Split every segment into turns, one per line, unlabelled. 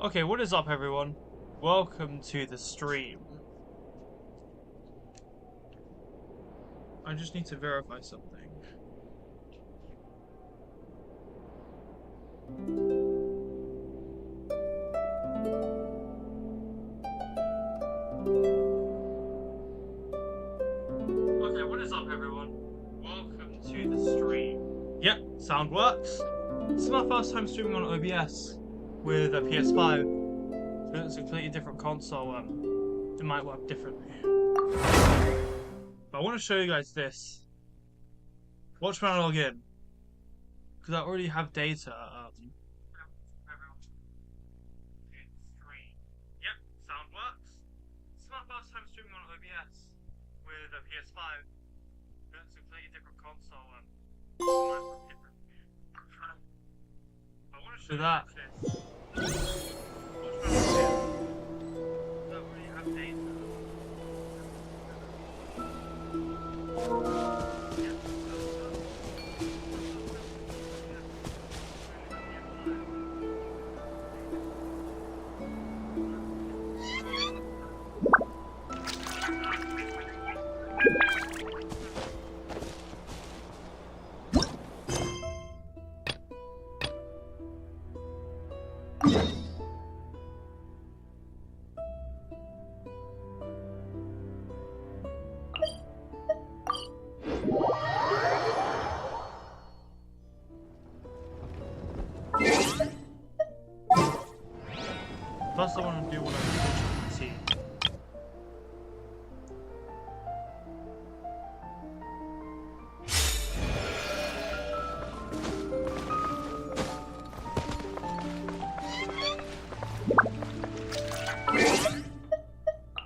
Okay, what is up everyone? Welcome to the stream. I just need to verify something. Okay, what is up everyone? Welcome to the stream. Yep, sound works. This is my first time streaming on OBS with a PS5. It's a completely different console, it might work differently. But I want to show you guys this. Watch when I log in. Because I already have data. Yep, sound works. This is my first time streaming on OBS with a PS5. It's a completely different console, it might work differently. I want to show you guys this. First I want to do what I can see.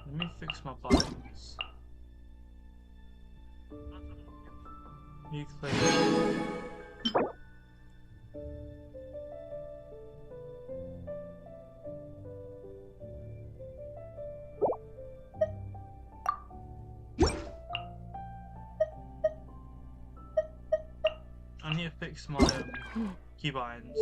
Let me fix my buttons. You click. I need to fix my keybinds.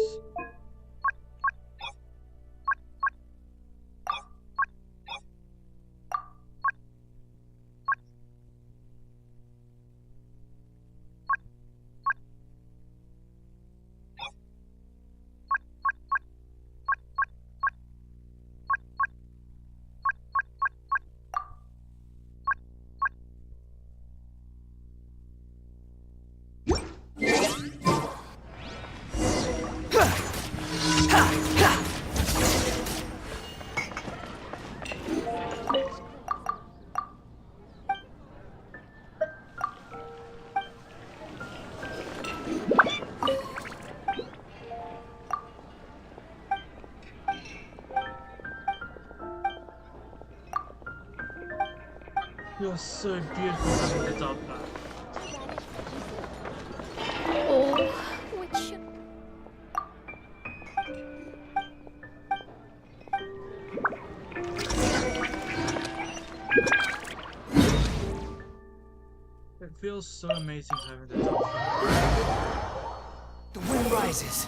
You're so beautiful having the dog back.
Oh, which...
It feels so amazing having the dog back.
The wind rises.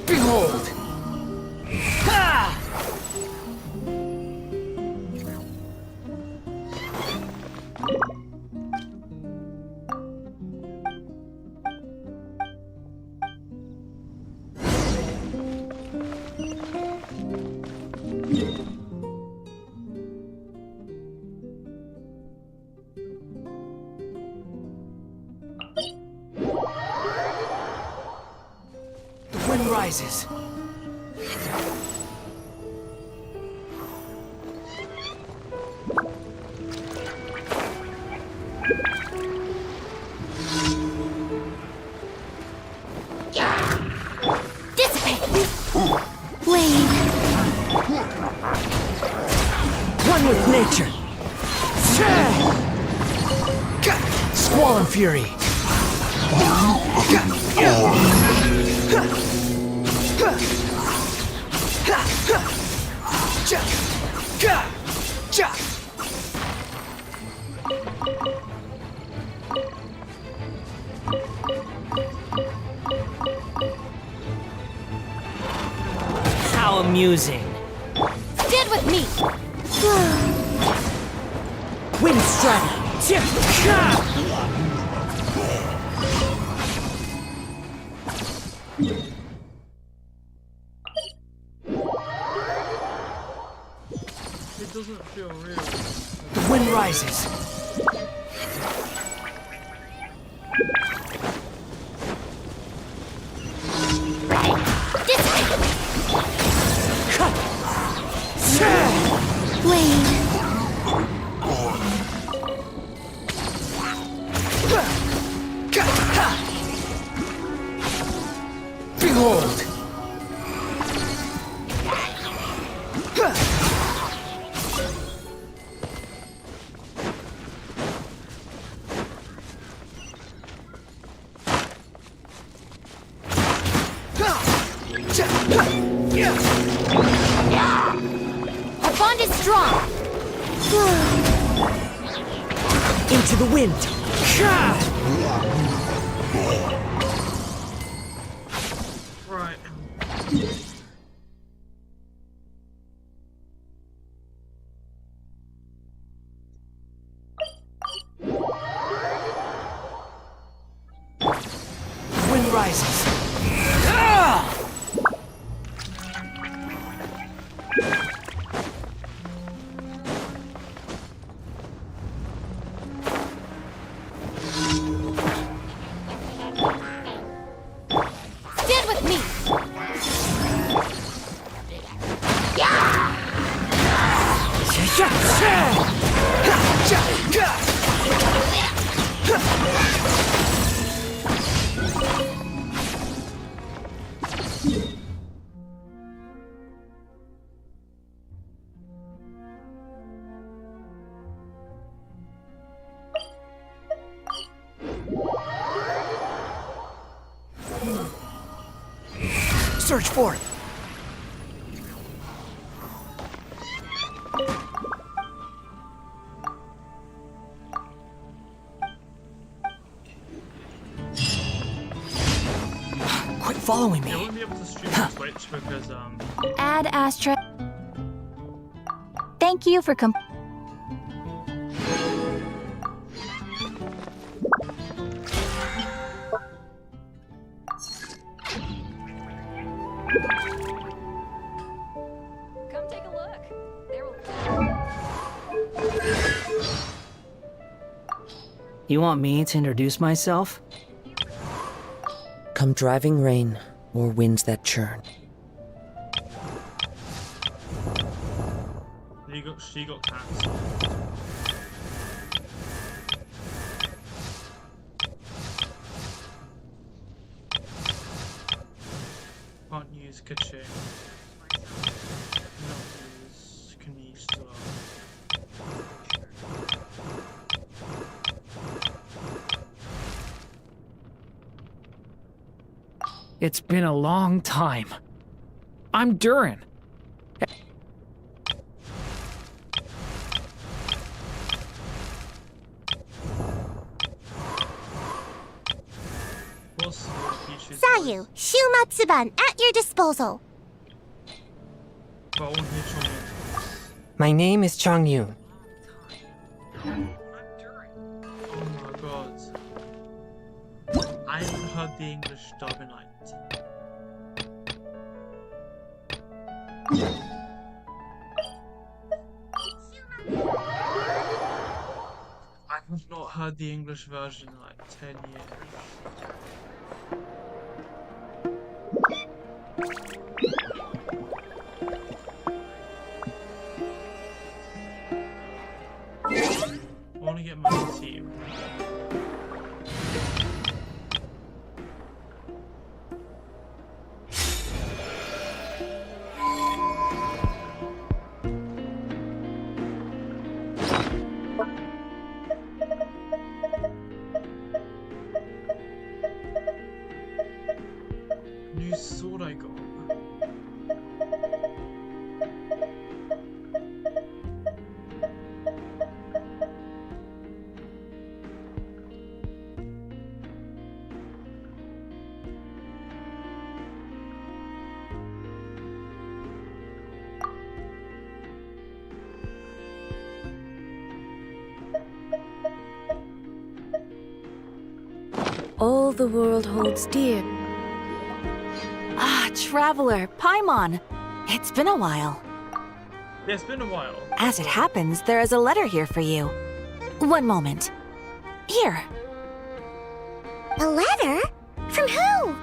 Behold! Ha! The wind rises. One with nature. Squall Fury. How amusing.
Stand with me!
Wind Strike.
It doesn't feel real.
The wind rises.
Blade.
Behold.
Our bond is strong!
Into the wind.
Right.
Wind rises.
Stand with me!
Search for it. Quit following
I
me.
won't be able to stream on Twitch because
Ad Astra. Thank you for Come take a look. There will
You want me to introduce myself? Come driving rain or winds that churn.
she got cancelled. Can't use Kaching. Not use Kanishta.
It's been a long time. I'm Durin.
What's Peach's
Sayu,
voice?
Shumatsuban at your disposal.
But I want to hear Chong.
My name is Chang Yun.
Oh my god. I haven't heard the English dub in like I have not heard the English version in like 10 years. I want to get my team.
all the world holds dear.
Ah, Traveler, Paimon. It's been a while.
Yeah, it's been a while.
As it happens, there is a letter here for you. One moment. Here.
A letter? From who?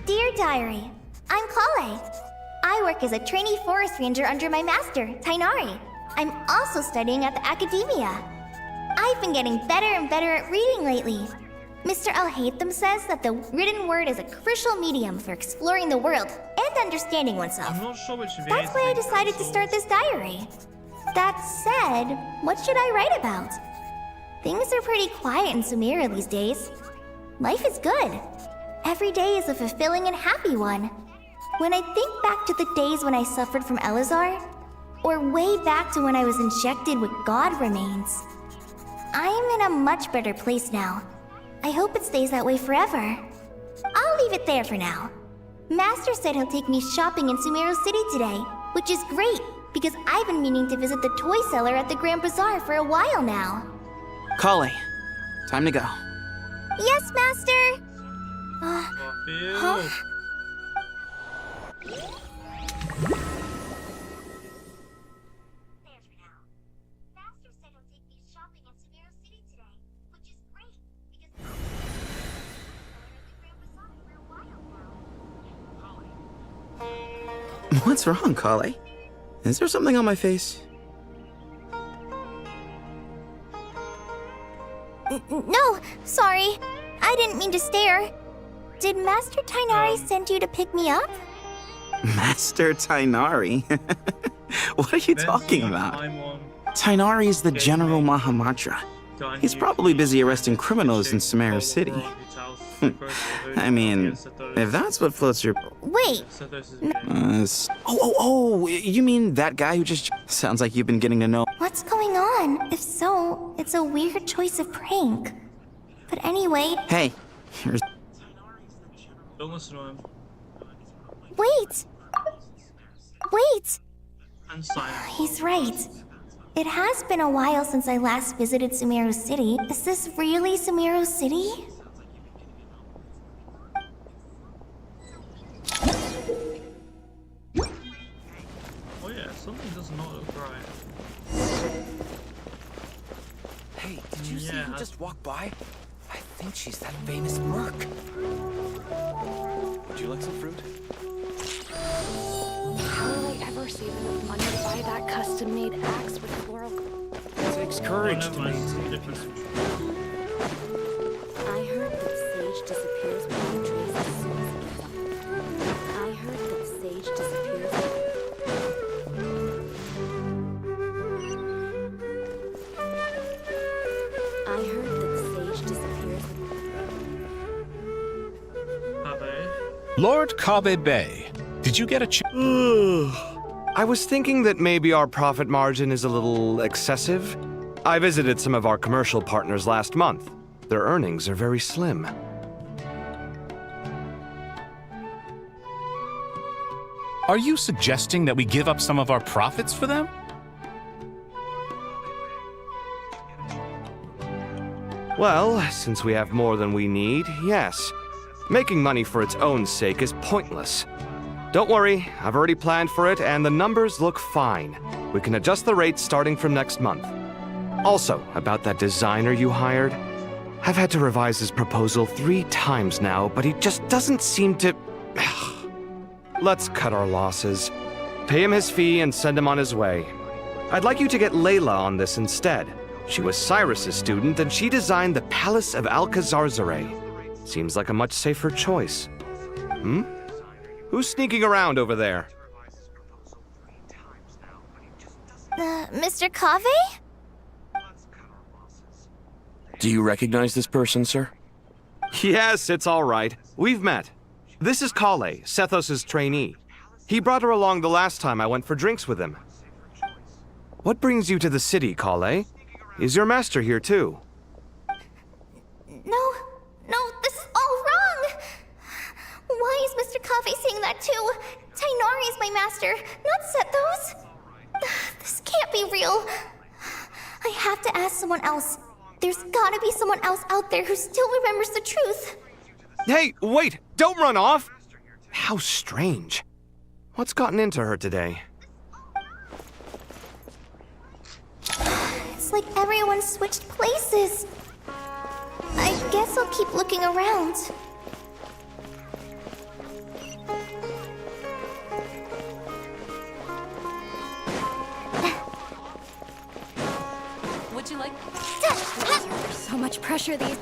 Dear Diary, I'm Kale. I work as a trainee forest ranger under my master, Tainari. I'm also studying at the academia. I've been getting better and better at reading lately. Mr. Al-Haytham says that the written word is a crucial medium for exploring the world and understanding oneself.
I'm not sure which of
That's why I decided to start this diary. That said, what should I write about? Things are pretty quiet in Sumeru these days. Life is good. Every day is a fulfilling and happy one. When I think back to the days when I suffered from Elazar, or way back to when I was injected with God remains, I am in a much better place now. I hope it stays that way forever. I'll leave it there for now. Master said he'll take me shopping in Sumeru City today, which is great because I've been meaning to visit the toy seller at the Grand Bazaar for a while now.
Kale, time to go.
Yes, Master!
Huh?
What's wrong, Kale? Is there something on my face?
No, sorry. I didn't mean to stare. Did Master Tainari send you to pick me up?
Master Tainari? What are you talking about? Tainari is the General Mahamatra. He's probably busy arresting criminals in Sumeru City. I mean, if that's what floats your...
Wait,
you mean that guy who just... Sounds like you've been getting to know...
what's going on? If so, it's a weird choice of prank. But anyway...
Hey, here's...
Don't listen to him.
Wait! Wait!
And sign.
He's right. It has been a while since I last visited Sumeru City. Is this really Sumeru City?
Oh yeah, something does not look right.
Hey, did you see who just walked by? I think she's that famous merc. Would you like some fruit?
How will I ever save enough money to buy that custom-made axe with floral?
It takes courage to maintain peace.
I heard that sage disappears without trace as soon as it gives up. I heard that sage disappears. I heard that sage disappears.
Lord Kabe Bay, did you get a chance?
I was thinking that maybe our profit margin is a little excessive. I visited some of our commercial partners last month. Their earnings are very slim.
Are you suggesting that we give up some of our profits for them?
Well, since we have more than we need, yes. Making money for its own sake is pointless. Don't worry, I've already planned for it, and the numbers look fine. We can adjust the rates starting from next month. Also, about that designer you hired, I've had to revise his proposal 3 times now, but he just doesn't seem to... Let's cut our losses. Pay him his fee and send him on his way. I'd like you to get Layla on this instead. She was Cyrus's student, and she designed the Palace of Alcazarzare. Seems like a much safer choice. Who's sneaking around over there?
Mr. Kave?
Do you recognize this person, sir?
Yes, it's all right. We've met. This is Kale, Sethos' trainee. He brought her along the last time I went for drinks with him. What brings you to the city, Kale? Is your master here too?
No, this is all wrong! Why is Mr. Kave saying that too? Tainari is my master, not Sethos. This can't be real. I have to ask someone else. There's gotta be someone else out there who still remembers the truth.
Hey, wait! Don't run off! How strange. What's gotten into her today?
It's like everyone switched places. I guess I'll keep looking around.
Would you like... So much pressure these...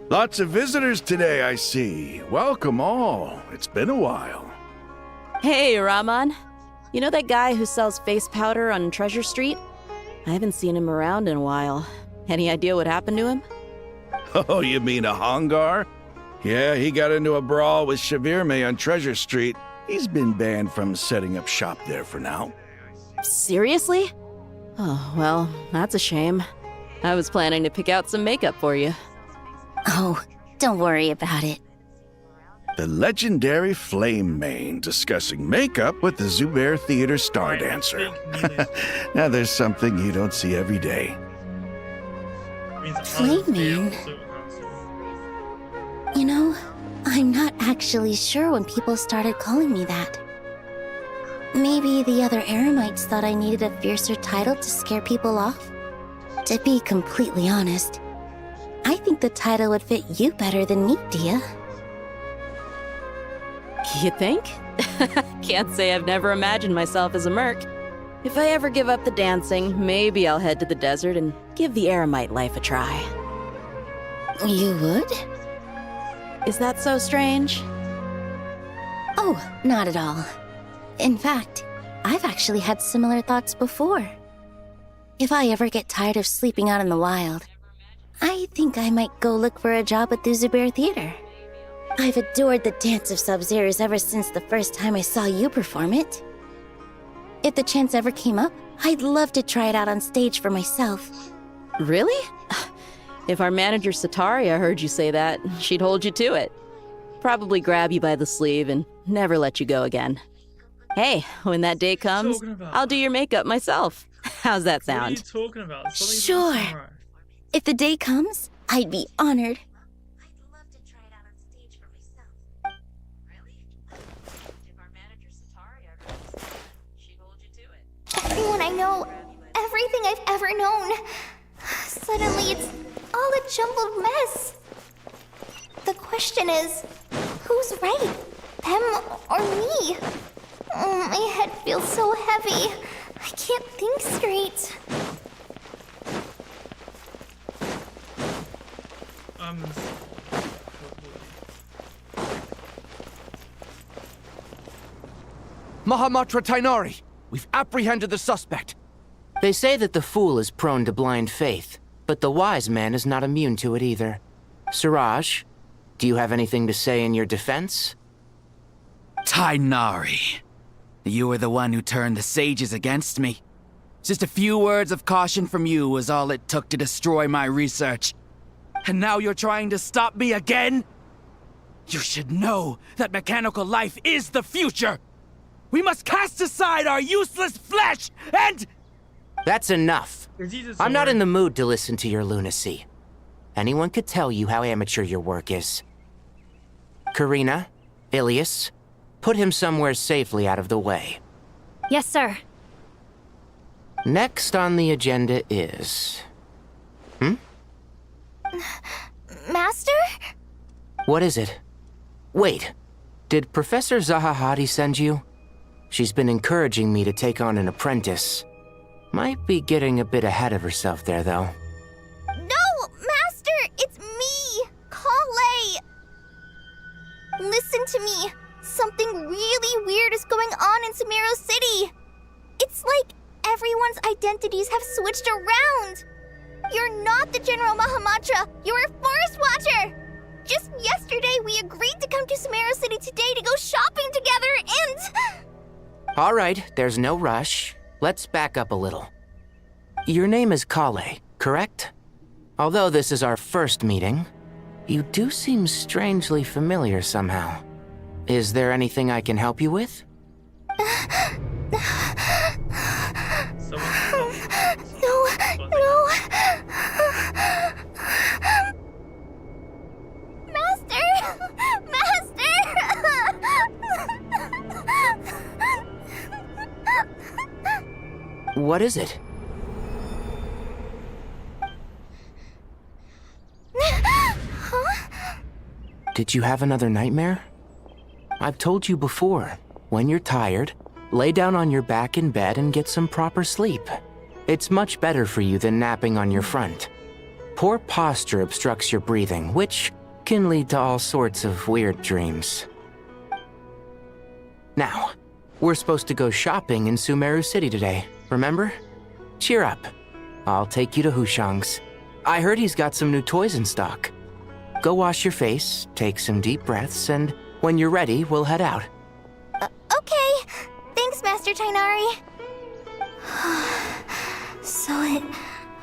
Lots of visitors today, I see. Welcome all. It's been a while.
Hey, Rahman. You know that guy who sells face powder on Treasure Street? I haven't seen him around in a while. Any idea what happened to him?
Oh, you mean a Hongar? Yeah, he got into a brawl with Shavirme on Treasure Street. He's been banned from setting up shop there for now.
Seriously? Oh, well, that's a shame. I was planning to pick out some makeup for you.
Oh, don't worry about it.
The legendary Flame Mane discussing makeup with the Zubair Theater star dancer. Now there's something you don't see every day.
Flame Mane? You know, I'm not actually sure when people started calling me that. Maybe the other Eremites thought I needed a fiercer title to scare people off? To be completely honest, I think the title would fit you better than me, Dia.
You think? Can't say I've never imagined myself as a merc. If I ever give up the dancing, maybe I'll head to the desert and give the Eremite life a try.
You would?
Is that so strange?
Oh, not at all. In fact, I've actually had similar thoughts before. If I ever get tired of sleeping out in the wild, I think I might go look for a job at the Zubair Theater. I've adored the dance of Sub-Zeros ever since the first time I saw you perform it. If the chance ever came up, I'd love to try it out on stage for myself.
Really? If our manager Sataria heard you say that, she'd hold you to it. Probably grab you by the sleeve and never let you go again. Hey, when that day comes, I'll do your makeup myself. How's that sound?
What are you talking about?
Sure. If the day comes, I'd be honored. I'd love to try it out on stage for myself.
Really? If our manager Sataria heard you say that, she'd hold you to it.
Everyone I know, everything I've ever known. Suddenly it's all a jumbled mess. The question is, who's right? Them or me? Oh, my head feels so heavy. I can't think straight.
Mahamatra Tainari, we've apprehended the suspect.
They say that the fool is prone to blind faith, but the wise man is not immune to it either. Siraj, do you have anything to say in your defense?
Tainari, you were the one who turned the sages against me. Just a few words of caution from you was all it took to destroy my research. And now you're trying to stop me again? You should know that mechanical life is the future! We must cast aside our useless flesh and...
That's enough. I'm not in the mood to listen to your lunacy. Anyone could tell you how amateur your work is. Karina, Ilias, put him somewhere safely out of the way.
Yes, sir.
Next on the agenda is...
Master?
What is it? Wait, did Professor Zahahati send you? She's been encouraging me to take on an apprentice. Might be getting a bit ahead of herself there, though.
No, Master! It's me! Kale! Listen to me. Something really weird is going on in Sumeru City. It's like everyone's identities have switched around. You're not the General Mahamatra. You're a Forest Watcher. Just yesterday, we agreed to come to Sumeru City today to go shopping together and...
All right, there's no rush. Let's back up a little. Your name is Kale, correct? Although this is our first meeting, you do seem strangely familiar somehow. Is there anything I can help you with?
No.
What is it?
Huh?
Did you have another nightmare? I've told you before, when you're tired, lay down on your back in bed and get some proper sleep. It's much better for you than napping on your front. Poor posture obstructs your breathing, which can lead to all sorts of weird dreams. Now, we're supposed to go shopping in Sumeru City today, remember? Cheer up. I'll take you to Hushang's. I heard he's got some new toys in stock. Go wash your face, take some deep breaths, and when you're ready, we'll head out.
Okay. Thanks, Master Tainari. So it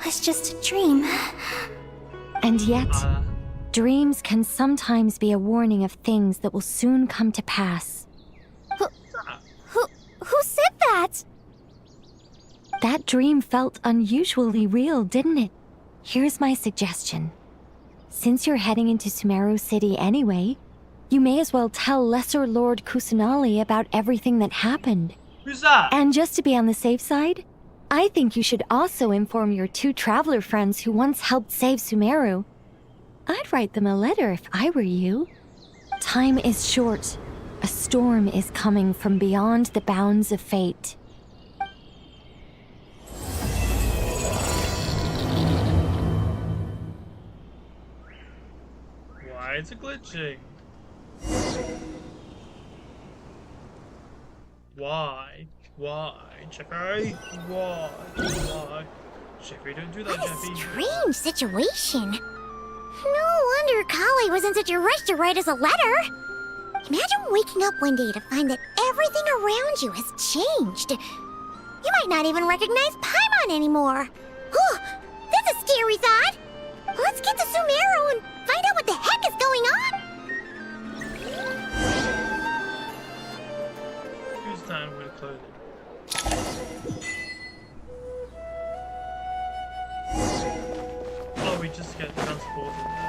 was just a dream.
And yet, dreams can sometimes be a warning of things that will soon come to pass.
Who said that?
That dream felt unusually real, didn't it? Here's my suggestion. Since you're heading into Sumeru City anyway, you may as well tell Lesser Lord Kusanali about everything that happened.
Who's that?
And just to be on the safe side, I think you should also inform your 2 traveler friends who once helped save Sumeru. I'd write them a letter if I were you. Time is short. A storm is coming from beyond the bounds of fate.
Why is it glitching? Why? Jeffrey? Why? Jeffrey, don't do that,
What a
Jeffrey.
strange situation. No wonder Kale was in such a rush to write us a letter. Imagine waking up one day to find that everything around you has changed. You might not even recognize Paimon anymore. Oh, that's a scary thought. Let's get to Sumeru and find out what the heck is going on.
Whose time with clothing? Oh, we just get transported there.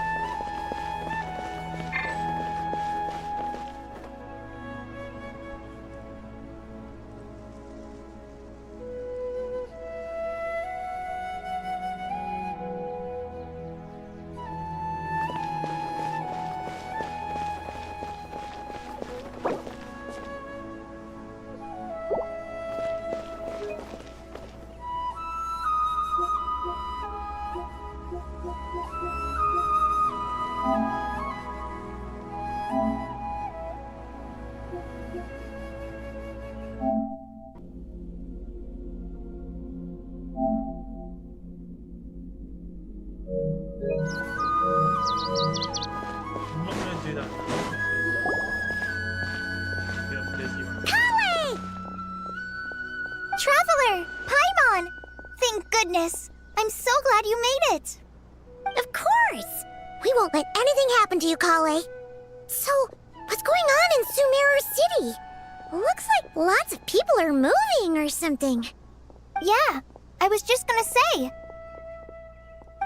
I'm not gonna do that. Get busy right now.
Kale! Traveler! Paimon! Thank goodness. I'm so glad you made it. Of course. We won't let anything happen to you, Kale. So, what's going on in Sumeru City? Looks like lots of people are moving or something. Yeah, I was just gonna say.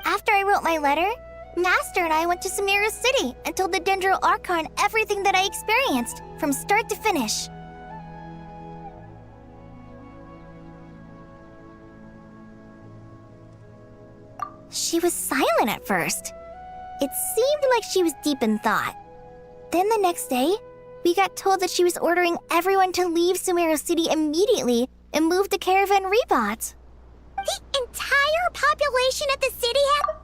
After I wrote my letter, Master and I went to Sumeru City and told the Dendro Archon everything that I experienced, from start to finish. She was silent at first. It seemed like she was deep in thought. Then the next day, we got told that she was ordering everyone to leave Sumeru City immediately and move to Caravan Rebot. The entire population of the city had...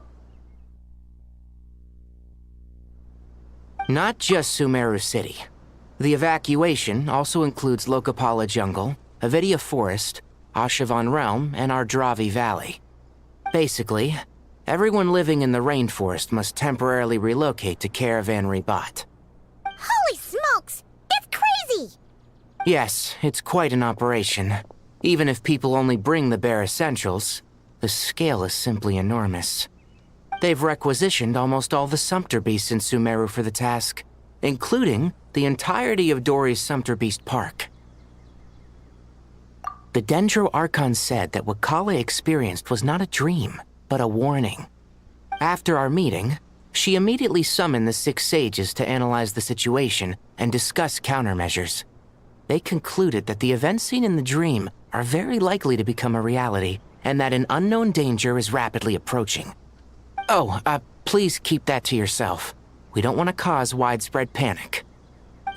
Not just Sumeru City. The evacuation also includes Lokapala Jungle, Avidia Forest, Ashavan Realm, and Ardravi Valley. Basically, everyone living in the rainforest must temporarily relocate to Caravan Rebot.
Holy smokes! It's crazy!
Yes, it's quite an operation. Even if people only bring the bare essentials, the scale is simply enormous. They've requisitioned almost all the Sumpter Beasts in Sumeru for the task, including the entirety of Dori's Sumpter Beast Park. The Dendro Archon said that what Kale experienced was not a dream, but a warning. After our meeting, she immediately summoned the 6 sages to analyze the situation and discuss countermeasures. They concluded that the events seen in the dream are very likely to become a reality, and that an unknown danger is rapidly approaching. Oh, please keep that to yourself. We don't want to cause widespread panic.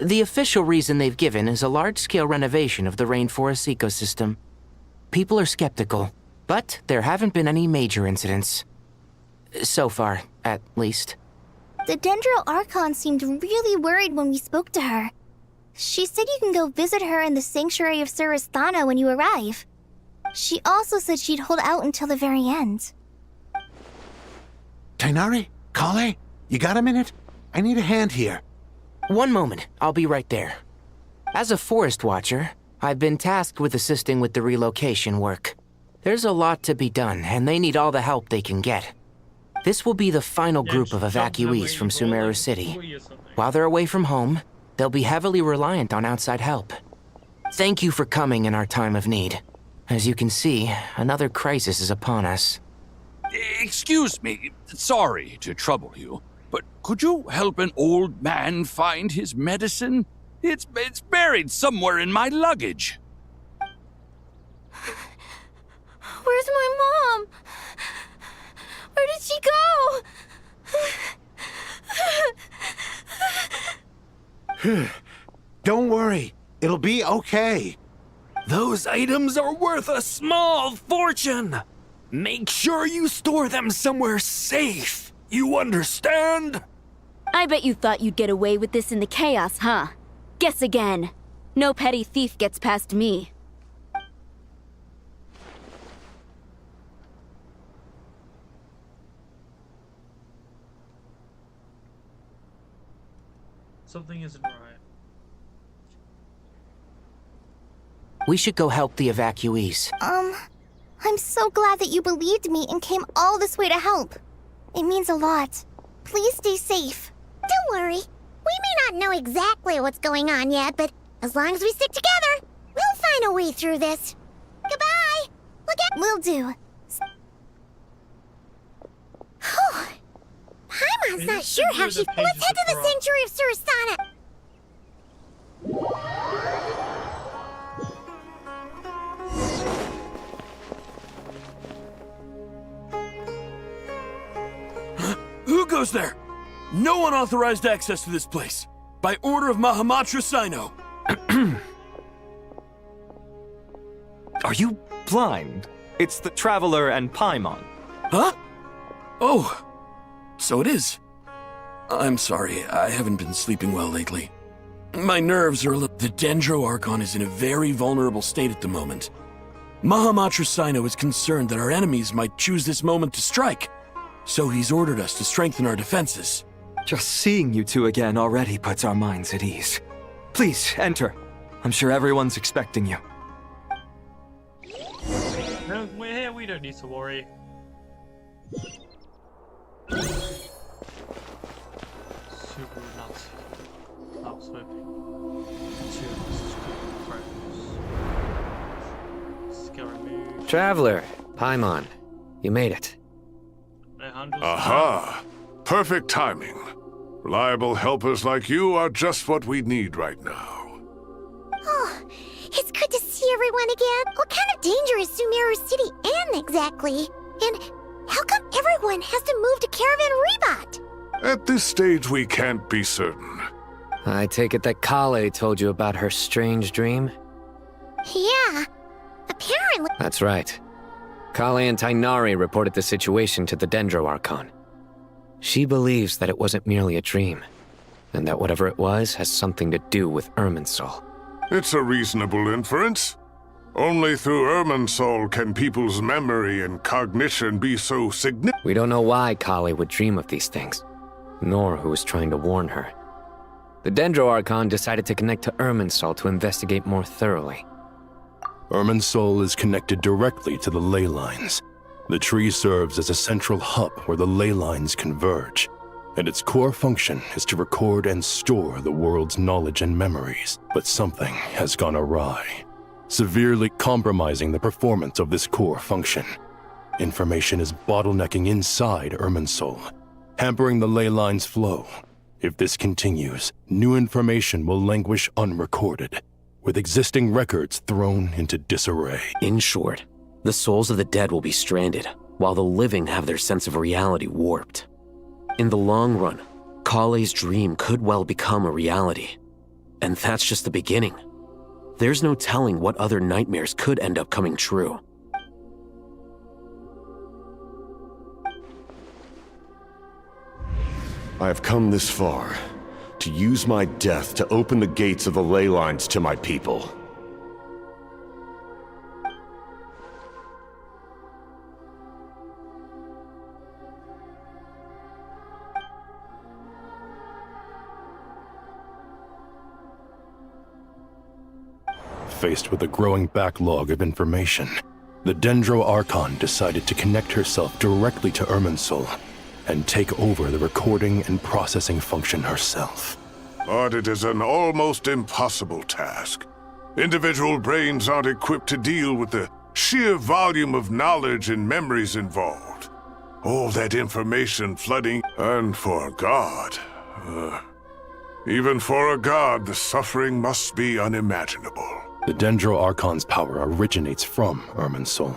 The official reason they've given is a large-scale renovation of the rainforest ecosystem. People are skeptical, but there haven't been any major incidents. So far, at least.
The Dendro Archon seemed really worried when we spoke to her. She said you can go visit her in the Sanctuary of Surasthana when you arrive. She also said she'd hold out until the very end.
Tighnari? Kale? You got a minute? I need a hand here.
One moment, I'll be right there. As a forest watcher, I've been tasked with assisting with the relocation work. There's a lot to be done, and they need all the help they can get. This will be the final group of evacuees from Sumeru City. While they're away from home, they'll be heavily reliant on outside help. Thank you for coming in our time of need. As you can see, another crisis is upon us.
Excuse me, sorry to trouble you, but could you help an old man find his medicine? It's buried somewhere in my luggage.
Where's my mom? Where did she go?
Don't worry. It'll be okay.
Those items are worth a small fortune. Make sure you store them somewhere safe. You understand?
I bet you thought you'd get away with this in the chaos, huh? Guess again. No petty thief gets past me.
Something isn't right.
We should go help the evacuees.
I'm so glad that you believed me and came all this way to help. It means a lot. Please stay safe.
Don't worry. We may not know exactly what's going on yet, but as long as we stick together, we'll find a way through this. Goodbye!
Will do.
Paimon's not sure how she... Let's head to the Sanctuary of Surasthana!
Who goes there? No unauthorized access to this place. By order of Mahamatra Sino.
Are you blind? It's the Traveler and Paimon.
Huh? Oh, so it is. I'm sorry, I haven't been sleeping well lately. My nerves are a little... The Dendro Archon is in a very vulnerable state at the moment. Mahamatra Sino is concerned that our enemies might choose this moment to strike. So he's ordered us to strengthen our defenses.
Just seeing you two again already puts our minds at ease. Please, enter. I'm sure everyone's expecting you.
No, we're here, we don't need to worry. Super nuts. I was hoping. Skill removed.
Traveler, Paimon, you made it.
Aha! Perfect timing. Reliable helpers like you are just what we need right now.
Oh, it's good to see everyone again. What kind of danger is Sumeru City in exactly? And how come everyone has to move to Caravan Reebot?
At this stage, we can't be certain.
I take it that Kale told you about her strange dream?
Yeah, apparently.
That's right. Kale and Tighnari reported the situation to the Dendro Archon. She believes that it wasn't merely a dream, and that whatever it was has something to do with Irminsul.
It's a reasonable inference. Only through Irminsul can people's memory and cognition be so significant.
We don't know why Kale would dream of these things, nor who was trying to warn her. The Dendro Archon decided to connect to Irminsul to investigate more thoroughly.
Irminsul is connected directly to the ley lines. The tree serves as a central hub where the ley lines converge, and its core function is to record and store the world's knowledge and memories. But something has gone awry, severely compromising the performance of this core function. Information is bottlenecking inside Irminsul, hampering the ley lines' flow. If this continues, new information will languish unrecorded, with existing records thrown into disarray.
In short, the souls of the dead will be stranded, while the living have their sense of reality warped. In the long run, Kale's dream could well become a reality. And that's just the beginning. There's no telling what other nightmares could end up coming true.
I have come this far to use my death to open the gates of the ley lines to my people.
Faced with a growing backlog of information, the Dendro Archon decided to connect herself directly to Irminsul and take over the recording and processing function herself.
But it is an almost impossible task. Individual brains aren't equipped to deal with the sheer volume of knowledge and memories involved. All that information flooding, and for a god, even for a god, the suffering must be unimaginable.
The Dendro Archon's power originates from Irminsul.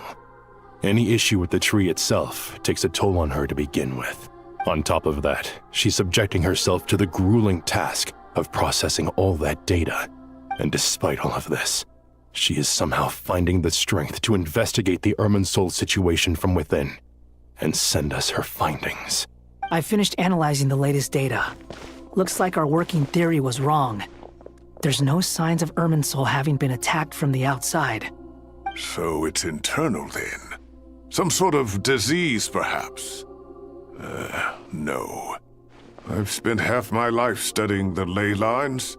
Any issue with the tree itself takes a toll on her to begin with. On top of that, she's subjecting herself to the grueling task of processing all that data. And despite all of this, she is somehow finding the strength to investigate the Irminsul situation from within and send us her findings.
I finished analyzing the latest data. Looks like our working theory was wrong. There's no signs of Irminsul having been attacked from the outside.
So it's internal then? Some sort of disease, perhaps? No. I've spent half my life studying the ley lines.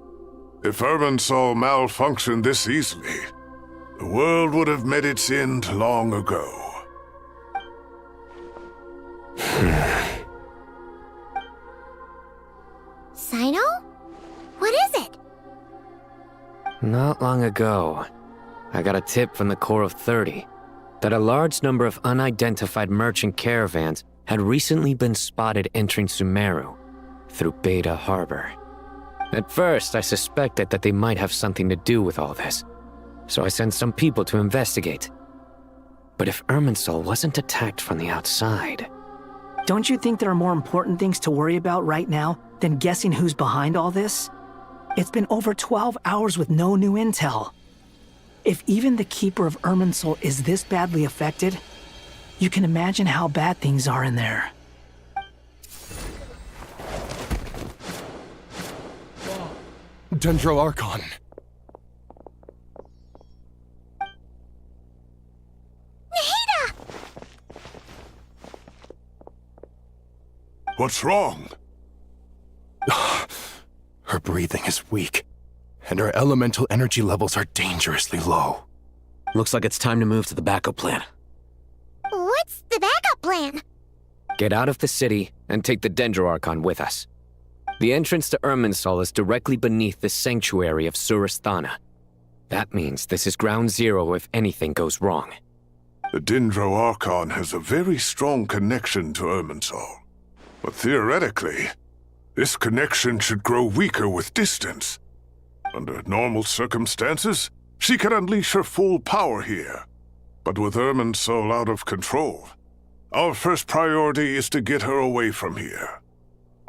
If Irminsul malfunctioned this easily, the world would have met its end long ago.
Sino? What is it?
Not long ago, I got a tip from the Corps of 30 that a large number of unidentified merchant caravans had recently been spotted entering Sumeru through Beta Harbor. At first, I suspected that they might have something to do with all this, so I sent some people to investigate. But if Irminsul wasn't attacked from the outside...
Don't you think there are more important things to worry about right now than guessing who's behind all this? It's been over 12 hours with no new intel. If even the Keeper of Irminsul is this badly affected, you can imagine how bad things are in there.
Dendro Archon.
Nahida!
What's wrong?
Her breathing is weak, and her elemental energy levels are dangerously low.
Looks like it's time to move to the backup plan.
What's the backup plan?
Get out of the city and take the Dendro Archon with us. The entrance to Irminsul is directly beneath the sanctuary of Surasthana. That means this is ground zero if anything goes wrong.
The Dendro Archon has a very strong connection to Irminsul. But theoretically, this connection should grow weaker with distance. Under normal circumstances, she could unleash her full power here. But with Irminsul out of control, our first priority is to get her away from here.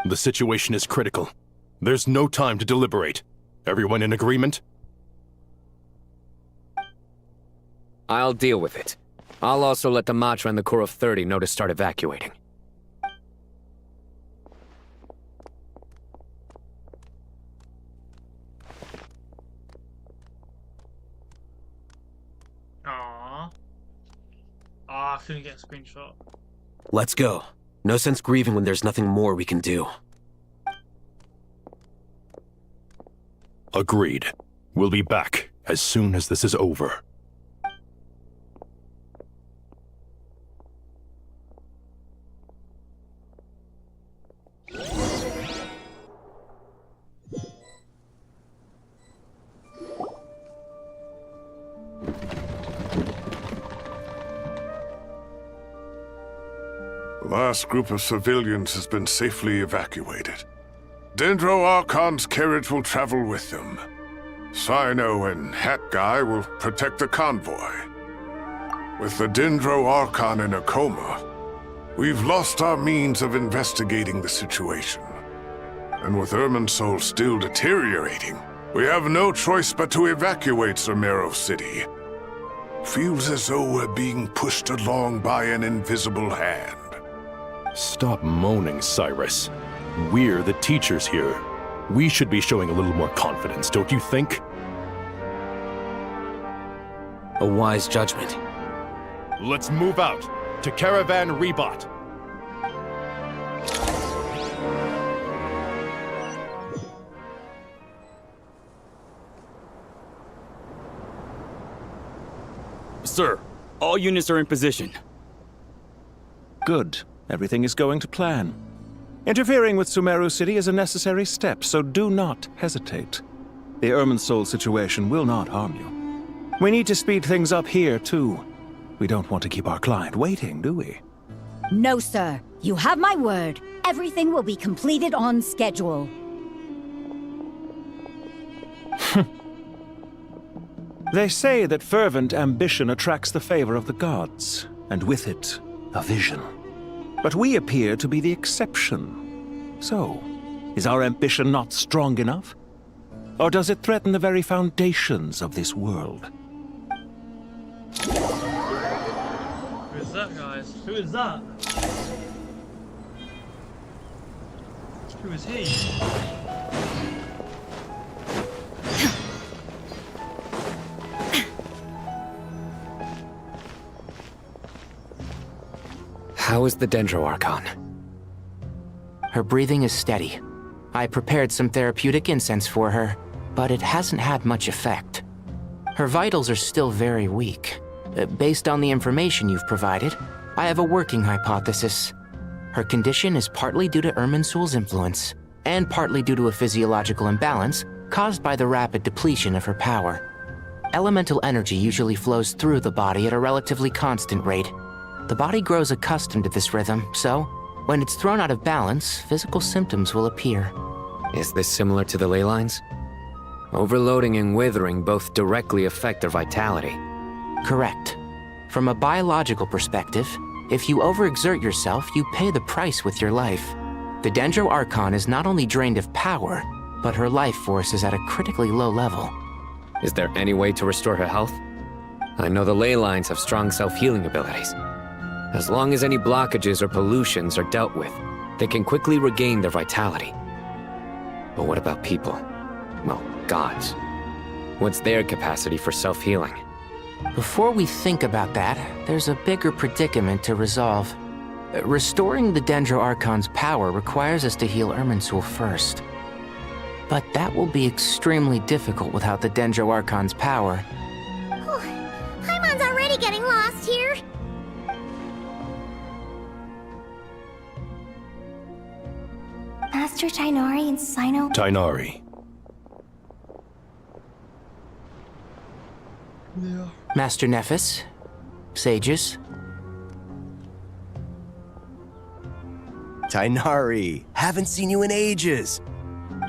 The situation is critical. There's no time to deliberate. Everyone in agreement?
I'll deal with it. I'll also let the Matra and the Corps of 30 know to start evacuating.
I couldn't get a screenshot.
Let's go. No sense grieving when there's nothing more we can do.
Agreed. We'll be back as soon as this is over.
The last group of civilians has been safely evacuated. Dendro Archon's carriage will travel with them. Sino and Hat Guy will protect the convoy. With the Dendro Archon in a coma, we've lost our means of investigating the situation. And with Irminsul still deteriorating, we have no choice but to evacuate Sumeru City. Feels as though we're being pushed along by an invisible hand.
Stop moaning, Cyrus. We're the teachers here. We should be showing a little more confidence, don't you think?
A wise judgment.
Let's move out to Caravan Rebot.
Sir, all units are in position.
Good. Everything is going to plan. Interfering with Sumeru City is a necessary step, so do not hesitate. The Irminsul situation will not harm you. We need to speed things up here, too. We don't want to keep our client waiting, do we?
No, sir. You have my word. Everything will be completed on schedule.
They say that fervent ambition attracts the favor of the gods, and with it, a vision. But we appear to be the exception. So, is our ambition not strong enough? Or does it threaten the very foundations of this world?
Who is that, guys? Who is that? Who is he?
How is the Dendro Archon?
Her breathing is steady. I prepared some therapeutic incense for her, but it hasn't had much effect. Her vitals are still very weak. Based on the information you've provided, I have a working hypothesis. Her condition is partly due to Irminsul's influence, and partly due to a physiological imbalance caused by the rapid depletion of her power. Elemental energy usually flows through the body at a relatively constant rate. The body grows accustomed to this rhythm, so when it's thrown out of balance, physical symptoms will appear.
Is this similar to the ley lines? Overloading and withering both directly affect their vitality.
Correct. From a biological perspective, if you overexert yourself, you pay the price with your life. The Dendro Archon is not only drained of power, but her life force is at a critically low level.
Is there any way to restore her health? I know the ley lines have strong self-healing abilities. As long as any blockages or pollutions are dealt with, they can quickly regain their vitality. But what about people? Well, gods. What's their capacity for self-healing?
Before we think about that, there's a bigger predicament to resolve. Restoring the Dendro Archon's power requires us to heal Irminsul first. But that will be extremely difficult without the Dendro Archon's power.
Paimon's already getting lost here.
Master Tighnari and Sino...
Tighnari.
Yeah.
Master Nephis, sages.
Tighnari, haven't seen you in ages.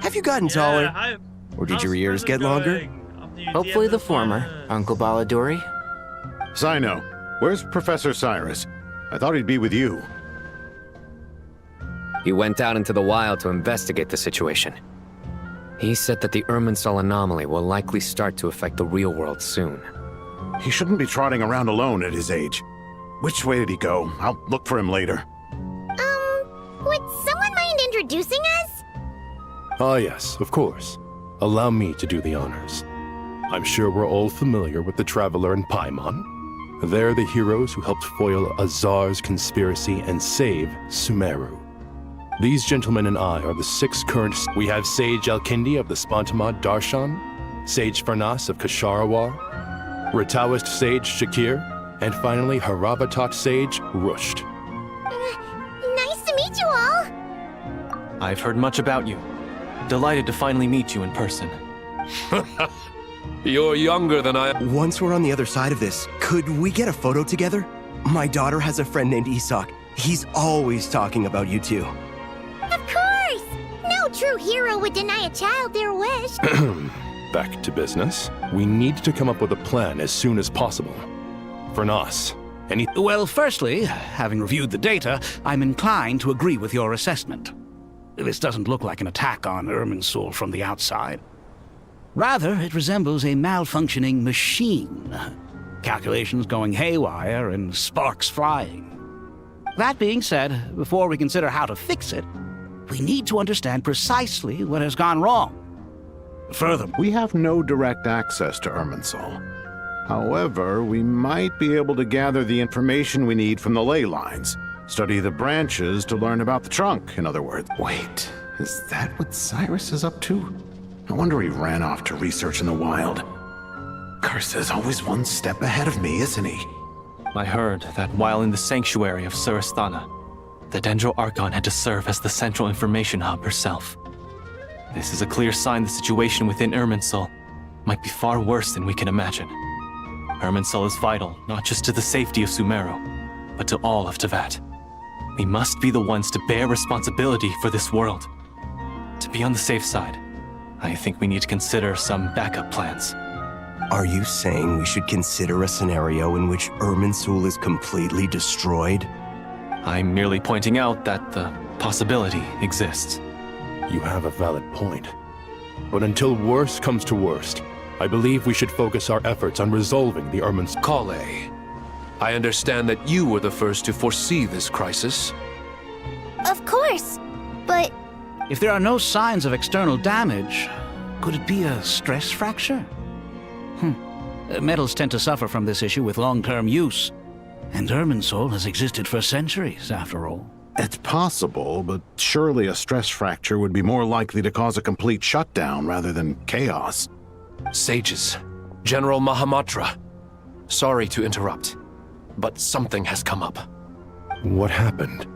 Have you gotten taller? Or did your ears get longer?
Hopefully the former, Uncle Baladori.
Sino, where's Professor Cyrus? I thought he'd be with you.
He went out into the wild to investigate the situation. He said that the Irminsul anomaly will likely start to affect the real world soon.
He shouldn't be trotting around alone at his age. Which way did he go? I'll look for him later.
Would someone mind introducing us?
Ah yes, of course. Allow me to do the honors. I'm sure we're all familiar with the Traveler and Paimon. They're the heroes who helped foil Azar's conspiracy and save Sumeru. These gentlemen and I are the 6 current... We have Sage Alkindi of the Spontamad Darshan, Sage Farnas of Kasharawar, Rataoist Sage Shakir, and finally Harabatot Sage Rusht.
Nice to meet you all.
I've heard much about you. Delighted to finally meet you in person.
You're younger than I...
Once we're on the other side of this, could we get a photo together? My daughter has a friend named Isak. He's always talking about you two.
Of course! No true hero would deny a child their wish.
Back to business. We need to come up with a plan as soon as possible. For Nas,
Well, firstly, having reviewed the data, I'm inclined to agree with your assessment. This doesn't look like an attack on Irminsul from the outside. Rather, it resembles a malfunctioning machine. Calculations going haywire and sparks flying. That being said, before we consider how to fix it, we need to understand precisely what has gone wrong. Further,
we have no direct access to Irminsul. However, we might be able to gather the information we need from the ley lines. Study the branches to learn about the trunk, in other words.
Wait, is that what Cyrus is up to? No wonder he ran off to research in the wild. Curse always one step ahead of me, isn't he?
I heard that while in the sanctuary of Surasthana, the Dendro Archon had to serve as the central information hub herself. This is a clear sign the situation within Irminsul might be far worse than we can imagine. Irminsul is vital not just to the safety of Sumeru, but to all of Teyvat. We must be the ones to bear responsibility for this world. To be on the safe side, I think we need to consider some backup plans.
Are you saying we should consider a scenario in which Irminsul is completely destroyed?
I'm merely pointing out that the possibility exists.
You have a valid point. But until worst comes to worst, I believe we should focus our efforts on resolving the Irminsul.
Kale, I understand that you were the first to foresee this crisis.
Of course, but...
if there are no signs of external damage, could it be a stress fracture? Metals tend to suffer from this issue with long-term use, and Irminsul has existed for centuries, after all.
It's possible, but surely a stress fracture would be more likely to cause a complete shutdown rather than chaos.
Sages, General Mahamatra, sorry to interrupt, but something has come up.
What happened?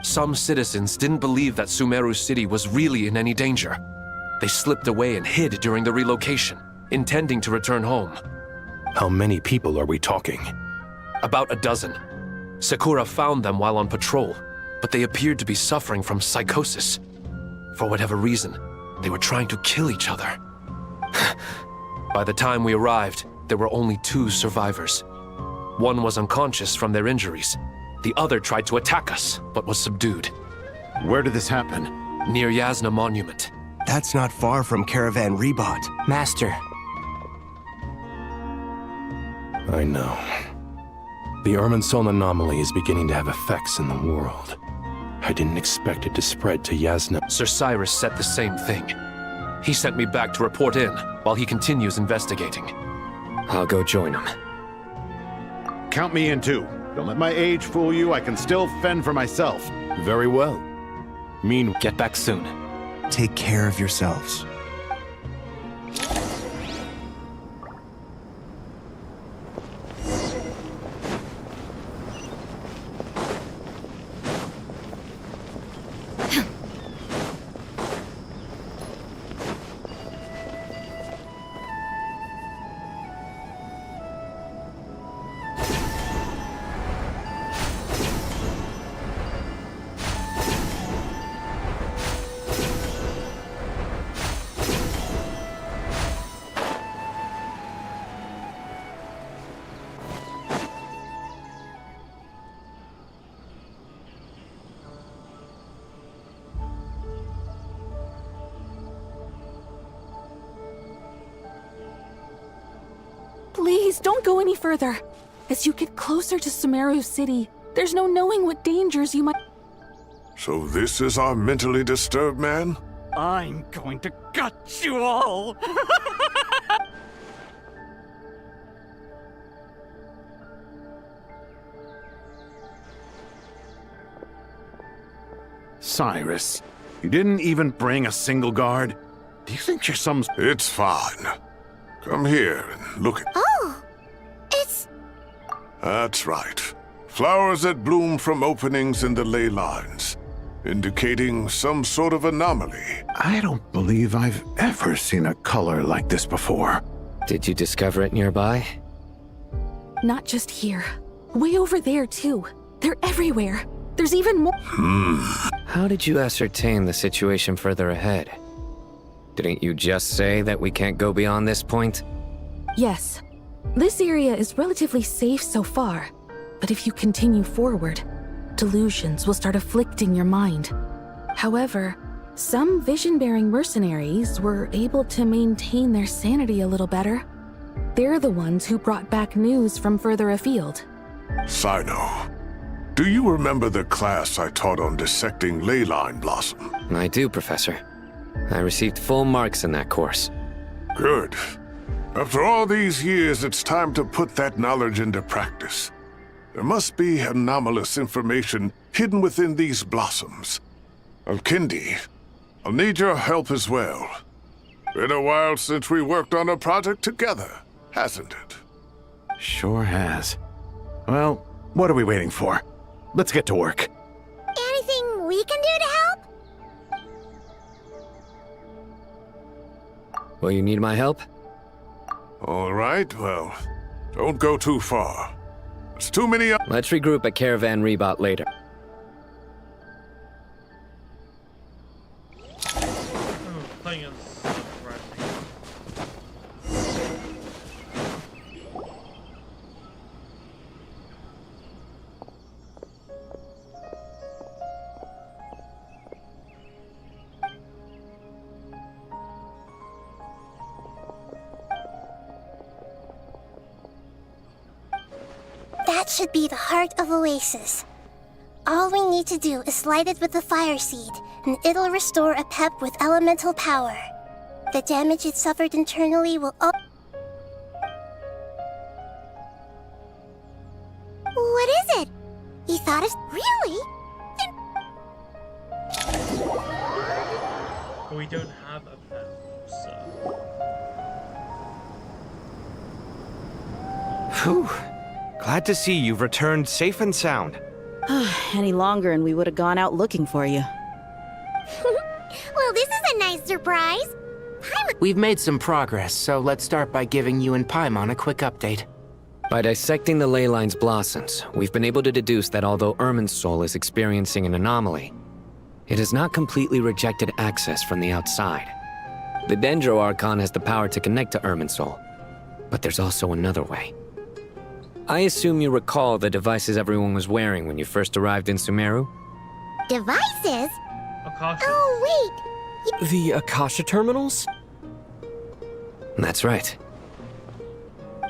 Some citizens didn't believe that Sumeru City was really in any danger. They slipped away and hid during the relocation, intending to return home.
How many people are we talking?
About a dozen. Sakura found them while on patrol, but they appeared to be suffering from psychosis. For whatever reason, they were trying to kill each other. By the time we arrived, there were only 2 survivors. One was unconscious from their injuries. The other tried to attack us, but was subdued.
Where did this happen?
Near Yasna Monument.
That's not far from Caravan Rebot.
Master.
I know. The Irminsul anomaly is beginning to have effects in the world. I didn't expect it to spread to Yasna.
Sir Cyrus said the same thing. He sent me back to report in, while he continues investigating.
I'll go join him.
Count me in too. Don't let my age fool you, I can still fend for myself.
Very well.
Get back soon.
Take care of yourselves.
Please, don't go any further. As you get closer to Sumeru City, there's no knowing what dangers you might...
So this is our mentally disturbed man?
I'm going to gut you all!
Cyrus, you didn't even bring a single guard? Do you think you're some...
It's fine. Come here and look at...
Oh! It's...
That's right. Flowers that bloom from openings in the ley lines, indicating some sort of anomaly.
I don't believe I've ever seen a color like this before.
Did you discover it nearby?
Not just here. Way over there, too. They're everywhere. There's even more...
How did you ascertain the situation further ahead? Didn't you just say that we can't go beyond this point?
Yes. This area is relatively safe so far, but if you continue forward, delusions will start afflicting your mind. However, some vision-bearing mercenaries were able to maintain their sanity a little better. They're the ones who brought back news from further afield.
Sino, do you remember the class I taught on dissecting leyline blossom?
I do, Professor. I received full marks in that course.
Good. After all these years, it's time to put that knowledge into practice. There must be anomalous information hidden within these blossoms. Alkindi, I'll need your help as well. Been a while since we worked on a project together, hasn't it?
Sure has. Well, what are we waiting for? Let's get to work.
Anything we can do to help?
Will you need my help?
All right, well, don't go too far. There's too many.
Let's regroup at Caravan Rebot later.
Playing as
That should be the heart of Oasis. All we need to do is light it with the fire seed, and it'll restore a pep with elemental power. The damage it suffered internally will What is it? You thought it's... Really?
we don't have a pet, so...
Whew. Glad to see you've returned safe and sound.
Any longer and we would have gone out looking for you.
Well, this is a nice surprise.
We've made some progress, so let's start by giving you and Paimon a quick update.
By dissecting the Leyline's blossoms, we've been able to deduce that although Irminsul is experiencing an anomaly, it has not completely rejected access from the outside. The Dendro Archon has the power to connect to Irminsul, but there's also another way. I assume you recall the devices everyone was wearing when you first arrived in Sumeru?
Devices?
Akasha.
Oh, wait.
The Akasha terminals?
That's right.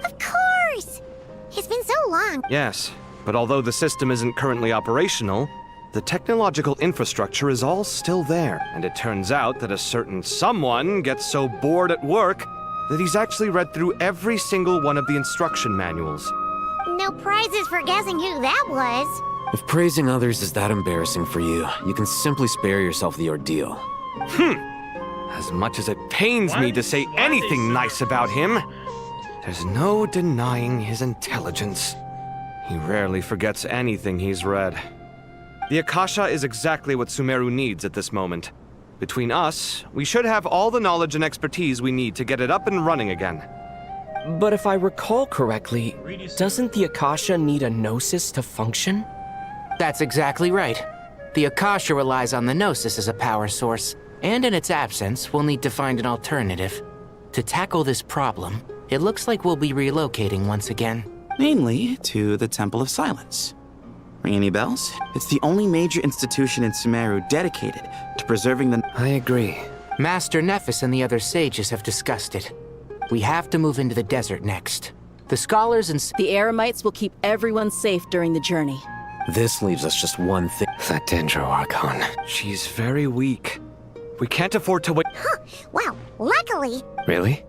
Of course! It's been so long.
Yes, but although the system isn't currently operational, the technological infrastructure is all still there. And it turns out that a certain someone gets so bored at work that he's actually read through every single one of the instruction manuals.
No prizes for guessing who that was.
If praising others is that embarrassing for you, you can simply spare yourself the ordeal.
As much as it pains me to say anything nice about him, there's no denying his intelligence. He rarely forgets anything he's read. The Akasha is exactly what Sumeru needs at this moment. Between us, we should have all the knowledge and expertise we need to get it up and running again.
But if I recall correctly, doesn't the Akasha need a Gnosis to function?
That's exactly right. The Akasha relies on the Gnosis as a power source, and in its absence, we'll need to find an alternative. To tackle this problem, it looks like we'll be relocating once again.
Mainly to the Temple of Silence. Ring any bells? It's the only major institution in Sumeru dedicated to preserving the...
I agree.
Master Nephis and the other sages have discussed it. We have to move into the desert next. The scholars and...
The Eremites will keep everyone safe during the journey.
This leaves us just one thing.
That Dendro Archon.
She's very weak. We can't afford to wait.
Huh. Well, luckily...
Really?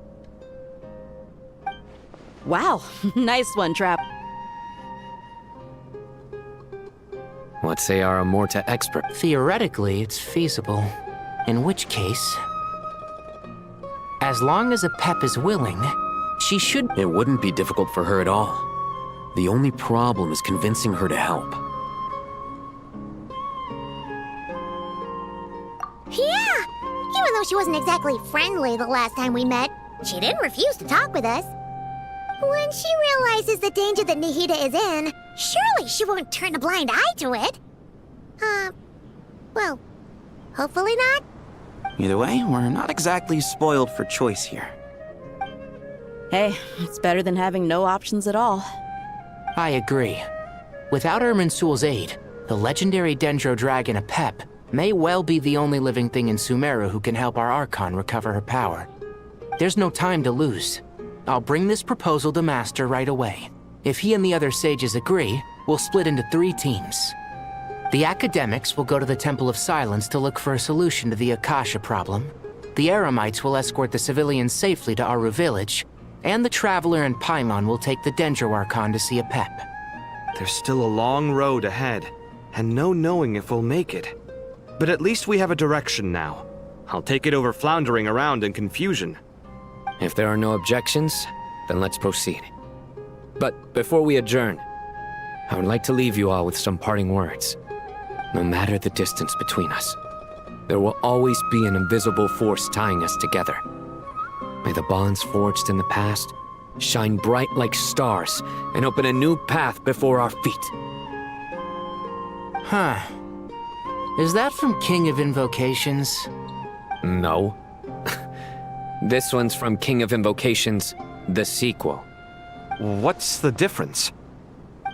Wow, nice one, Trap.
What say our Amorta expert?
Theoretically, it's feasible. In which case... as long as a Pep is willing, she should...
It wouldn't be difficult for her at all. The only problem is convincing her to help.
Yeah! Even though she wasn't exactly friendly the last time we met, she didn't refuse to talk with us. When she realizes the danger that Nihida is in, surely she won't turn a blind eye to it. Well, hopefully not.
Either way, we're not exactly spoiled for choice here.
Hey, it's better than having no options at all.
I agree. Without Irminsul's aid, the legendary Dendro Dragon Apep may well be the only living thing in Sumeru who can help our Archon recover her power. There's no time to lose. I'll bring this proposal to Master right away. If he and the other sages agree, we'll split into 3 teams. The academics will go to the Temple of Silence to look for a solution to the Akasha problem. The Eremites will escort the civilians safely to Aru village, and the Traveler and Paimon will take the Dendro Archon to see Apep.
There's still a long road ahead, and no knowing if we'll make it. But at least we have a direction now. I'll take it over floundering around in confusion.
If there are no objections, then let's proceed. But before we adjourn, I would like to leave you all with some parting words. No matter the distance between us, there will always be an invisible force tying us together. May the bonds forged in the past shine bright like stars and open a new path before our feet.
Huh. Is that from King of Invocations?
No. This one's from King of Invocations, the sequel.
What's the difference?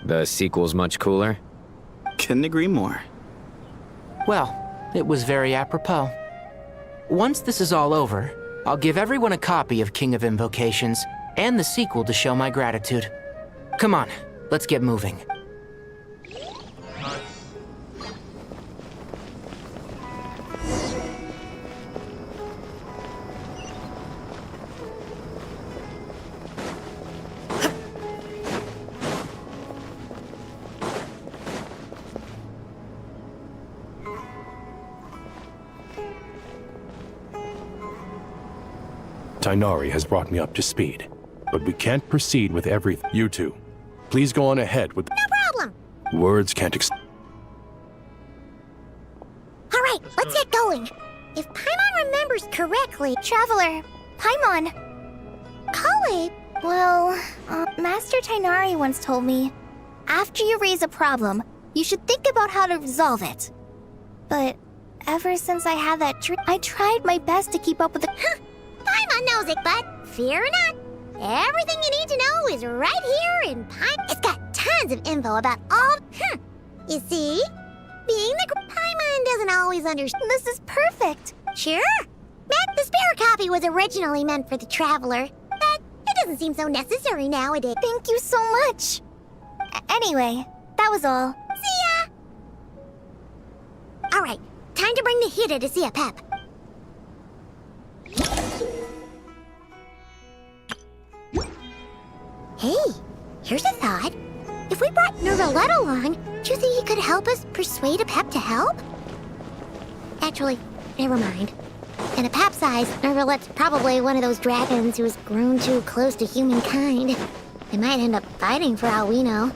The sequel's much cooler.
Couldn't agree more.
Well, it was very apropos. Once this is all over, I'll give everyone a copy of King of Invocations and the sequel to show my gratitude. Come on, let's get moving.
Tighnari has brought me up to speed, but we can't proceed with everything. You two, please go on ahead with...
No problem!
Words can't
Alright, let's get going. If Paimon remembers correctly...
Traveler, Paimon.
Kale...
Well, Master Tighnari once told me, after you raise a problem, you should think about how to resolve it. But ever since I had that dream, I tried my best to keep up with the...
Paimon knows it, but fear not. Everything you need to know is right here in Paimon. It's got tons of info about all... You see? Being the... Paimon doesn't always understand.
This is perfect.
Sure. The spare copy was originally meant for the Traveler, but it doesn't seem so necessary nowadays.
Thank you so much. Anyway, that was all.
See ya! Alright, time to bring the Hida to see Apep. Hey, here's a thought. If we brought Nervalette along, do you think he could help us persuade Apep to help? Actually, never mind. In Apep's eyes, Nervalette's probably one of those dragons who has grown too close to humankind. They might end up fighting for all we know.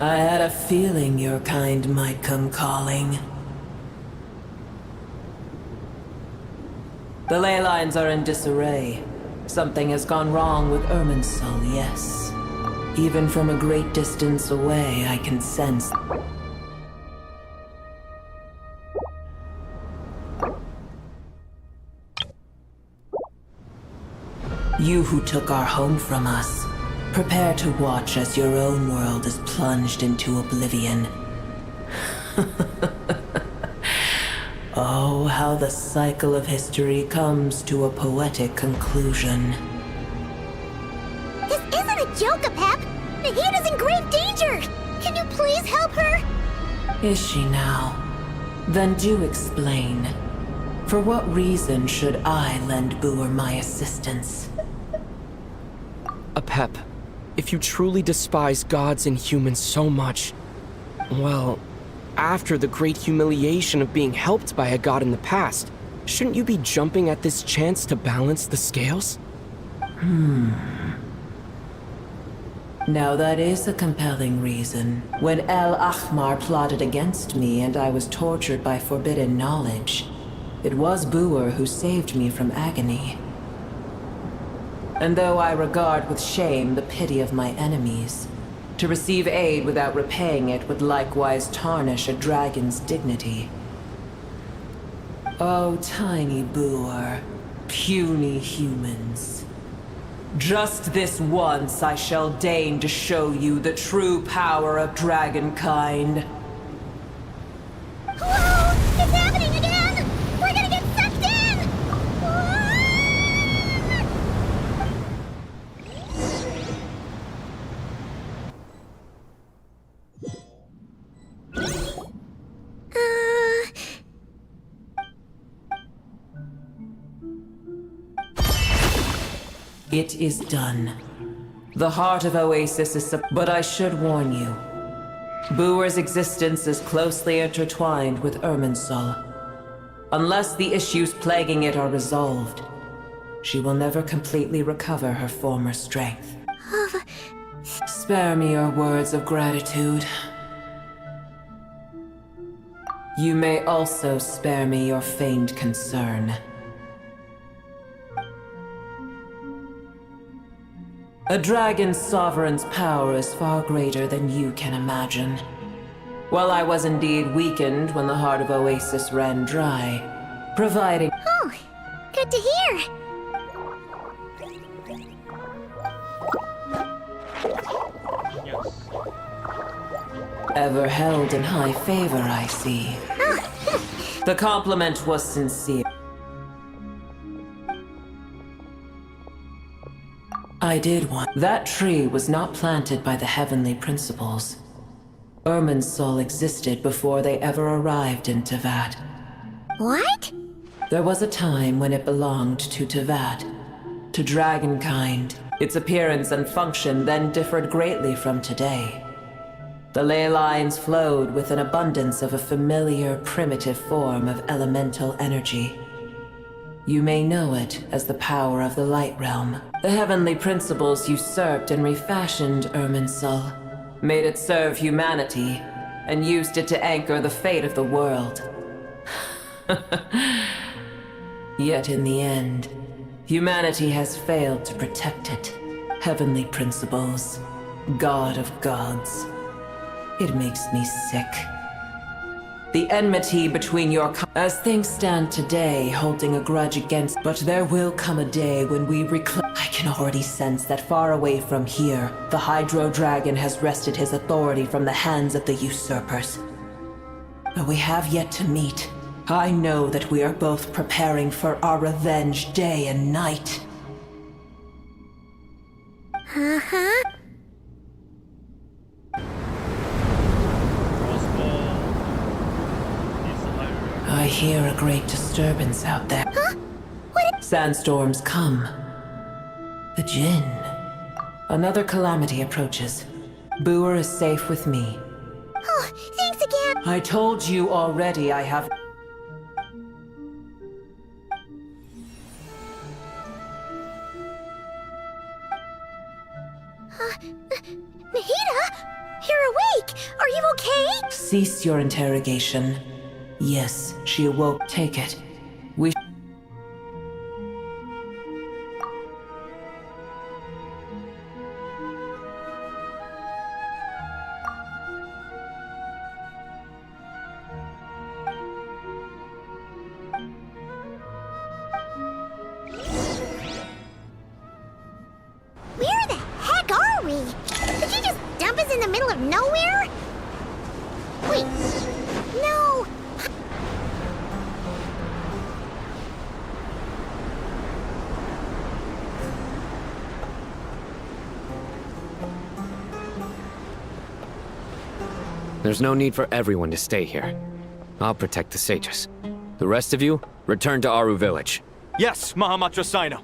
I had a feeling your kind might come calling. The ley lines are in disarray. Something has gone wrong with Irminsul, yes. Even from a great distance away, I can sense... You who took our home from us, prepare to watch as your own world is plunged into oblivion. Oh, how the cycle of history comes to a poetic conclusion.
This isn't a joke, Apep! Nahida's in grave danger! Can you please help her?
Is she now? Then do explain. For what reason should I lend Boor my assistance?
Apep, if you truly despise gods and humans so much, well, after the great humiliation of being helped by a god in the past, shouldn't you be jumping at this chance to balance the scales?
Now that is a compelling reason. When El Ahmar plotted against me and I was tortured by forbidden knowledge, It was Boer who saved me from agony. And though I regard with shame the pity of my enemies, to receive aid without repaying it would likewise tarnish a dragon's dignity. Oh, tiny Boer, puny humans. Just this once I shall deign to show you the true power of dragonkind.
Whoa! It's happening again! We're gonna get sucked in!
It is done. The heart of Oasis is but I should warn you. Boer's existence is closely intertwined with Irminsul. Unless the issues plaguing it are resolved, she will never completely recover her former strength. Spare me your words of gratitude. You may also spare me your feigned concern. A dragon's sovereign's power is far greater than you can imagine. While I was indeed weakened when the heart of Oasis ran dry, providing—
Oh, good to hear.
ever held in high favor, I see. The compliment was sincere. I did want— That tree was not planted by the heavenly principles. Irminsul existed before they ever arrived in Tevat.
What?
There was a time when it belonged to Tevat, to dragonkind. Its appearance and function then differed greatly from today. The ley lines flowed with an abundance of a familiar, primitive form of elemental energy. You may know it as the power of the Light Realm. The heavenly principles usurped and refashioned Irminsul, made it serve humanity, and used it to anchor the fate of the world. Yet in the end, humanity has failed to protect it. Heavenly principles, God of gods. It makes me sick. The enmity between your— As things stand today, holding a grudge against— But there will come a day when we reclaim— I can already sense that far away from here, the Hydro Dragon has wrested his authority from the hands of the usurpers. Though we have yet to meet, I know that we are both preparing for our revenge day and night.
Uh-huh.
I hear a great disturbance out there.
Huh? What?
Sandstorms come. The Jinn. Another calamity approaches. Boer is safe with me.
Oh, thanks again.
I told you already I have—
Nahida? You're awake! Are you okay?
Cease your interrogation. Yes, she awoke. Take it. We—
Where the heck are we? Did you just dump us in the middle of nowhere? Wait. No.
There's no need for everyone to stay here. I'll protect the sages. The rest of you, return to Aru village.
Yes, Mahamatra Sino.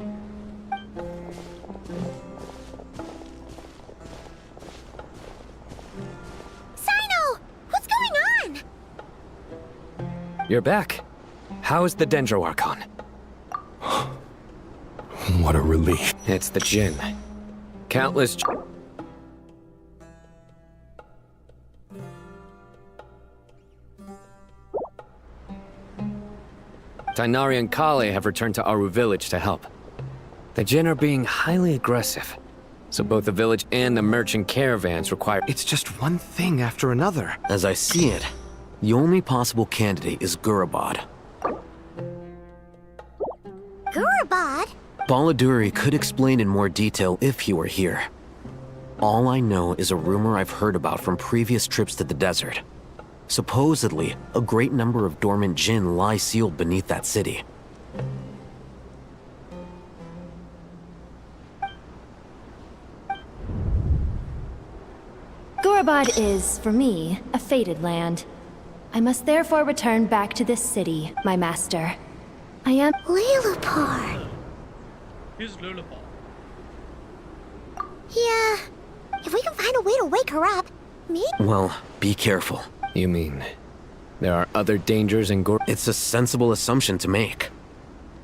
Sino! What's going on?
You're back. How is the Dendro Archon?
What a relief.
It's the Jinn. Countless— Tainari and Kale have returned to Aru village to help. The Jin are being highly aggressive, so both the village and the merchant caravans require—
It's just one thing after another. As I see it, the only possible candidate is Gurabad.
Gurabad?
Baladuri could explain in more detail if he were here. All I know is a rumor I've heard about from previous trips to the desert. Supposedly, a great number of dormant Jin lie sealed beneath that city.
Gurabad is, for me, a fated land. I must therefore return back to this city, my master. I am—
Lulapar.
Who's Lulapar?
Yeah. If we can find a way to wake her up, maybe—
Well, be careful.
You mean there are other dangers in Gur—
It's a sensible assumption to make.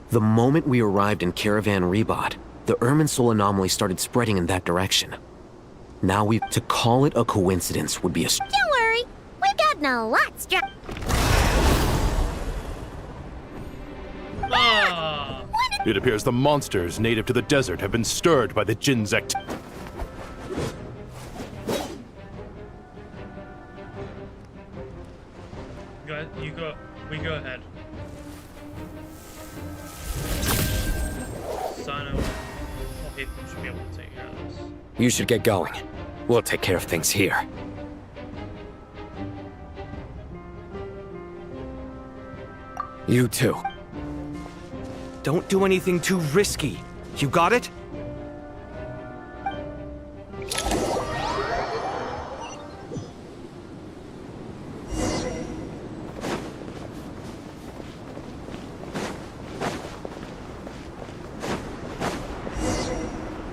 The moment we arrived in Caravan Rebot, the Irminsul anomaly started spreading in that direction. Now to call it a coincidence would be a—
Don't worry. We got no lots.
It appears the monsters native to the desert have been stirred by the Jin's activity.
We go ahead. Sino, more people should be able to take care of this.
You should get going. We'll take care of things here. You too.
Don't do anything too risky. You got it?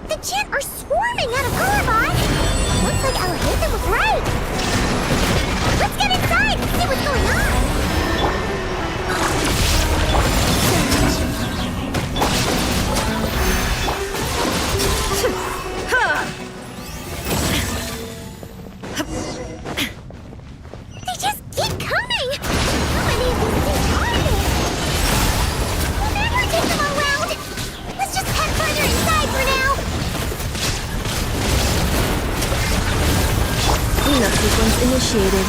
The Jin are swarming out of Gurabad. Looks like Alahitha was right. Let's get inside and see what's going on. They just keep coming! How many of these things are there? We'll never take them all round! Let's just head further inside for now!
Cleanup sequence initiated.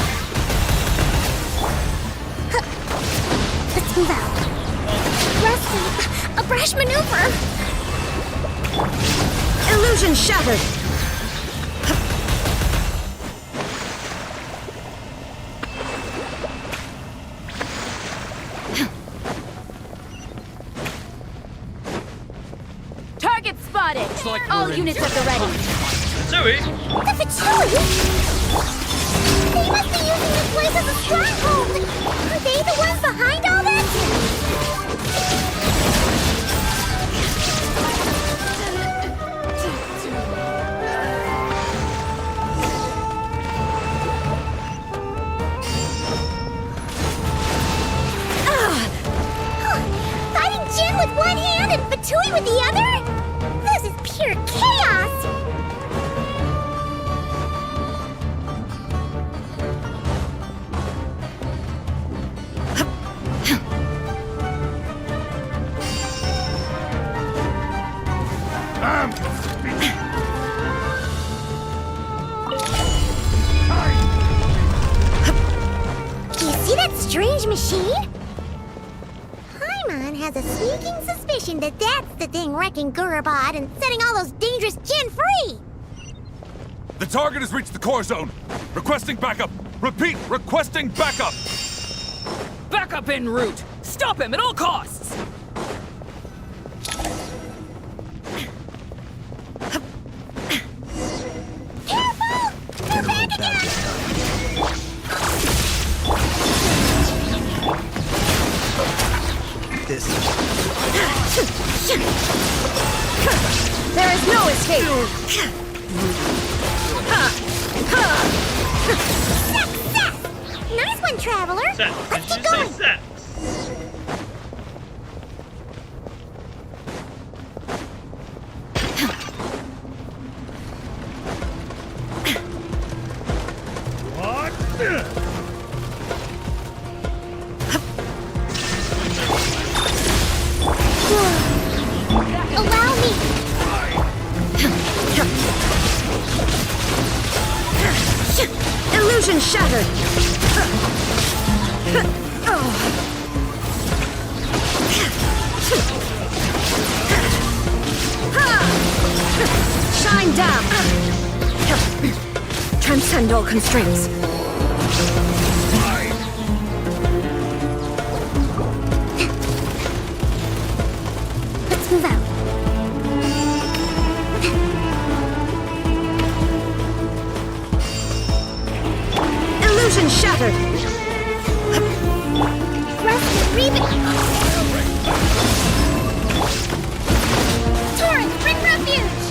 Let's move out. Leslie, a brash maneuver!
Illusion shattered!
Target spotted! All units at the ready.
Zoe?
The Fatui? They must be using this place as a stronghold! Are they the ones behind all this? Fighting Jin with one hand and Fatui with the other? This is pure chaos! Do you see that strange machine? Paimon has a sneaking suspicion that that's the thing wrecking Gurabad and setting all those dangerous Jin free!
The target has reached the core zone. Requesting backup. Repeat, requesting backup.
Backup en route! Stop him at all costs!
Careful! They're back again!
This.
There is no escape!
Success! Nice one, Traveler! Let's keep going!
Illusion shattered! Shine down! Transcend all constraints.
Let's move out.
Illusion shattered!
Rest, Torrent, bring refuge!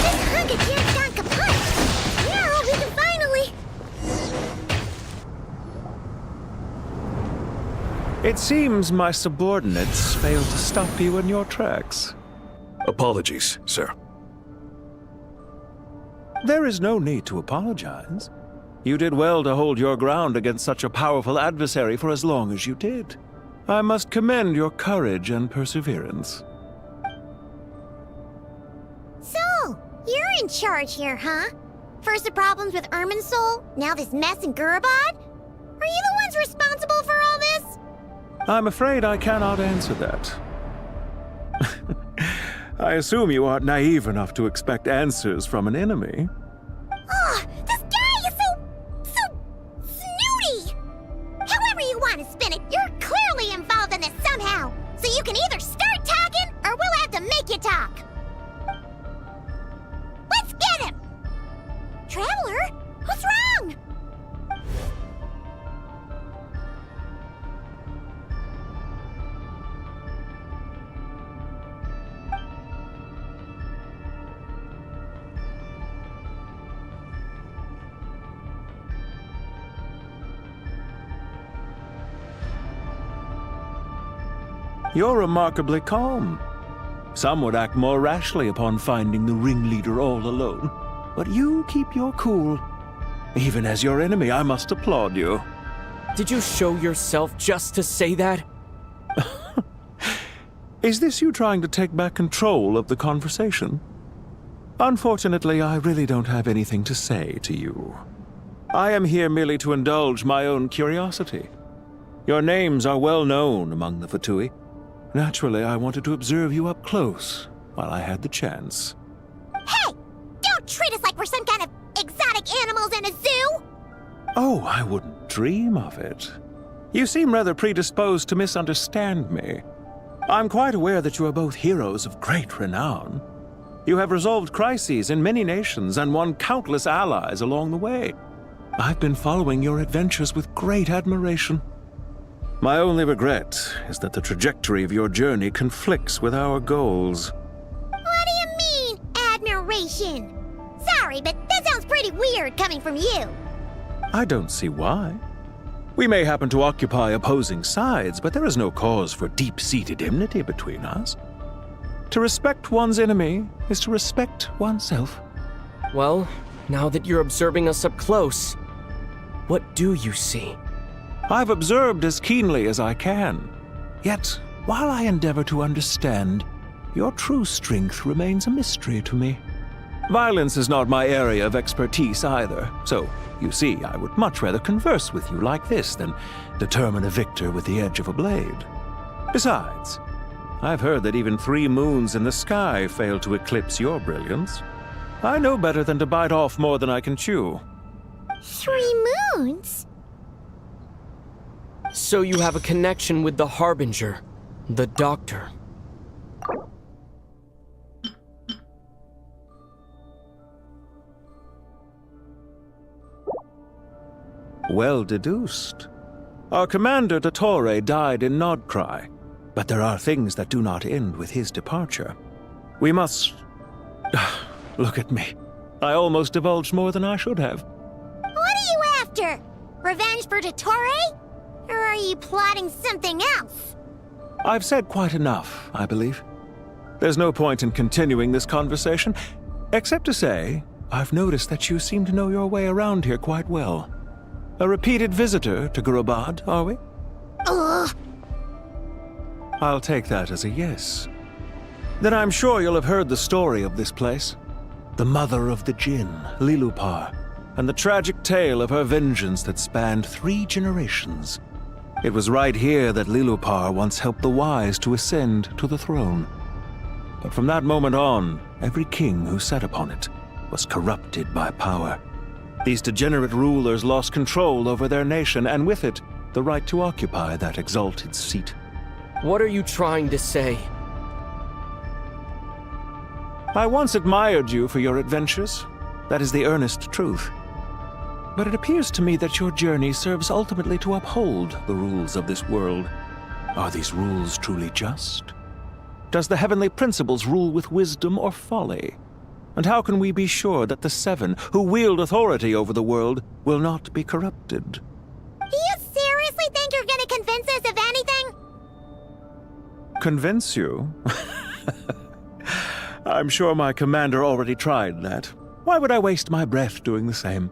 This hunk of gear's gone kaput! Now we can finally...
It seems my subordinates failed to stop you in your tracks.
Apologies, sir.
There is no need to apologize. You did well to hold your ground against such a powerful adversary for as long as you did. I must commend your courage and perseverance.
So, you're in charge here, huh? First the problems with Irminsul, now this mess in Gurabad? Are you the ones responsible for all this?
I'm afraid I cannot answer that. I assume you aren't naive enough to expect answers from an enemy.
Oh, this guy is so snooty! However you want to spin it, you're clearly involved in this somehow. So you can either start talking, or we'll have to make you talk. Let's get him! Traveler, what's wrong?
You're remarkably calm. Some would act more rashly upon finding the ringleader all alone. But you keep your cool. Even as your enemy, I must applaud you.
Did you show yourself just to say that?
Is this you trying to take back control of the conversation? Unfortunately, I really don't have anything to say to you. I am here merely to indulge my own curiosity. Your names are well known among the Fatui. Naturally, I wanted to observe you up close while I had the chance.
Hey! Don't treat us like we're some kind of exotic animals in a zoo!
Oh, I wouldn't dream of it. You seem rather predisposed to misunderstand me. I'm quite aware that you are both heroes of great renown. You have resolved crises in many nations and won countless allies along the way. I've been following your adventures with great admiration. My only regret is that the trajectory of your journey conflicts with our goals.
What do you mean, admiration? Sorry, but that sounds pretty weird coming from you.
I don't see why. We may happen to occupy opposing sides, but there is no cause for deep-seated enmity between us. To respect one's enemy is to respect oneself.
Well, now that you're observing us up close, what do you see?
I've observed as keenly as I can. Yet, while I endeavor to understand, your true strength remains a mystery to me. Violence is not my area of expertise either, so, you see, I would much rather converse with you like this than determine a victor with the edge of a blade. Besides, I've heard that even 3 moons in the sky fail to eclipse your brilliance. I know better than to bite off more than I can chew.
3 moons?
So you have a connection with the Harbinger, the Doctor.
Well deduced. Our commander, Dottore, died in Nodcry, but there are things that do not end with his departure. We must... Look at me. I almost divulged more than I should have.
What are you after? Revenge for Dottore? Or are you plotting something else?
I've said quite enough, I believe. There's no point in continuing this conversation, except to say, I've noticed that you seem to know your way around here quite well. A repeated visitor to Gurabad, are we?
Ugh.
I'll take that as a yes. Then I'm sure you'll have heard the story of this place. The mother of the Jinn, Lilupar, and the tragic tale of her vengeance that spanned 3 generations. It was right here that Lilupar once helped the wise to ascend to the throne. But from that moment on, every king who sat upon it was corrupted by power. These degenerate rulers lost control over their nation, and with it, the right to occupy that exalted seat.
What are you trying to say?
I once admired you for your adventures. That is the earnest truth. But it appears to me that your journey serves ultimately to uphold the rules of this world. Are these rules truly just? Does the heavenly principles rule with wisdom or folly? And how can we be sure that the 7 who wield authority over the world will not be corrupted?
Do you seriously think you're gonna convince us of anything?
Convince you? I'm sure my commander already tried that. Why would I waste my breath doing the same?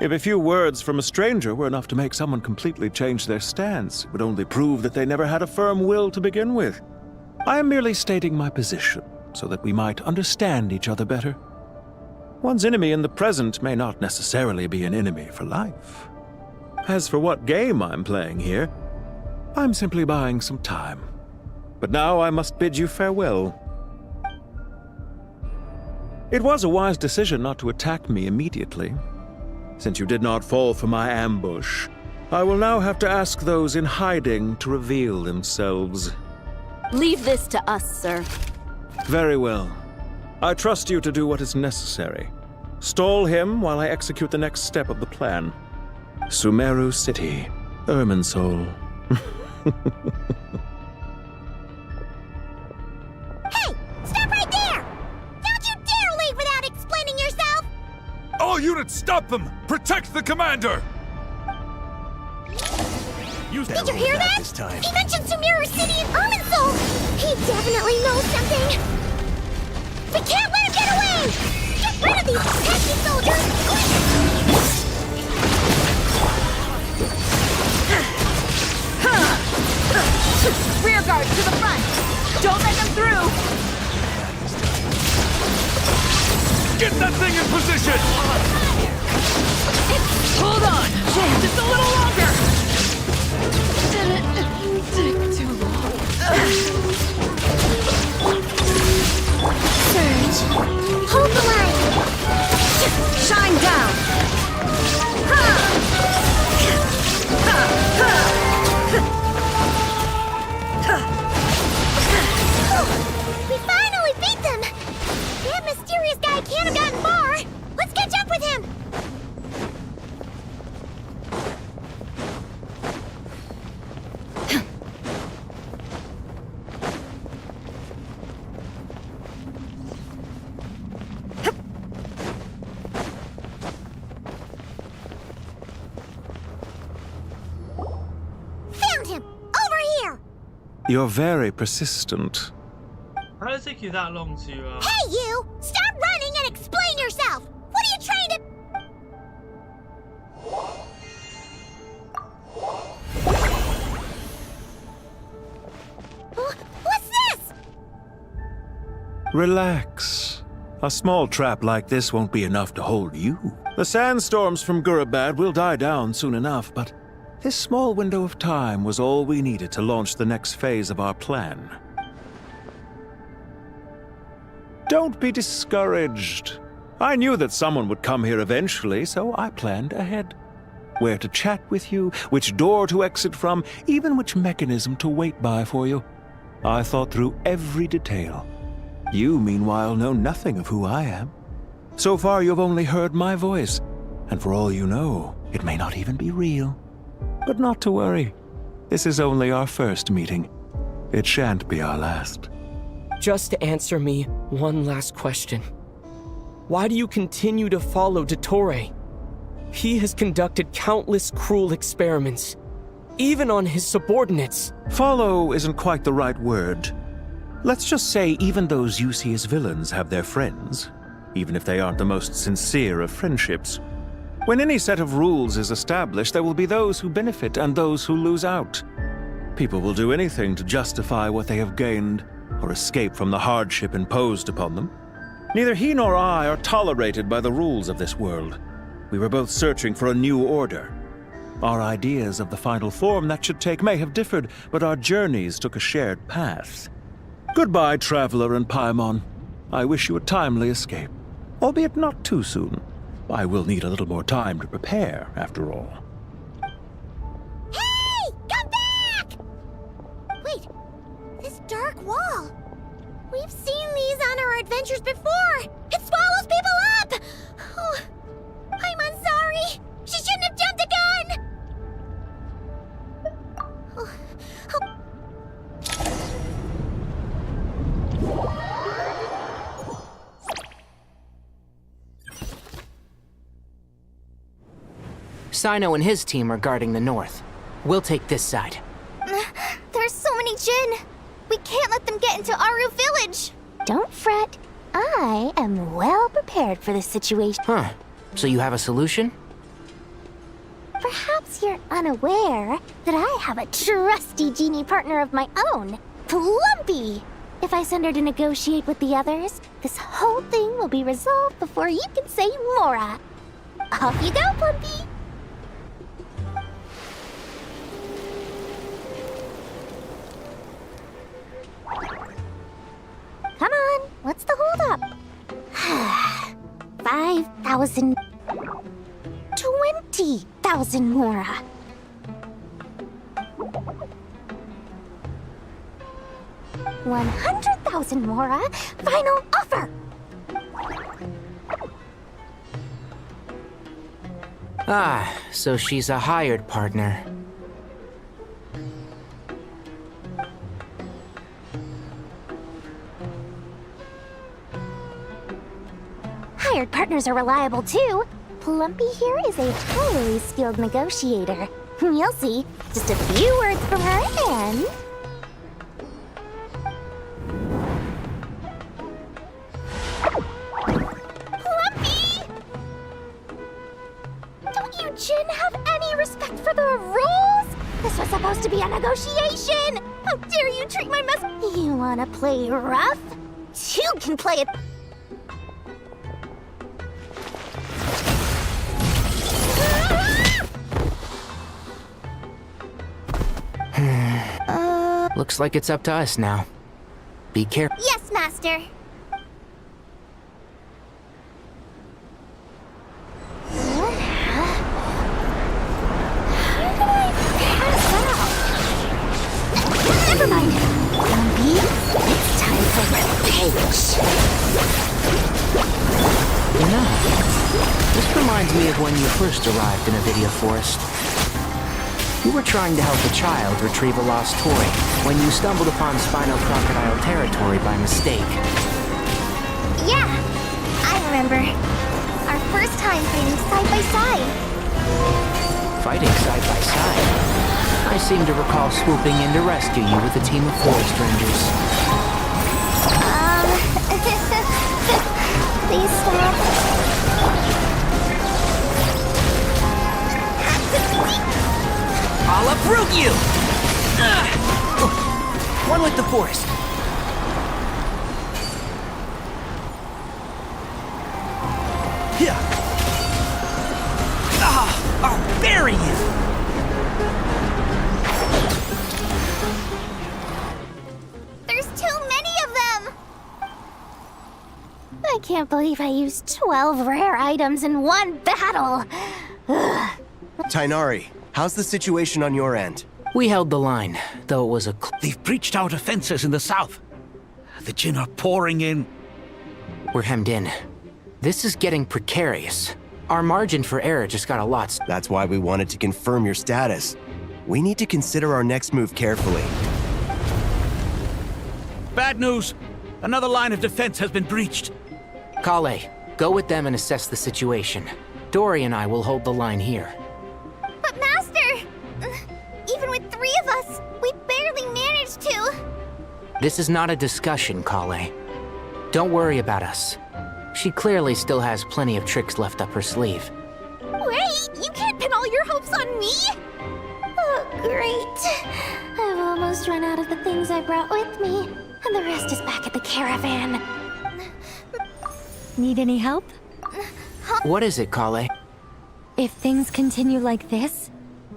If a few words from a stranger were enough to make someone completely change their stance, it would only prove that they never had a firm will to begin with. I am merely stating my position, so that we might understand each other better. One's enemy in the present may not necessarily be an enemy for life. As for what game I'm playing here, I'm simply buying some time. But now I must bid you farewell. It was a wise decision not to attack me immediately. Since you did not fall for my ambush, I will now have to ask those in hiding to reveal themselves.
Leave this to us, sir.
Very well. I trust you to do what is necessary. Stall him while I execute the next step of the plan. Sumeru City, Irminsul.
Hey! Stop right there! Don't you dare leave without explaining yourself!
All units, stop them! Protect the commander!
Did you hear that? He mentioned Sumeru City and Irminsul! He definitely knows something! We can't let him get away! Get rid of these pesky soldiers!
Rear guard to the front! Don't let them through!
Get that thing in position!
Hold on! Just a little longer! Didn't take too long.
Surge. Hold the line!
Shine down!
We finally beat them! That mysterious guy can't have gotten far! Let's catch up with him! Found him! Over here!
You're very persistent.
How did it take you that long to,
Hey, you! Stop running and explain yourself! What are you trying to... What's this?
Relax. A small trap like this won't be enough to hold you. The sandstorms from Gurabad will die down soon enough, but this small window of time was all we needed to launch the next phase of our plan. Don't be discouraged. I knew that someone would come here eventually, so I planned ahead. Where to chat with you, which door to exit from, even which mechanism to wait by for you. I thought through every detail. You, meanwhile, know nothing of who I am. So far, you've only heard my voice, and for all you know, it may not even be real. But not to worry. This is only our first meeting. It shan't be our last.
Just answer me one last question. Why do you continue to follow Dottore? He has conducted countless cruel experiments, even on his subordinates.
Follow isn't quite the right word. Let's just say even those you see as villains have their friends, even if they aren't the most sincere of friendships. When any set of rules is established, there will be those who benefit and those who lose out. People will do anything to justify what they have gained or escape from the hardship imposed upon them. Neither he nor I are tolerated by the rules of this world. We were both searching for a new order. Our ideas of the final form that should take may have differed, but our journeys took a shared path. Goodbye, Traveler and Paimon. I wish you a timely escape, albeit not too soon. I will need a little more time to prepare, after all.
Hey! Come back! Wait, this dark wall. We've seen these on our adventures before. It swallows people up! Oh, I'm sorry. She shouldn't have jumped a gun! Oh, oh.
Sino and his team are guarding the north. We'll take this side.
There's so many Jin. We can't let them get into Aru Village.
Don't fret. I am well prepared for this situation.
Huh. So you have a solution?
Perhaps you're unaware that I have a trusty genie partner of my own, Plumpy. If I send her to negotiate with the others, this whole thing will be resolved before you can say Mora. Off you go, Plumpy. Come on, what's the holdup? 5,000... 20,000 Mora. $100,000 Mora. Final offer.
Ah, so she's a hired partner.
Hired partners are reliable too. Plumpy here is a totally skilled negotiator. You'll see. Just a few words from her and... Plumpy! Don't you Jin have any respect for the rules? This was supposed to be a negotiation! How dare you treat my mess... You wanna play rough? You can play it...
Looks like it's up to us now. Be careful.
Yes, Master. Never mind. Plumpy, it's time for revenge.
You know, this reminds me of when you first arrived in Avidia Forest. You were trying to help a child retrieve a lost toy when you stumbled upon Spino Crocodile territory by mistake.
Yeah, I remember. Our first time fighting side by side.
Fighting side by side? I seem to recall swooping in to rescue you with a team of forest rangers.
Please stop.
I'll uproot you! One with the forest. Yeah. I'll bury you!
There's too many of them!
I can't believe I used 12 rare items in one battle.
Tainari, how's the situation on your end?
We held the line, though it was a...
They've breached our defenses in the south. The Jin are pouring in.
We're hemmed in. This is getting precarious. Our margin for error just got a lot...
That's why we wanted to confirm your status. We need to consider our next move carefully.
Bad news! Another line of defense has been breached.
Kale, go with them and assess the situation. Dory and I will hold the line here.
But Master! Even with 3 of us, we barely managed to.
This is not a discussion, Kale. Don't worry about us. She clearly still has plenty of tricks left up her sleeve.
Where Joke's on me? Oh, great. I've almost run out of the things I brought with me, and the rest is back at the caravan.
Need any help?
What is it, Kale?
If things continue like this,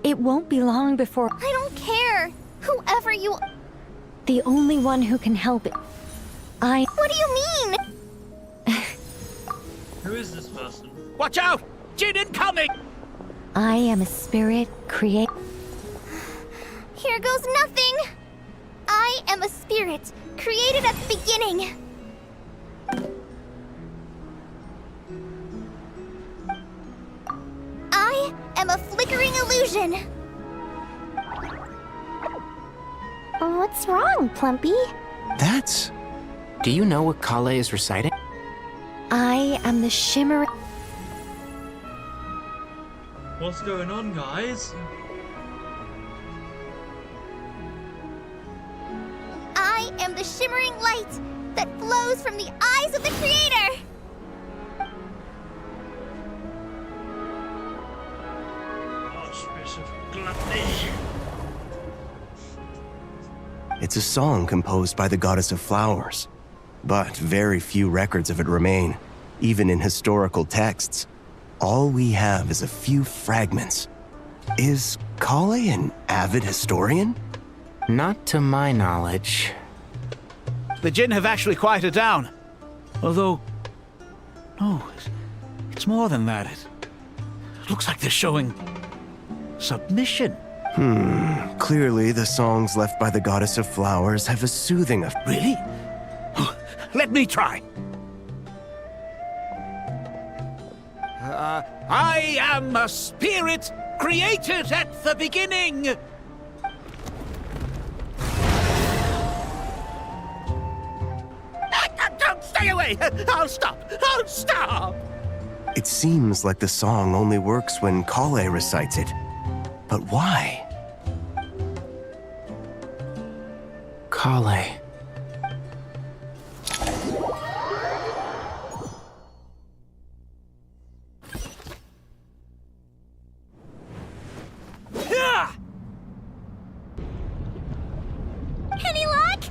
it won't be long before...
I don't care. Whoever you...
The only one who can help it.
What do you mean?
Who is this person?
Watch out! Jin incoming!
I am a spirit create...
Here goes nothing. I am a spirit created at the beginning. I am a flickering illusion. What's wrong, Plumpy?
That's... Do you know what Kale is reciting?
I am the shimmer...
What's going on, guys?
I am the shimmering light that flows from the eyes of the Creator.
It's a song composed by the goddess of flowers, but very few records of it remain, even in historical texts. All we have is a few fragments. Is Kale an avid historian?
Not to my knowledge.
The Jinn have actually quieted down. Although... No, it's more than that. It looks like they're showing... submission.
Clearly the songs left by the goddess of flowers have a soothing effect.
Really? Let me try. I am a spirit created at the beginning. Don't stay away! I'll stop! I'll stop!
It seems like the song only works when Kale recites it. But why?
Kale.
Any luck?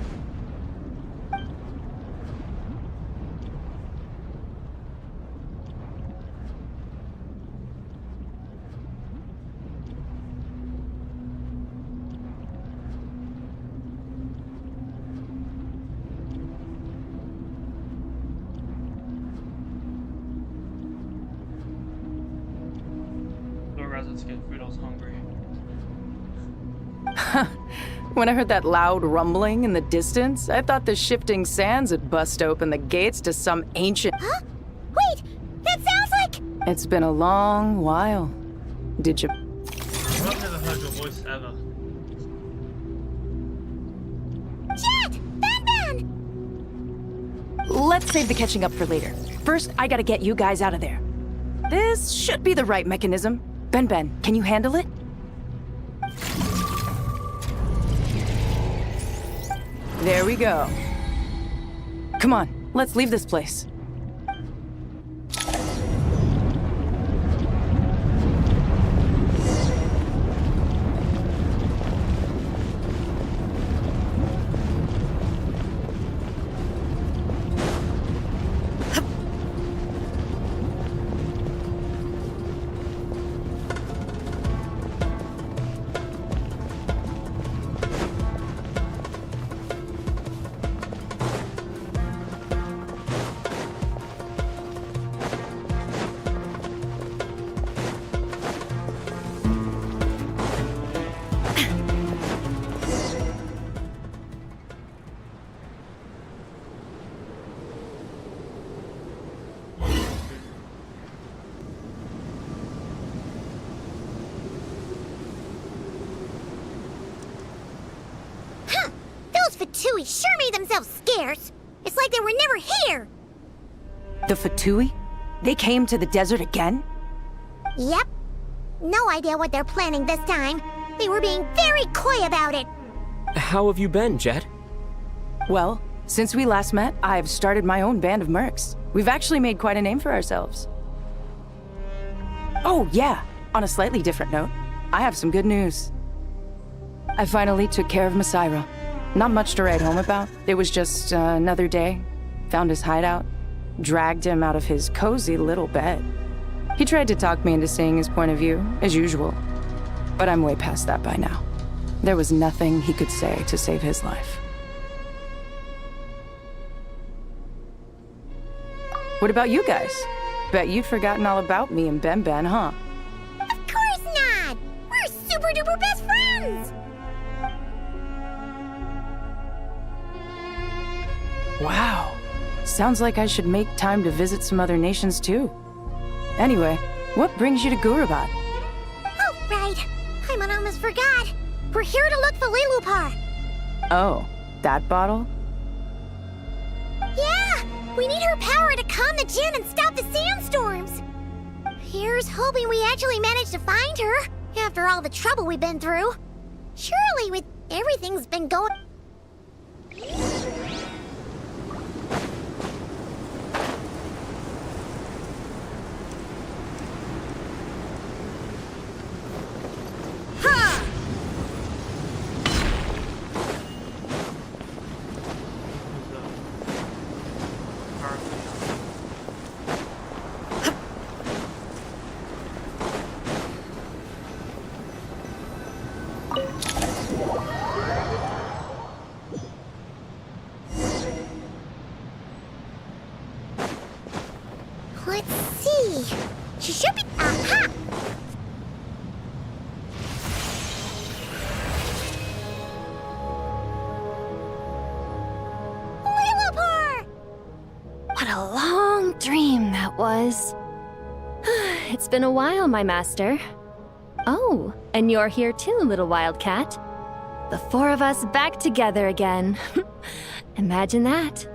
Let's get food, I was hungry.
When I heard that loud rumbling in the distance, I thought the shifting sands had bust open the gates to some ancient...
Huh? Wait! That sounds like...
It's been a long while. Did you...
I've never heard your voice ever.
Jet! Ben!
Let's save the catching up for later. First, I gotta get you guys out of there. This should be the right mechanism. Ben, can you handle it? There we go. Come on, let's leave this place.
Fatui sure made themselves scarce. It's like they were never here.
The Fatui? They came to the desert again?
Yep. No idea what they're planning this time. They were being very coy about it.
How have you been, Jet?
Well, since we last met, I've started my own band of mercs. We've actually made quite a name for ourselves. Oh, yeah. On a slightly different note, I have some good news. I finally took care of Masaira. Not much to write home about. It was just another day. Found his hideout. Dragged him out of his cozy little bed. He tried to talk me into seeing his point of view, as usual. But I'm way past that by now. There was nothing he could say to save his life. What about you guys? Bet you've forgotten all about me and Ben Ben, huh?
Of course not! We're super duper best friends!
Wow. Sounds like I should make time to visit some other nations too. Anyway, what brings you to Gurabad?
Oh, right. I almost forgot. We're here to look for Lilupar.
Oh, that bottle?
Yeah! We need her power to calm the Jinn and stop the sandstorms. Here's hoping we actually manage to find her, after all the trouble we've been through. Surely with everything's been going... Let's see. She should be... Aha! Lilupar!
What a long dream that was. It's been a while, my master. Oh, and you're here too, little wildcat. The four of us back together again. Imagine that.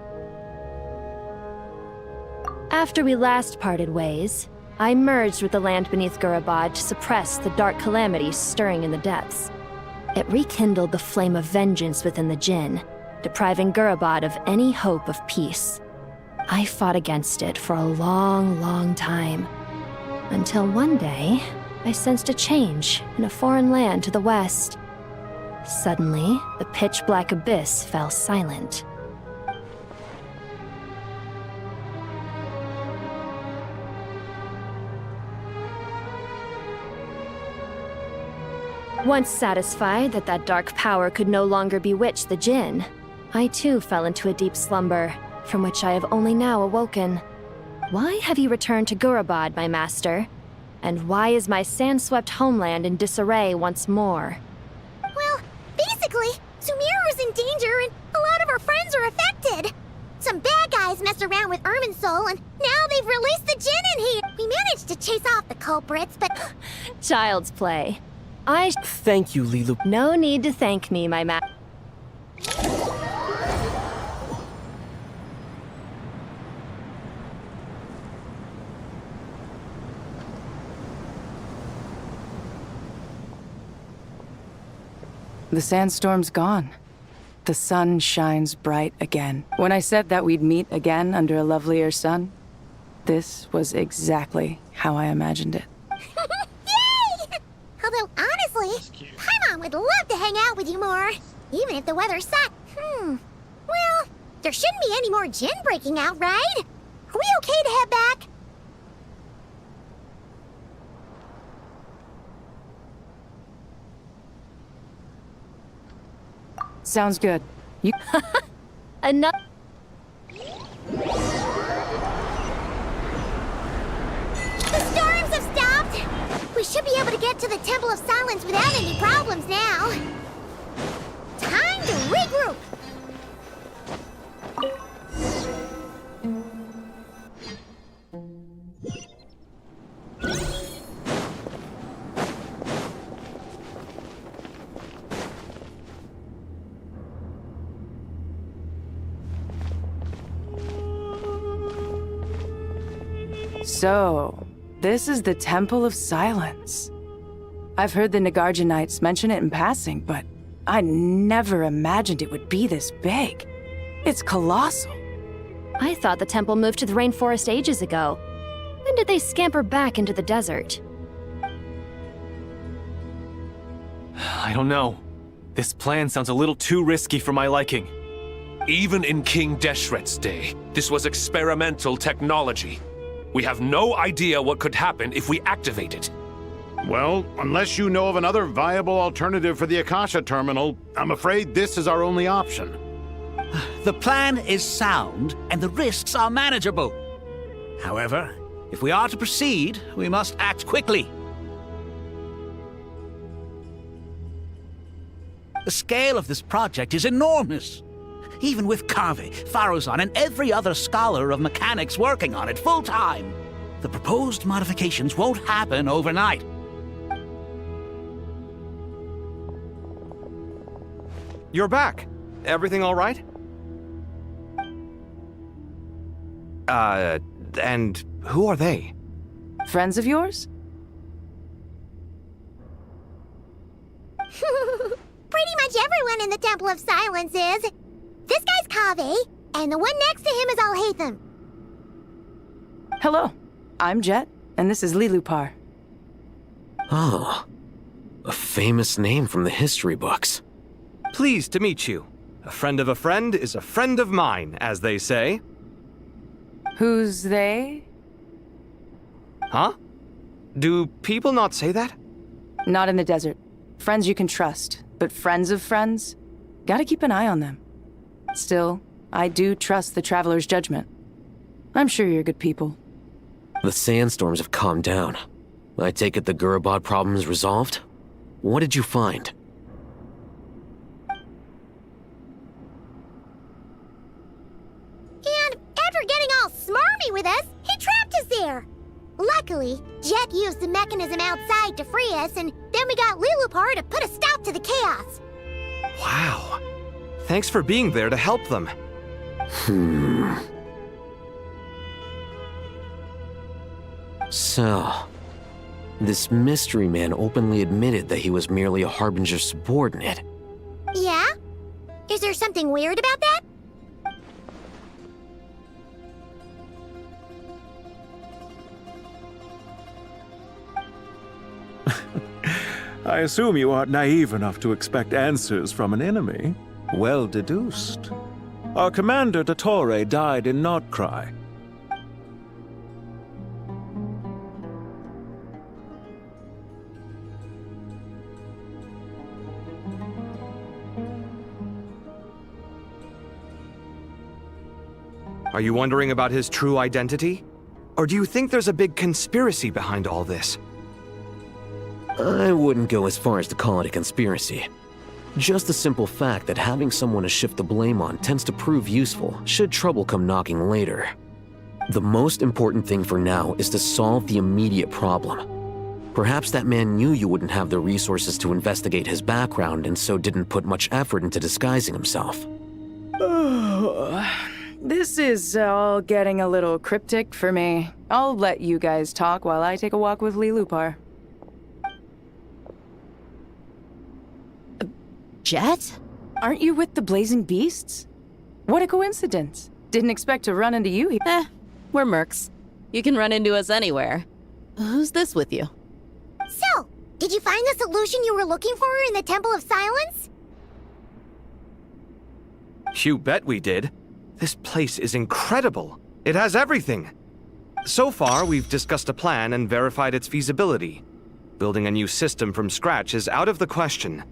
After we last parted ways, I merged with the land beneath Gurabad to suppress the dark calamities stirring in the depths. It rekindled the flame of vengeance within the Jinn, depriving Gurabad of any hope of peace. I fought against it for a long, long time, until one day, I sensed a change in a foreign land to the west. Suddenly, the pitch-black abyss fell silent. Once satisfied that that dark power could no longer bewitch the Jinn, I too fell into a deep slumber, from which I have only now awoken. Why have you returned to Gurabad, my master? And why is my sand-swept homeland in disarray once more?
Well, basically, Sumeru's in danger and a lot of our friends are affected. Some bad guys messed around with Irminsul and now they've released the Jinn in here. We managed to chase off the culprits, but...
Child's play.
Thank you, Lilu.
No need to thank me, my
The sandstorm's gone. The sun shines bright again. When I said that we'd meet again under a lovelier sun, this was exactly how I imagined it.
Yay! Although, honestly, Paimon would love to hang out with you more, even if the weather sucked. Well, there shouldn't be any more Jinn breaking out, right? Are we okay to head back?
Sounds good. You...
Enough.
The storms have stopped! We should be able to get to the Temple of Silence without any problems now. Time to regroup!
So, this is the Temple of Silence. I've heard the Nagarjanites mention it in passing, but I never imagined it would be this big. It's colossal.
I thought the temple moved to the rainforest ages ago. When did they scamper back into the desert?
I don't know. This plan sounds a little too risky for my liking.
Even in King Deshret's day, this was experimental technology. We have no idea what could happen if we activate it.
Well, unless you know of another viable alternative for the Akasha terminal, I'm afraid this is our only option.
The plan is sound, and the risks are manageable. However, if we are to proceed, we must act quickly. The scale of this project is enormous. Even with Kave, Faruzan, and every other scholar of mechanics working on it full-time, the proposed modifications won't happen overnight.
You're back. Everything all right? And who are they?
Friends of yours?
Pretty much everyone in the Temple of Silence is. This guy's Kave, and the one next to him is Alhaitham.
Hello, I'm Jet, and this is Lilupar.
Oh, a famous name from the history books.
Pleased to meet you. A friend of a friend is a friend of mine, as they say.
Who's they?
Huh? Do people not say that?
Not in the desert. Friends you can trust, but friends of friends? Gotta keep an eye on them. Still, I do trust the Traveler's judgment. I'm sure you're good people.
The sandstorms have calmed down. I take it the Gurabad problem is resolved? What did you find?
And after getting all smarmy with us, he trapped us there. Luckily, Jet used the mechanism outside to free us, and then we got Lilupar to put a stop to the chaos.
Wow. Thanks for being there to help them.
So, this mystery man openly admitted that he was merely a Harbinger subordinate.
Yeah? Is there something weird about that?
I assume you aren't naive enough to expect answers from an enemy. Well deduced. Our commander, Dottore, died in Nordcry.
Are you wondering about his true identity? Or do you think there's a big conspiracy behind all this?
I wouldn't go as far as to call it a conspiracy. Just the simple fact that having someone to shift the blame on tends to prove useful should trouble come knocking later. The most important thing for now is to solve the immediate problem. Perhaps that man knew you wouldn't have the resources to investigate his background and so didn't put much effort into disguising himself.
This is all getting a little cryptic for me. I'll let you guys talk while I take a walk with Lilupar.
Jet?
Aren't you with the Blazing Beasts? What a coincidence. Didn't expect to run into you here.
We're mercs. You can run into us anywhere. Who's this with you?
So, did you find the solution you were looking for in the Temple of Silence?
You bet we did. This place is incredible. It has everything. So far, we've discussed a plan and verified its feasibility. Building a new system from scratch is out of the question.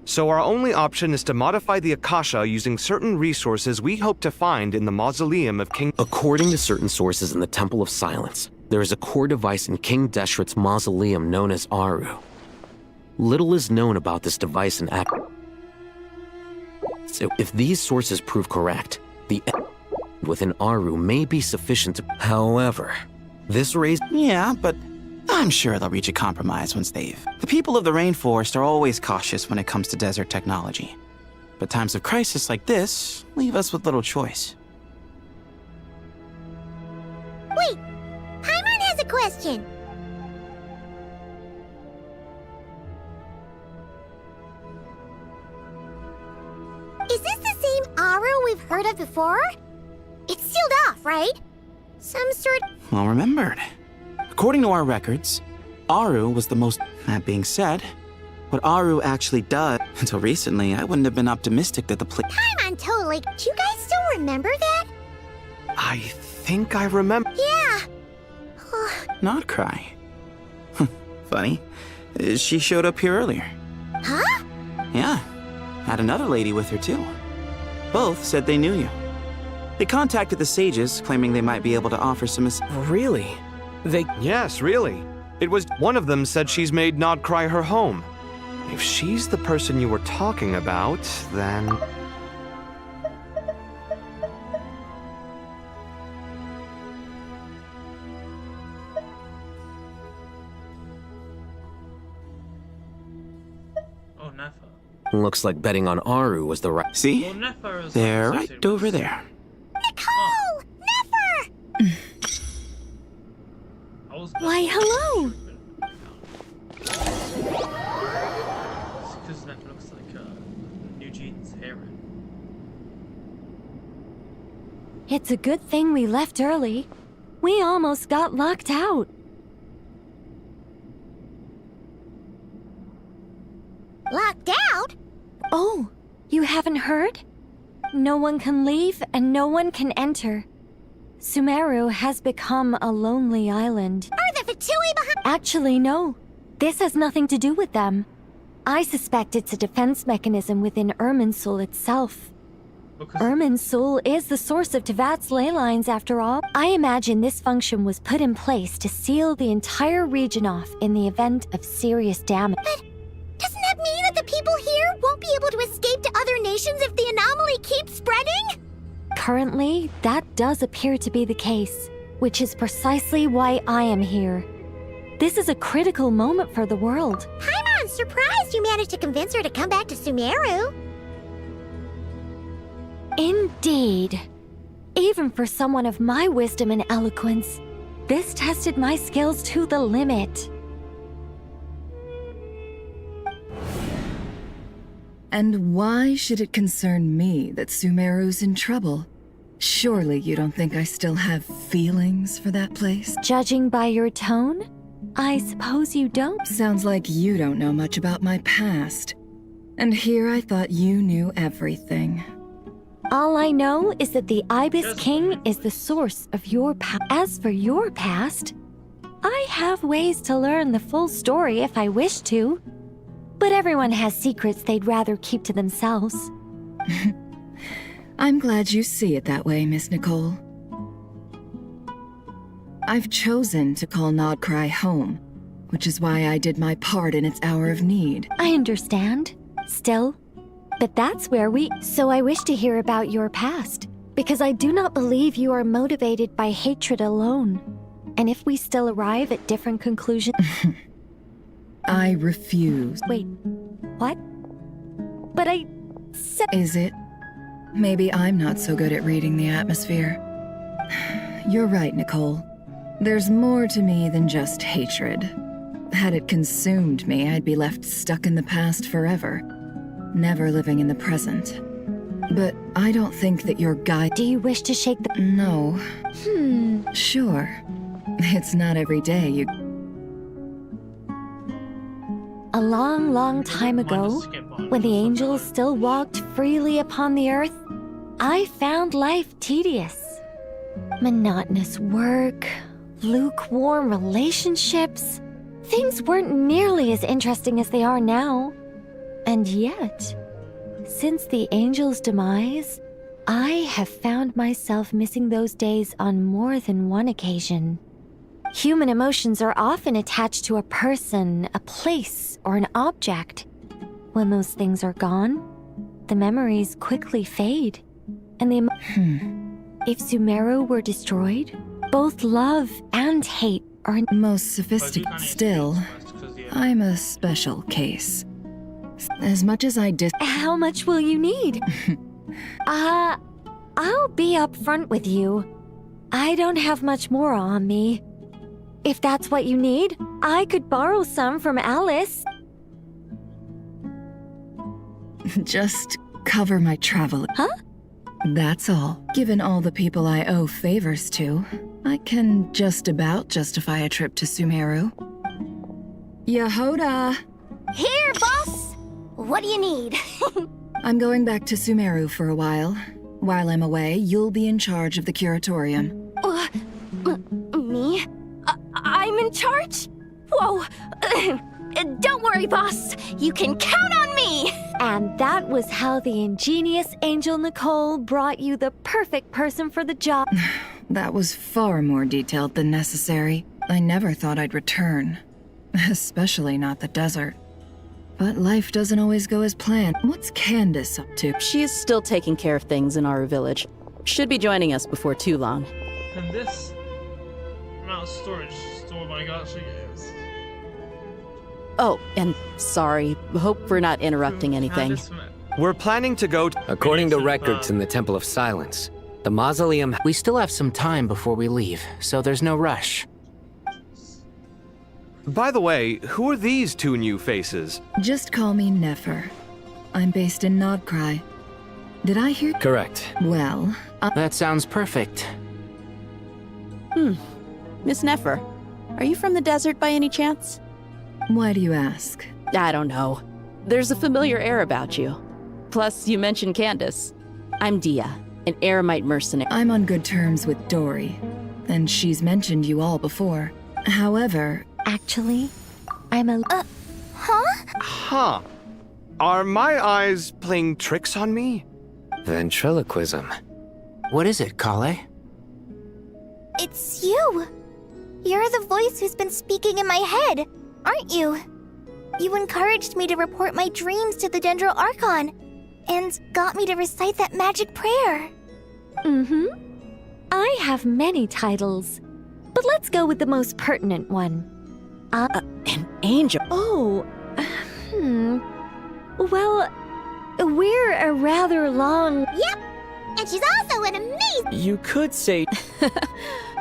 So our only option is to modify the Akasha using certain resources we hope to find in the mausoleum of King...
According to certain sources in the Temple of Silence, there is a core device in King Deshret's mausoleum known as Aru. Little is known about this device in act. So if these sources prove correct, the within Aru may be sufficient to... However, this raised...
Yeah, but I'm sure they'll reach a compromise once they've... The people of the rainforest are always cautious when it comes to desert technology. But times of crisis like this leave us with little choice.
Wait, Paimon has a question. Is this the same Aru we've heard of before? It's sealed off, right? Some sort...
Well remembered. According to our records, Aru was the most... That being said, what Aru actually does. Until recently, I wouldn't have been optimistic that the place.
Paimon, totally. Do you guys still remember that?
I think I remember.
Yeah.
Not cry. Funny. She showed up here earlier.
Huh?
Yeah. Had another lady with her, too. Both said they knew you. They contacted the sages, claiming they might be able to offer some
Really?
Yes, really. It was one of them said she's made Nod Cry her home. If she's the person you were talking about, then...
Oh, Nefer.
Looks like betting on Aru was the right.
See?
Well, Nefer is
They're
associated
right over there.
Nicole! Never!
Why, hello!
It's because Nefer looks like Eugene's heron.
It's a good thing we left early. We almost got locked out.
Locked out?
Oh, you haven't heard? No one can leave and no one can enter. Sumeru has become a lonely island.
Are the Fatui behind?
Actually, no. This has nothing to do with them. I suspect it's a defense mechanism within Irminsul itself. Irminsul is the source of Tevat's ley lines, after all. I imagine this function was put in place to seal the entire region off in the event of serious damage.
But doesn't that mean that the people here won't be able to escape to other nations if the anomaly keeps spreading?
Currently, that does appear to be the case, which is precisely why I am here. This is a critical moment for the world.
Paimon, surprised you managed to convince her to come back to Sumeru.
Indeed. Even for someone of my wisdom and eloquence, this tested my skills to the limit.
And why should it concern me that Sumeru's in trouble? Surely you don't think I still have feelings for that place?
Judging by your tone, I suppose you don't.
Sounds like you don't know much about my past. And here I thought you knew everything.
All I know is that the Ibis King is the source of your past. As for your past, I have ways to learn the full story if I wish to. But everyone has secrets they'd rather keep to themselves.
I'm glad you see it that way, Miss Nicole. I've chosen to call Nod Cry home, which is why I did my part in its hour of need.
I understand. Still, but that's where So I wish to hear about your past, because I do not believe you are motivated by hatred alone. And if we still arrive at different conclusions...
I refuse.
Wait, what? But I said...
Is it? Maybe I'm not so good at reading the atmosphere. You're right, Nicole. There's more to me than just hatred. Had it consumed me, I'd be left stuck in the past forever, never living in the present. But I don't think that your guide...
Do you wish to shake the...
No. Sure. It's not every day you...
A long, long time ago, when the angels still walked freely upon the earth, I found life tedious. Monotonous work, lukewarm relationships. Things weren't nearly as interesting as they are now. And yet, since the angels' demise, I have found myself missing those days on more than one occasion. Human emotions are often attached to a person, a place, or an object. When those things are gone, the memories quickly fade. And the If Sumeru were destroyed, both love and hate are
most sophisticated. Still, I'm a special case. As much as I
How much will you need? I'll be upfront with you. I don't have much more on me. If that's what you need, I could borrow some from Alice.
Just cover my travel.
Huh?
That's all. Given all the people I owe favors to, I can just about justify a trip to Sumeru. Yehoda!
Here, boss
What do you need?
I'm going back to Sumeru for a while. While I'm away, you'll be in charge of the curatorium.
Me? I'm in charge? Whoa. Don't worry, boss. You can count on me. And that was how the ingenious Angel Nicole brought you the perfect person for the job.
That was far more detailed than necessary. I never thought I'd return. Especially not the desert. But life doesn't always go as planned. What's Candace up to?
She is still taking care of things in our village. Should be joining us before too long.
And this amount of storage stored by Genshin games.
Oh, and sorry. Hope we're not interrupting anything.
We're planning to go
According to records in the Temple of Silence, the mausoleum...
We still have some time before we leave, so there's no rush.
By the way, who are these two new faces?
Just call me Nefer. I'm based in Nodcry. Did I hear?
Correct.
Well,
that sounds perfect.
Miss Nefer, are you from the desert by any chance?
Why do you ask?
I don't know. There's a familiar air about you. Plus, you mentioned Candace. I'm Dia, an Eremite mercenary.
I'm on good terms with Dory, and she's mentioned you all before. However...
Actually, I'm a...
Huh. Are my eyes playing tricks on me?
Ventriloquism.
What is it, Kale?
It's you! You're the voice who's been speaking in my head, aren't you? You encouraged me to report my dreams to the Dendro Archon, and got me to recite that magic prayer.
I have many titles, but let's go with the most pertinent one.
An angel?
Oh, Well, we're a rather long...
Yep, and she's also an amazing...
You could say...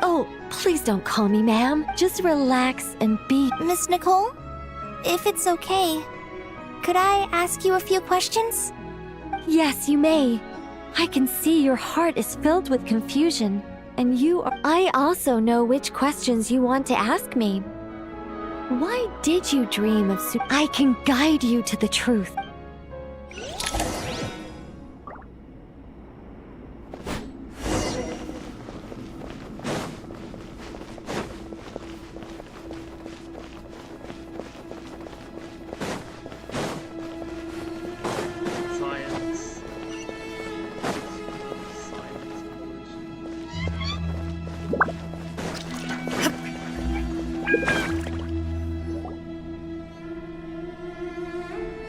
Oh, please don't call me ma'am. Just relax and be...
Miss Nicole, if it's okay, could I ask you a few questions?
Yes, you may. I can see your heart is filled with confusion, and you are... I also know which questions you want to ask me. Why did you dream of I can guide you to the truth.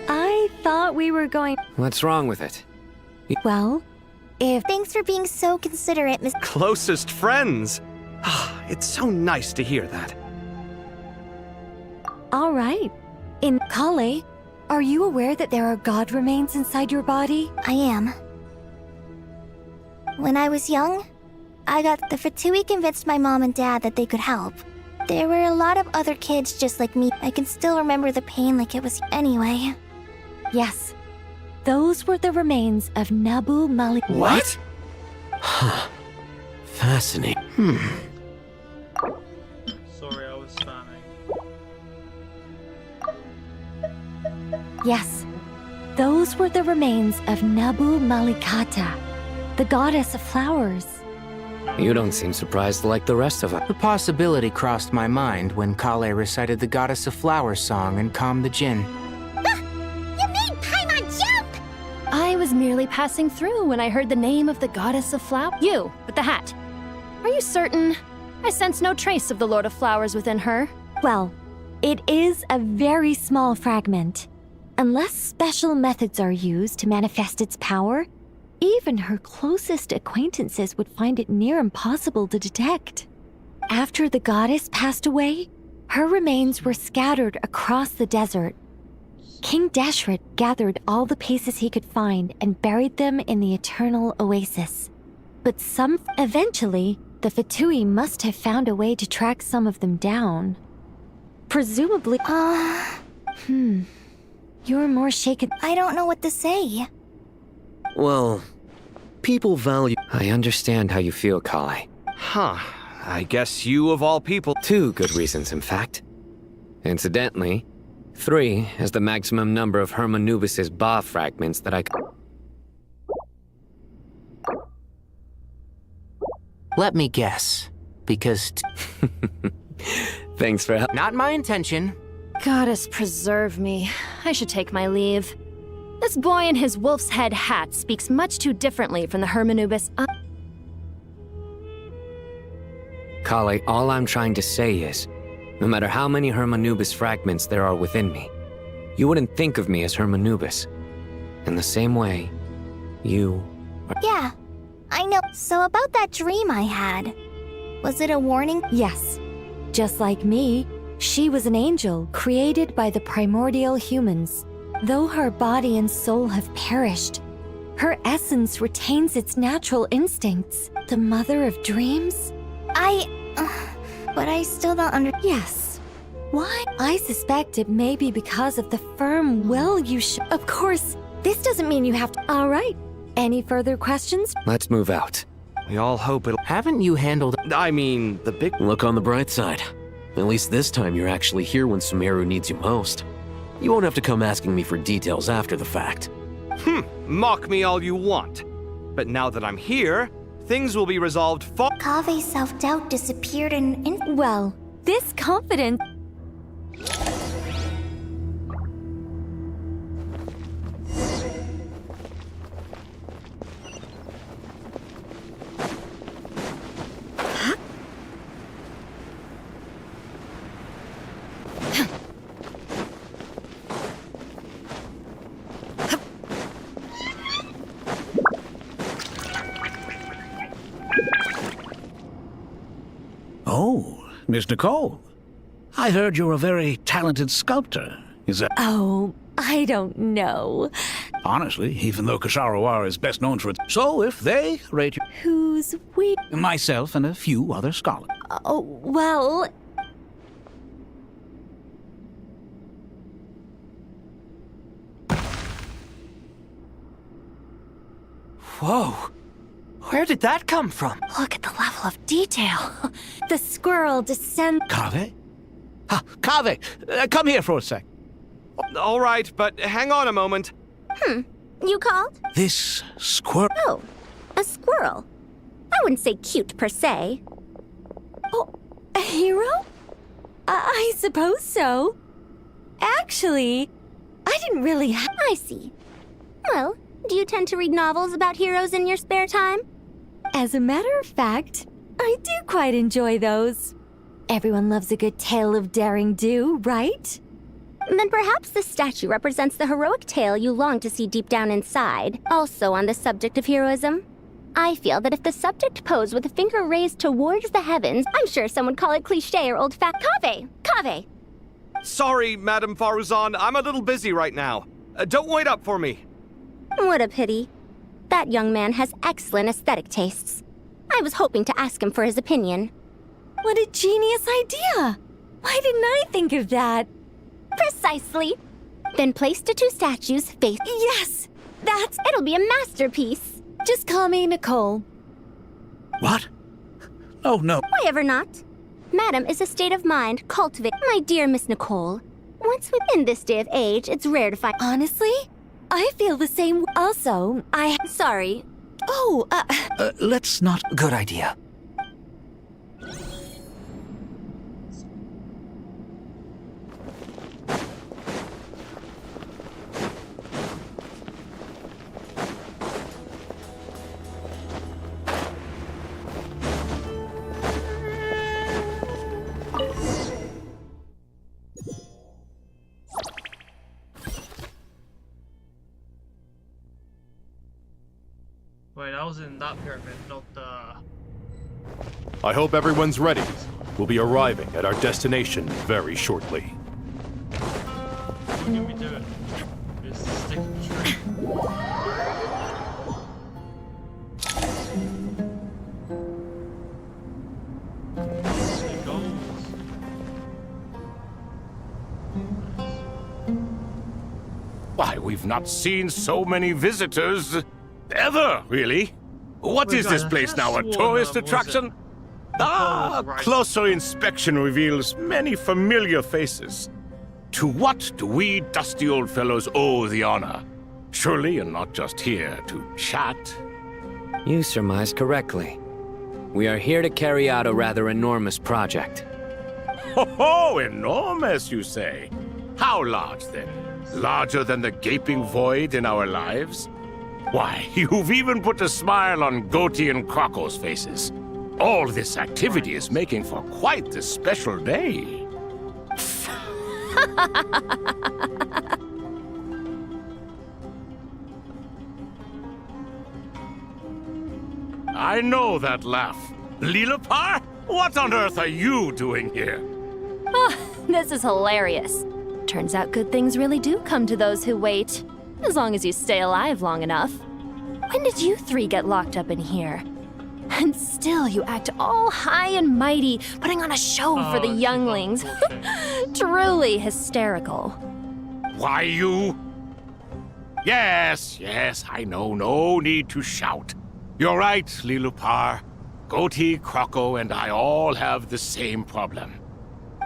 I thought we were going...
What's wrong with it?
Well, if...
Thanks for being so considerate, Miss...
Closest friends! It's so nice to hear that.
All right. In Kale, are you aware that there are god remains inside your body?
I am. When I was young, I got the Fatui convinced my mom and dad that they could help. There were a lot of other kids just like me. I can still remember the pain like it was anyway.
Yes. Those were the remains of Nabu Malik.
What? Huh. Fascinating.
Sorry, I was spamming.
Yes. Those were the remains of Nabu Malikata, the goddess of flowers.
You don't seem surprised like the rest of us.
The possibility crossed my mind when Kale recited the Goddess of Flowers song and calmed the Jinn.
You made Paimon jump!
I was merely passing through when I heard the name of the goddess of flowers. You, with the hat. Are you certain? I sense no trace of the Lord of Flowers within her.
Well, it is a very small fragment. Unless special methods are used to manifest its power, even her closest acquaintances would find it near impossible to detect. After the goddess passed away, her remains were scattered across the desert. King Deshret gathered all the pieces he could find and buried them in the eternal oasis. But eventually, the Fatui must have found a way to track some of them down. Presumably... You're more shaken...
I don't know what to say.
Well, people value... I understand how you feel, Kale.
Huh. I guess you of all people...
Two good reasons, in fact. Incidentally, 3 is the maximum number of Hermanubis' Ba fragments that I could.
Let me guess. Because...
Thanks for help.
Not my intention.
Goddess preserve me. I should take my leave. This boy in his wolf's head hat speaks much too differently from the Hermanubis.
Kale, all I'm trying to say is, no matter how many Hermanubis fragments there are within me, you wouldn't think of me as Hermanubis. In the same way, you are...
Yeah, I know. So about that dream I had, was it a warning?
Yes. Just like me, she was an angel created by the primordial humans. Though her body and soul have perished, her essence retains its natural instincts. The mother of dreams?
But I still don't
Yes. Why? I suspect it may be because of the firm will you show. Of course, this doesn't mean you have to. All right. Any further questions?
Let's move out.
We all hope it'll...
Haven't you handled...
I mean, the big...
Look on the bright side. At least this time you're actually here when Sumeru needs you most. You won't have to come asking me for details after the fact.
Mock me all you want. But now that I'm here, things will be resolved far...
Kave's self-doubt disappeared in...
Well, this confidence...
Oh, Miss Nicole. I heard you're a very talented sculptor. Is that...
Oh, I don't know.
Honestly, even though Kasharawar is best known for it. So if they rate you...
Who's we?
Myself and a few other scholars.
Oh, well...
Whoa. Where did that come from?
Look at the level of detail. The squirrel descends...
Kave? Kave, come here for a sec.
All right, but hang on a moment.
You called?
This squirrel...
Oh, a squirrel. I wouldn't say cute per se.
Oh, a hero? I suppose so. Actually, I didn't really
I see. Well, do you tend to read novels about heroes in your spare time?
As a matter of fact, I do quite enjoy those. Everyone loves a good tale of daring do, right?
Then perhaps this statue represents the heroic tale you long to see deep down inside. Also on the subject of heroism, I feel that if the subject posed with a finger raised towards the heavens, I'm sure some would call it cliché or old-fashioned. Kave!
Sorry, Madame Faruzan, I'm a little busy right now. Don't wait up for me.
What a pity. That young man has excellent aesthetic tastes. I was hoping to ask him for his opinion.
What a genius idea! Why didn't I think of that?
Precisely. Then place the two statues face...
Yes!
It'll be a masterpiece.
Just call me Nicole.
What? Oh, no.
Why ever not? Madam is a state of mind cultivate. My dear Miss Nicole, once within this day of age, it's rare to find...
Honestly? I feel the same. Also,
Sorry.
Oh,
let's not...
Good idea.
Wait, I was in that pyramid, not the...
I hope everyone's ready. We'll be arriving at our destination very shortly.
What can we do? Just stick to the tree. It goes.
Why, we've not seen so many visitors ever, really. What is this place now, a tourist attraction? Closer inspection reveals many familiar faces. to what do we dusty old fellows owe the honor? Surely you're not just here to chat.
You surmised correctly. We are here to carry out a rather enormous project.
Ho, enormous, you say? How large, then? Larger than the gaping void in our lives? Why, you've even put a smile on Goatee and Crocco's faces. All this activity is making for quite the special day. I know that laugh. Lilipar? What on earth are you doing here?
Oh, this is hilarious. Turns out good things really do come to those who wait. As long as you stay alive long enough. When did you three get locked up in here? And still you act all high and mighty, putting on a show for the younglings. Truly hysterical.
Why, you... Yes, I know. No need to shout. You're right, Lilipar. Goatee, Crocco, and I all have the same problem.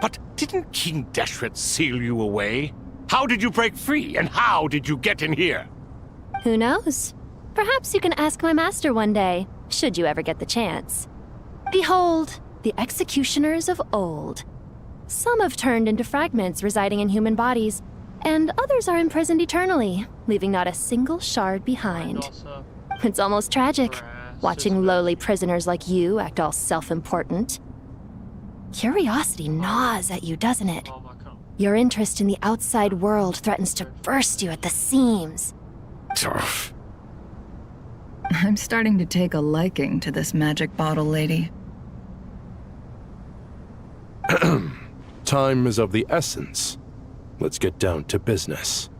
But didn't King Deshret seal you away? How did you break free, and how did you get in here?
Who knows? Perhaps you can ask my master one day, should you ever get the chance. Behold, the executioners of old. Some have turned into fragments residing in human bodies, and others are imprisoned eternally, leaving not a single shard behind. It's almost tragic, watching lowly prisoners like you act all self-important. Curiosity gnaws at you, doesn't it? Your interest in the outside world threatens to burst you at the seams.
I'm starting to take a liking to this magic bottle lady.
Time is of the essence. Let's get down to business.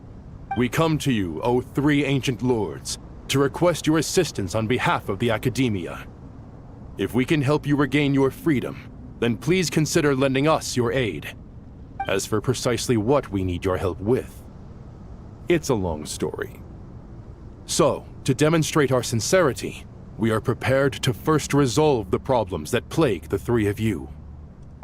We come to you, O three ancient lords, to request your assistance on behalf of the Academia. If we can help you regain your freedom, then please consider lending us your aid. As for precisely what we need your help with, it's a long story. So, to demonstrate our sincerity, we are prepared to first resolve the problems that plague the three of you.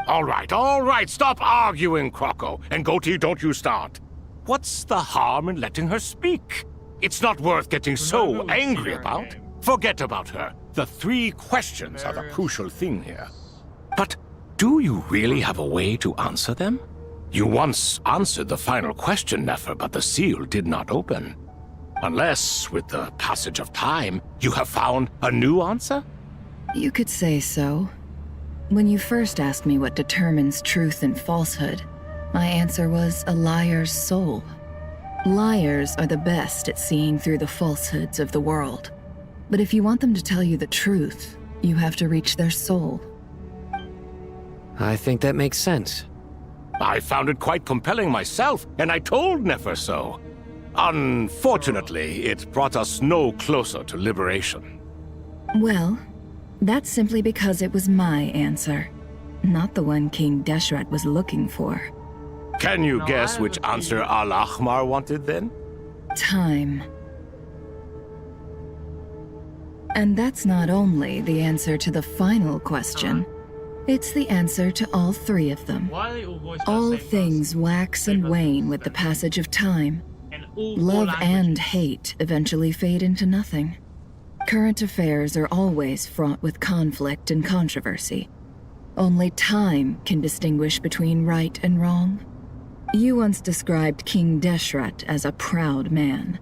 All right, stop arguing, Crocco. And Goatee, don't you start. What's the harm in letting her speak? It's not worth getting so angry about. Forget about her. The three questions are the crucial thing here. But do you really have a way to answer them? You once answered the final question, Nefer, but the seal did not open. Unless, with the passage of time, you have found a new answer?
You could say so. When you first asked me what determines truth and falsehood, my answer was a liar's soul. Liars are the best at seeing through the falsehoods of the world. But if you want them to tell you the truth, you have to reach their soul.
I think that makes sense.
I found it quite compelling myself, and I told Nefer so. Unfortunately, it brought us no closer to liberation.
Well, that's simply because it was my answer, not the one King Deshret was looking for.
Can you guess which answer Al-Ahmar wanted then?
Time. And that's not only the answer to the final question, it's the answer to all three of them. All things wax and wane with the passage of time. Love and hate eventually fade into nothing. Current affairs are always fraught with conflict and controversy. Only time can distinguish between right and wrong. You once described King Deshret as a proud man.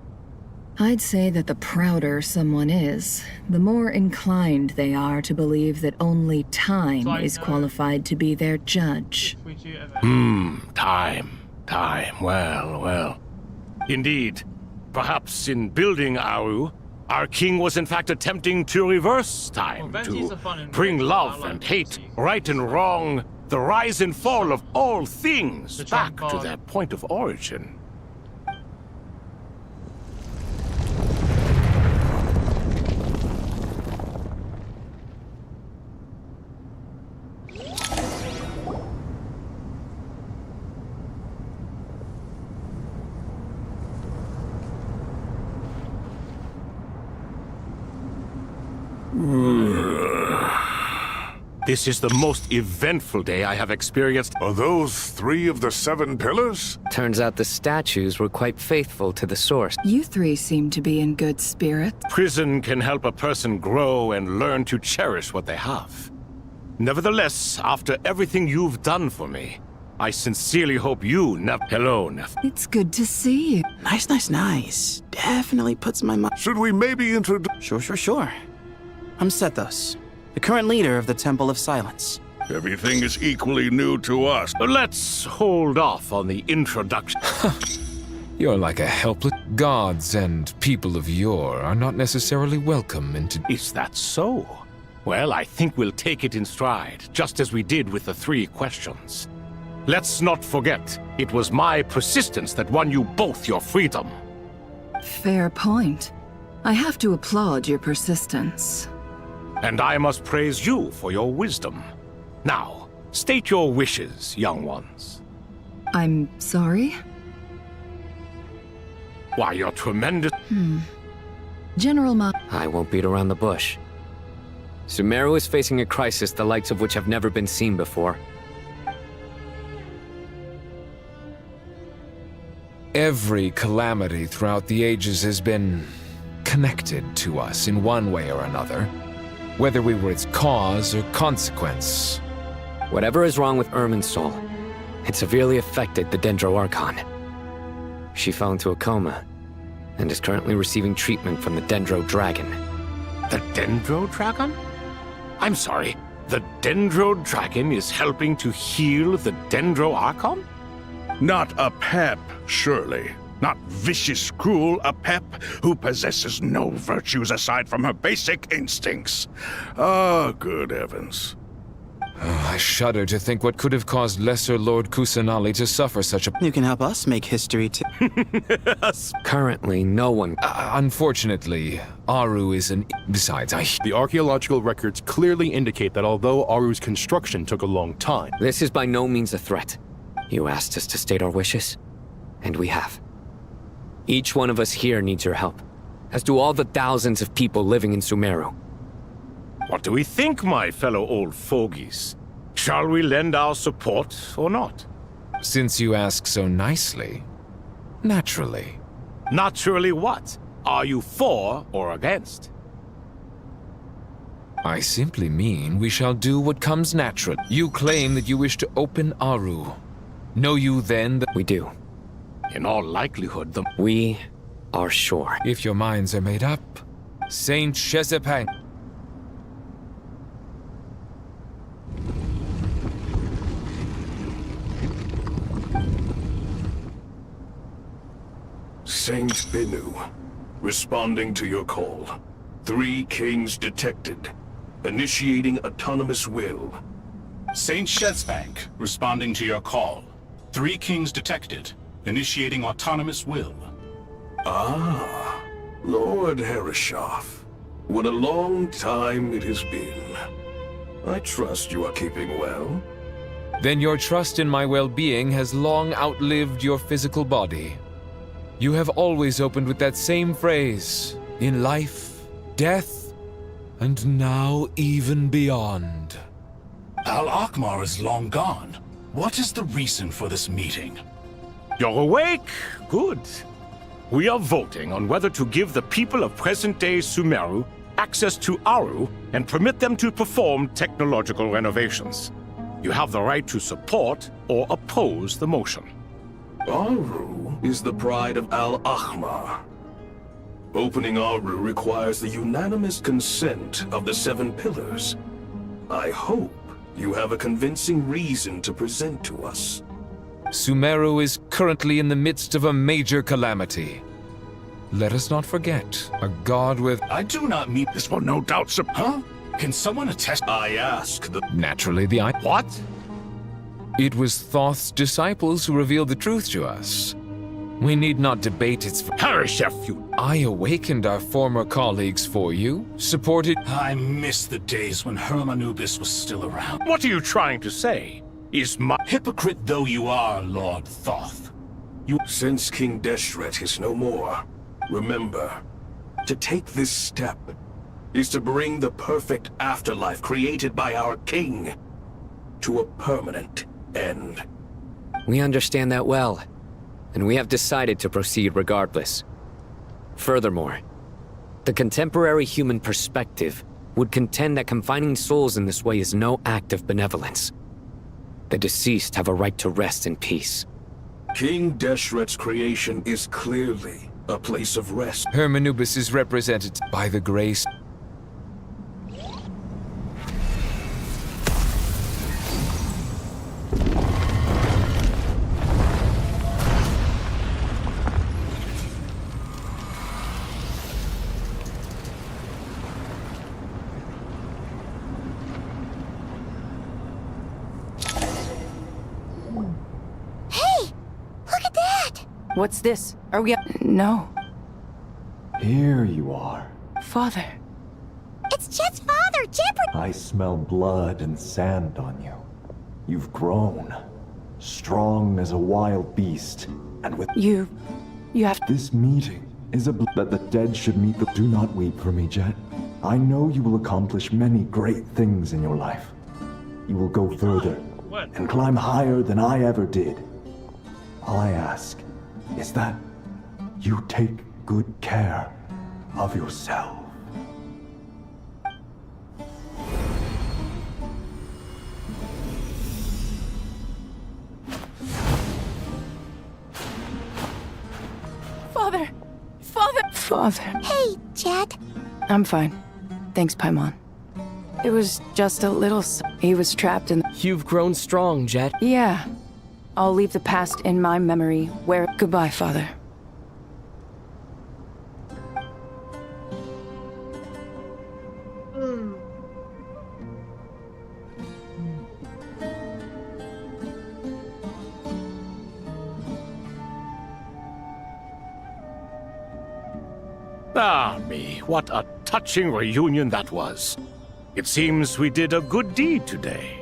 I'd say that the prouder someone is, the more inclined they are to believe that only time is qualified to be their judge.
Time. Well. Indeed. Perhaps in building Aru, our king was in fact attempting to reverse time, to bring love and hate, right and wrong, the rise and fall of all things back to their point of origin. This is the most eventful day I have experienced.
Are those 3 of the 7 pillars?
Turns out the statues were quite faithful to the source.
You 3 seem to be in good spirits.
Prison can help a person grow and learn to cherish what they have. Nevertheless, after everything you've done for me, I sincerely hope you never... Hello, Nef.
It's good to see you.
Nice. Definitely puts my mind.
Should we maybe introduce...
Sure. I'm Sethos, the current leader of the Temple of Silence.
Everything is equally new to us.
Let's hold off on the introduction.
You're like a helpless... Gods and people of yore are not necessarily welcome into...
Is that so? Well, I think we'll take it in stride, just as we did with the 3 questions. Let's not forget, it was my persistence that won you both your freedom.
Fair point. I have to applaud your persistence.
And I must praise you for your wisdom. Now, state your wishes, young ones.
I'm sorry?
Why, you're tremendous.
General Ma...
I won't beat around the bush. Sumeru is facing a crisis the likes of which have never been seen before.
Every calamity throughout the ages has been connected to us in one way or another, whether we were its cause or consequence.
Whatever is wrong with Irminsul, it severely affected the Dendro Archon. She fell into a coma and is currently receiving treatment from the Dendro Dragon.
The Dendro Dragon? I'm sorry, the Dendro Dragon is helping to heal the Dendro Archon?
Not a pep, surely. Not vicious, cruel a pep who possesses no virtues aside from her basic instincts. Good heavens.
I shudder to think what could have caused Lesser Lord Kusanali to suffer such a...
You can help us make history too.
Currently, no one...
unfortunately, Aru is an... Besides,
The archaeological records clearly indicate that although Aru's construction took a long time...
This is by no means a threat. You asked us to state our wishes, and we have. Each one of us here needs your help, as do all the thousands of people living in Sumeru.
What do we think, my fellow old fogies? Shall we lend our support or not?
Since you ask so nicely, naturally.
Naturally what? Are you for or against?
I simply mean we shall do what comes natural. You claim that you wish to open Aru. Know you then that...
We do.
In all likelihood,
We are sure.
If your minds are made up, Saint Shezepang...
Saint Binu, responding to your call. 3 kings detected. Initiating autonomous will.
Saint Shezbank, responding to your call. 3 kings detected. Initiating autonomous will.
Lord Herreshoff. What a long time it has been. I trust you are keeping well.
Then your trust in my well-being has long outlived your physical body. You have always opened with that same phrase, in life, death, and now even beyond.
Al-Akmar is long gone. What is the reason for this meeting?
You're awake? Good. We are voting on whether to give the people of present-day Sumeru access to Aru and permit them to perform technological renovations. You have the right to support or oppose the motion.
Aru is the pride of Al-Ahmar. Opening Aru requires the unanimous consent of the 7 pillars. I hope you have a convincing reason to present to us.
Sumeru is currently in the midst of a major calamity. Let us not forget, a god with...
I do not mean
this will no doubt
Huh? Can someone attest?
I ask the...
Naturally,
What?
It was Thoth's disciples who revealed the truth to us. We need not debate its...
Hereshef, you...
I awakened our former colleagues for you, supported...
I miss the days when Hermanubis was still around.
What are you trying to say? Is my...
Hypocrite though you are, Lord Thoth.
Since King Deshret is no more, remember, to take this step, is to bring the perfect afterlife created by our king to a permanent end.
We understand that well, and we have decided to proceed regardless. Furthermore, the contemporary human perspective would contend that confining souls in this way is no act of benevolence. The deceased have a right to rest in peace.
King Deshret's creation is clearly a place of rest.
Hermanubis is represented by the grace.
What's this? Are we No.
Here you are.
Father.
It's Jet's father, Jet!
I smell blood and sand on you. You've grown. Strong as a wild beast, and with...
You have...
This meeting is that the dead should meet the... Do not weep for me, Jet. I know you will accomplish many great things in your life. You will go further and climb higher than I ever did. All I ask is that you take good care of yourself.
Father! Father!
Hey, Jet.
I'm fine. Thanks, Paimon. It was just a little... He was trapped in...
You've grown strong, Jet.
Yeah. I'll leave the past in my memory where... Goodbye, Father.
Ah, me, what a touching reunion that was. It seems we did a good deed today.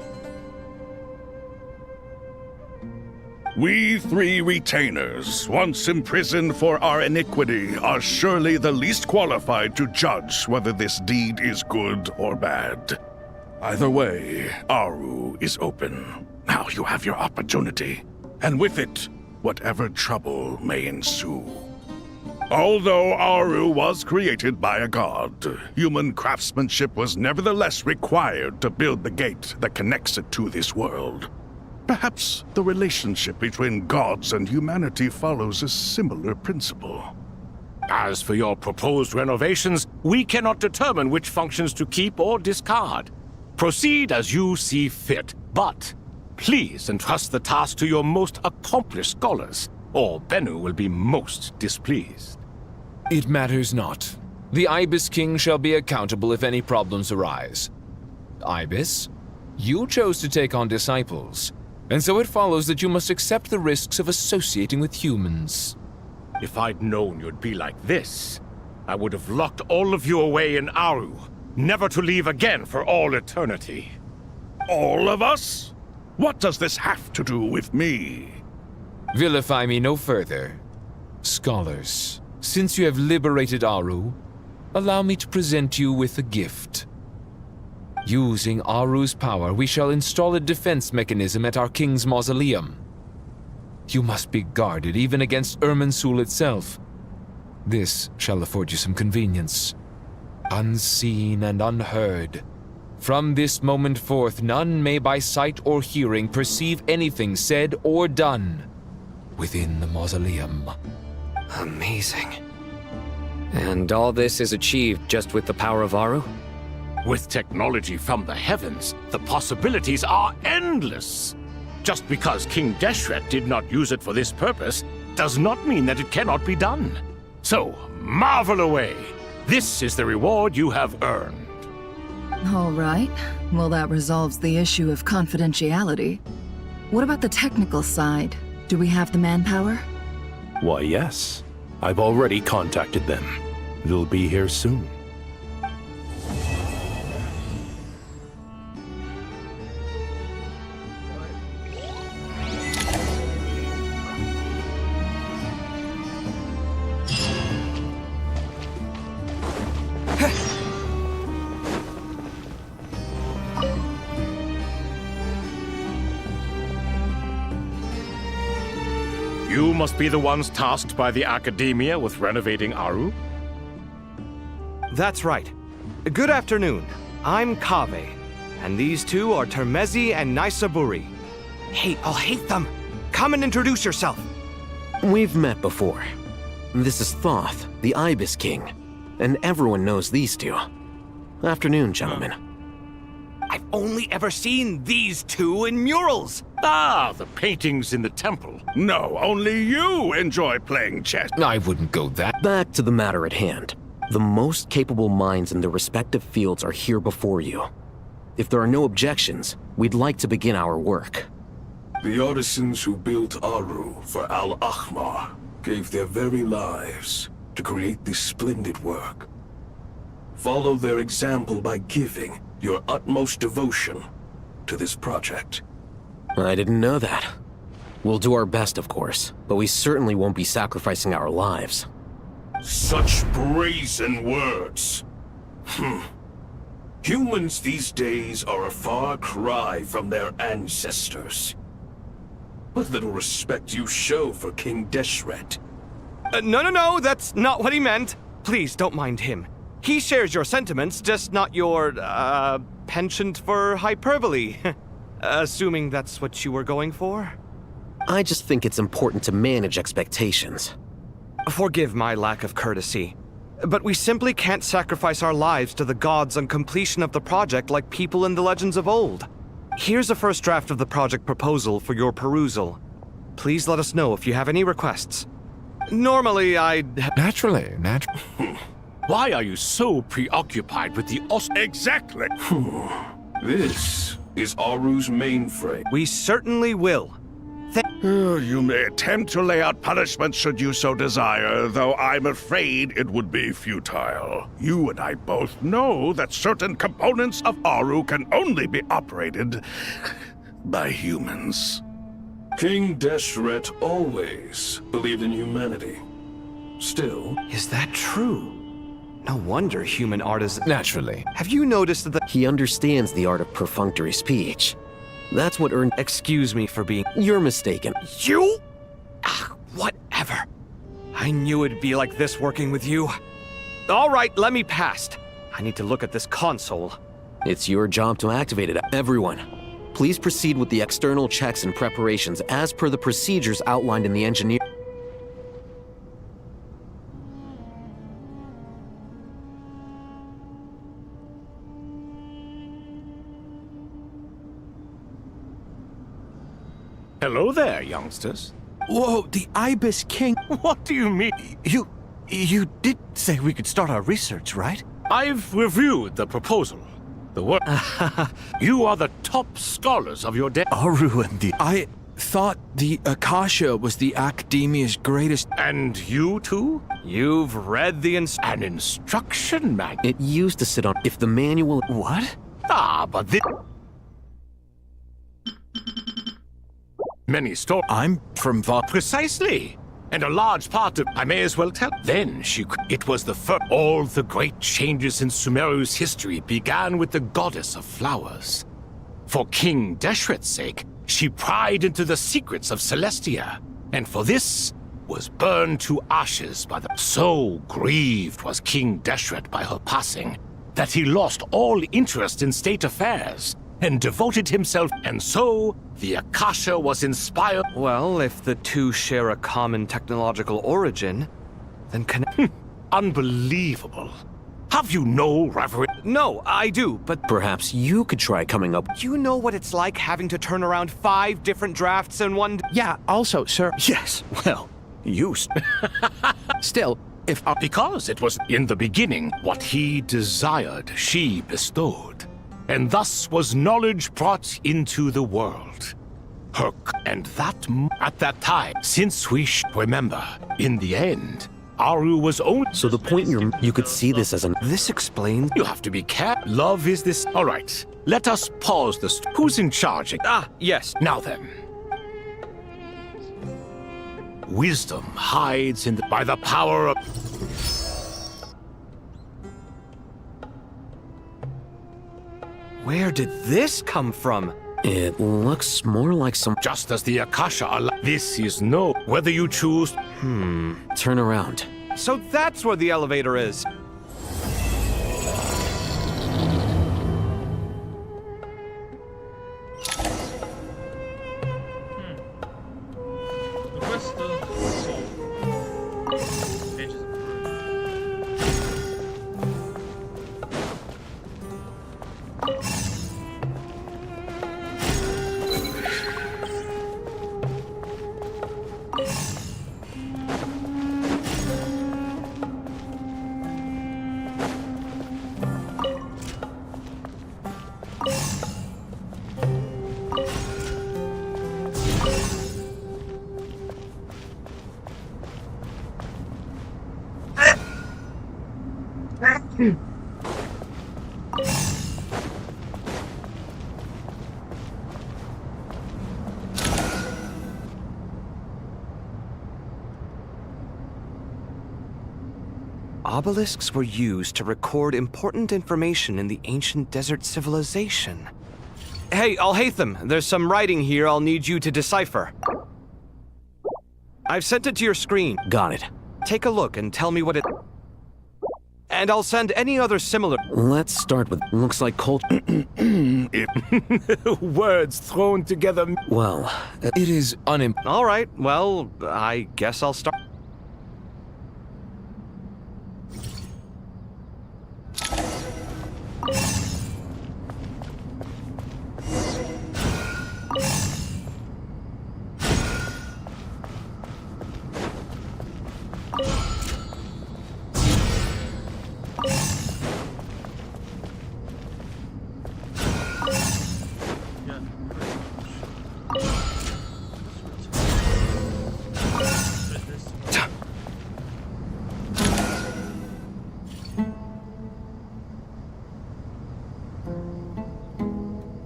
We three retainers, once imprisoned for our iniquity, are surely the least qualified to judge whether this deed is good or bad. Either way, Aru is open. Now you have your opportunity, and with it, whatever trouble may ensue. Although Aru was created by a god, human craftsmanship was nevertheless required to build the gate that connects it to this world. Perhaps the relationship between gods and humanity follows a similar principle.
As for your proposed renovations, we cannot determine which functions to keep or discard. Proceed as you see fit, but please entrust the task to your most accomplished scholars, or Bennu will be most displeased.
It matters not. The Ibis King shall be accountable if any problems arise. Ibis, you chose to take on disciples, and so it follows that you must accept the risks of associating with humans.
If I'd known you'd be like this, I would have locked all of you away in Aru, never to leave again for all eternity.
All of us? What does this have to do with me?
Vilify me no further. Scholars, since you have liberated Aru, allow me to present you with a gift. Using Aru's power, we shall install a defense mechanism at our king's mausoleum. You must be guarded even against Irminsul itself. This shall afford you some convenience. Unseen and unheard. From this moment forth, none may by sight or hearing perceive anything said or done within the mausoleum.
Amazing. And all this is achieved just with the power of Aru?
With technology from the heavens, the possibilities are endless. Just because King Deshret did not use it for this purpose does not mean that it cannot be done. So, marvel away. This is the reward you have earned.
All right. Well, that resolves the issue of confidentiality. What about the technical side? Do we have the manpower?
Why, yes. I've already contacted them. They'll be here soon.
You must be the ones tasked by the Academia with renovating Aru?
That's right. Good afternoon. I'm Kaveh, and these two are Termezi and Naisaburi. Hey, I'll hate them. Come and introduce yourself.
We've met before. This is Thoth, the Ibis King, and everyone knows these two. Afternoon, gentlemen.
I've only ever seen these two in murals.
Ah, the paintings in the temple.
No, only you enjoy playing chess.
I wouldn't go that. Back to the matter at hand. The most capable minds in their respective fields are here before you. If there are no objections, we'd like to begin our work.
The artisans who built Aru for Al-Ahmar gave their very lives to create this splendid work. Follow their example by giving your utmost devotion to this project.
I didn't know that. We'll do our best, of course, but we certainly won't be sacrificing our lives.
Such brazen words. Humans these days are a far cry from their ancestors. What little respect you show for King Deshret.
No, that's not what he meant. Please, don't mind him. He shares your sentiments, just not your, penchant for hyperbole. Assuming that's what you were going for?
I just think it's important to manage expectations.
Forgive my lack of courtesy, but we simply can't sacrifice our lives to the gods on completion of the project like people in the legends of old. Here's a first draft of the project proposal for your perusal. Please let us know if you have any requests. Normally, I'd...
Naturally. Why are you so preoccupied with the
Exactly!
This is Aru's mainframe.
We certainly will.
You may attempt to lay out punishment should you so desire, though I'm afraid it would be futile. You and I both know that certain components of Aru can only be operated by humans.
King Deshret always believed in humanity. Still...
Is that true? No wonder human art is...
Naturally.
Have you noticed that
He understands the art of perfunctory speech. That's what earned...
Excuse me for being...
You're mistaken.
You? Whatever. I knew it'd be like this working with you. All right, let me past. I need to look at this console.
It's your job to activate it. Everyone, please proceed with the external checks and preparations as per the procedures outlined in the engineer...
Hello there, youngsters.
Whoa, the Ibis King.
What do you mean?
You did say we could start our research, right?
I've reviewed the proposal. The work. You are the top scholars of your day.
Aru and the... I thought the Akasha was the Academia's greatest...
And you too?
You've read the
an instruction manual.
It used to sit on... If the manual...
What?
Ah, but this... Many stories.
I'm from
Precisely. And a large part of... I may as well tell. Then it was the first... All the great changes in Sumeru's history began with the goddess of flowers. For King Deshret's sake, she pried into the secrets of Celestia. And for this, was burned to ashes by the... So grieved was King Deshret by her passing, that he lost all interest in state affairs. And devoted himself, and so the Akasha was inspired.
Well, if the two share a common technological origin, then
Unbelievable. Have you no reverence?
No, I do, but...
Perhaps you could try coming up...
You know what it's like having to turn around 5 different drafts in one...
Yeah, also, sir... Yes, well, Still, if...
Because it was in the beginning what he desired, she bestowed. And thus was knowledge brought into the world. And that at that time, since we remember, in the end, Aru was only...
So the point you could see this as an...
This explains...
You have to be careful. Love is this... All right, let us pause this. Who's in charge?
Yes.
Now then. Wisdom hides in by the power of...
Where did this come from?
It looks more like some...
Just as the Akasha this is no... Whether you choose...
Turn around.
So that's where the elevator is.
Request the soul. Pages
Obelisks were used to record important information in the ancient desert civilization. Hey, Alhaitham, there's some writing here I'll need you to decipher. I've sent it to your screen.
Got it.
Take a look and tell me what it... And I'll send any other similar...
Let's start with... Looks like cult...
Words thrown together...
Well,
It is
All right, well, I guess I'll start...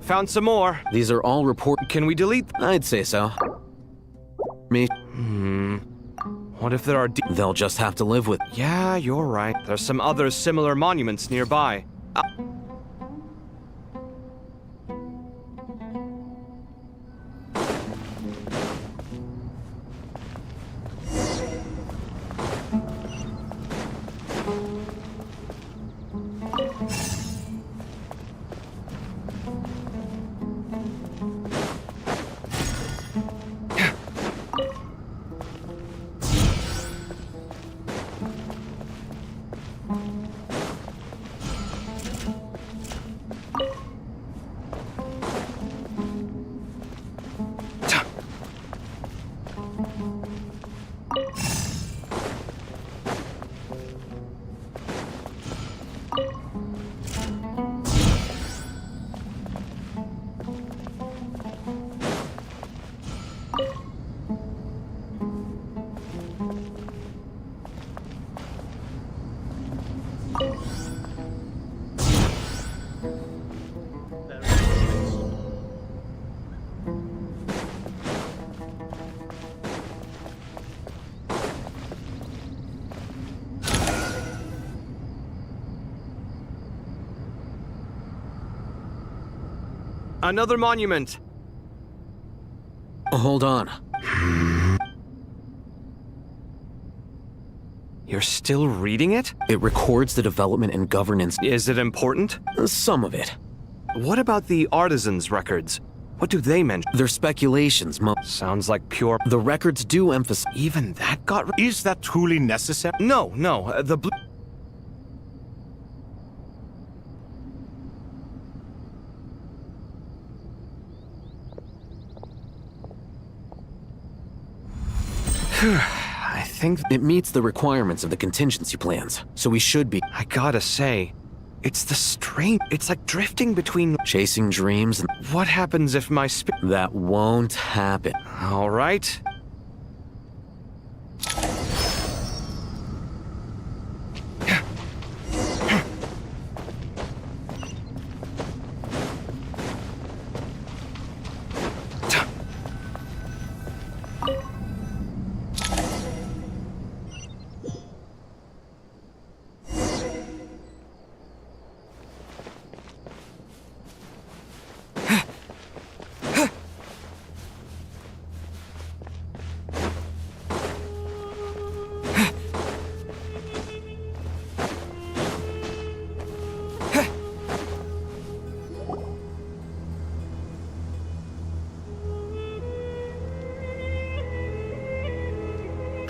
Found some more.
These are all report...
Can we delete?
I'd say so. Me...
What if there are...
They'll just have to live with...
Yeah, you're right. There's some other similar monuments nearby. Another monument.
Hold on.
You're still reading it?
It records the development and governance.
Is it important?
Some of it.
What about the artisans' records? What do they mention?
They're speculations,
Sounds like pure...
The records do emphasize...
Even that got...
Is that truly necessary?
No, the blue... I think
it meets the requirements of the contingency plans, so we should be...
I gotta say, it's the strange... It's like drifting between...
Chasing dreams and...
What happens if my
That won't happen.
All right.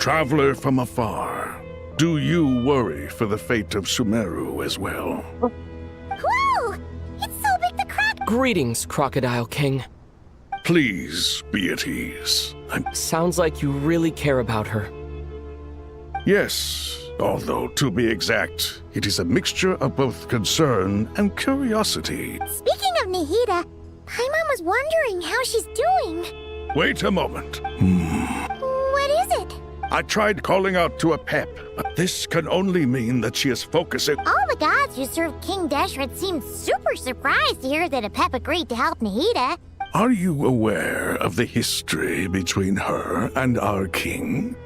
Traveler from afar, do you worry for the fate of Sumeru as well?
Whoa! It's so big to crack!
Greetings, Crocodile King.
Please be at ease.
Sounds like you really care about her.
Yes, although to be exact, it is a mixture of both concern and curiosity.
Speaking of Nahida, Paimon was wondering how she's doing.
Wait a moment.
What is it?
I tried calling out to a pep, but this can only mean that she is focusing.
All the gods who serve King Deshret seemed super surprised to hear that Apep agreed to help Nahida.
Are you aware of the history between her and our king?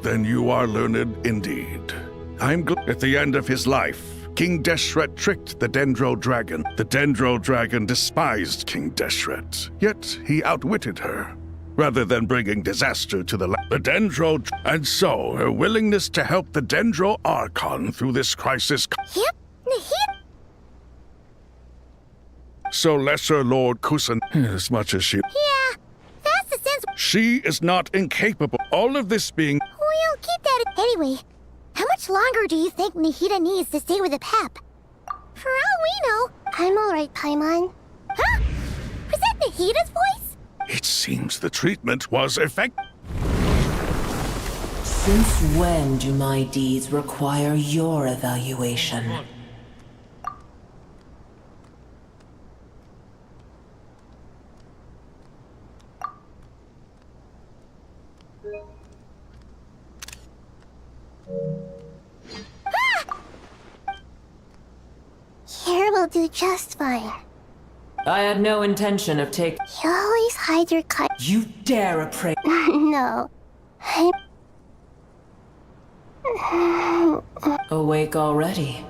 Then you are learned indeed. I'm glad at the end of his life, King Deshret tricked the Dendro Dragon. The Dendro Dragon despised King Deshret, yet he outwitted her. Rather than bringing disaster to the Dendro... And so, her willingness to help the Dendro Archon through this crisis...
Yep, Nahida...
So Lesser Lord Kusan, as much as she...
Yeah, that's the sense...
She is not incapable. All of this being...
We'll keep that... Anyway, how much longer do you think Nahida needs to stay with Apep? For all we know... I'm alright, Paimon. Huh? Was that Nahida's voice?
It seems the treatment was effective.
Since when do my deeds require your evaluation?
Here will do just fine.
I had no intention of taking...
You always hide your cut.
You dare appraise...
No.
Awake already?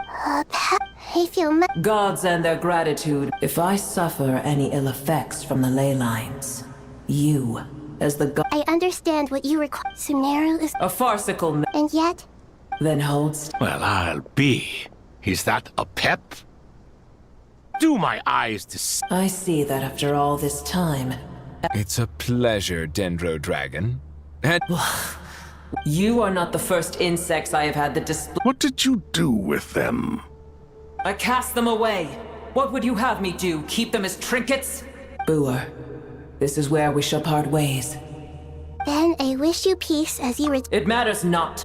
I feel...
Gods and their gratitude. If I suffer any ill effects from the ley lines, you, as the god...
I understand what you require. Sumeru is...
A farcical...
And yet...
Then holds...
Well, I'll be. Is that a pep? Do my eyes to...
I see that after all this time...
It's a pleasure, Dendro Dragon. And...
You are not the first insects I have had the display...
What did you do with them?
I cast them away. What would you have me do? Keep them as trinkets? Booer, this is where we shall part ways.
Then I wish you peace as you...
It matters not.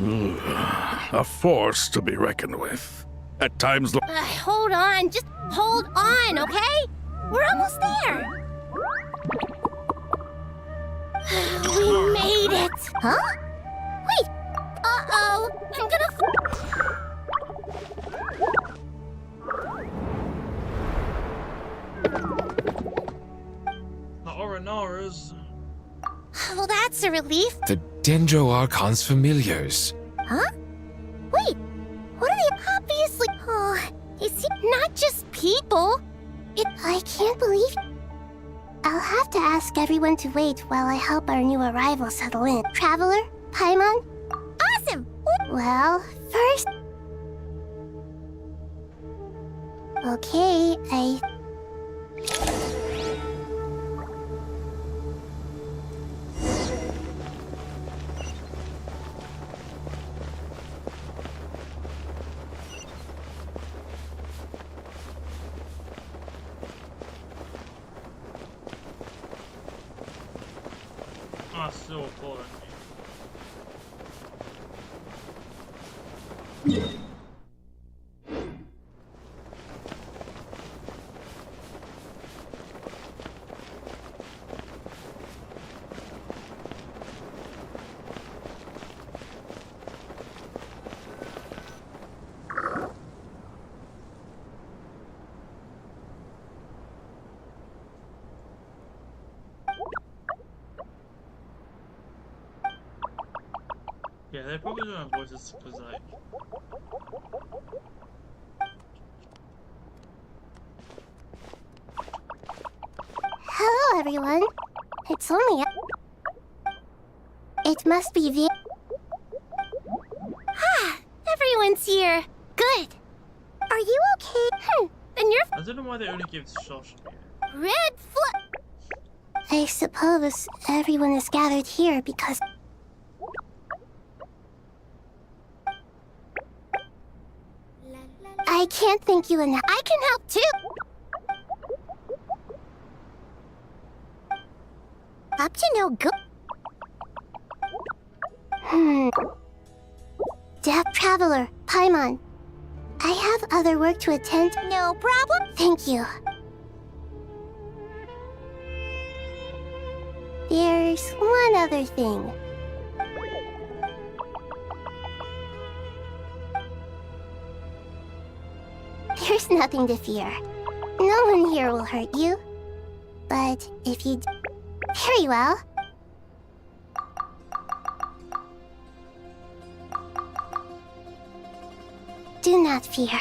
A force to be reckoned with. At times...
Hold on, just hold on, okay? We're almost there. We made it. Huh? Wait. Uh-oh. I'm
The Oranaras.
Well, that's a relief.
The Dendro Archon's familiars.
Huh? Wait. What are they? Obviously. Oh, they seem not just people. I can't believe... I'll have to ask everyone to wait while I help our new arrival settle in. Traveler? Paimon? Awesome! Well, first... Okay,
So important. Yeah, they probably don't have voices because like...
Hello, everyone. It's only... It must be the... Everyone's here. Good. Are you okay? Then you're...
I don't know why they only give Shosh.
Red flag! I suppose everyone is gathered here because... I can't thank you enough. I can help too! Up to no good. Deaf Traveler, Paimon. I have other work to attend. No problem. Thank you. There's one other thing. There's nothing to fear. No one here will hurt you. But if you... Very well. Do not fear.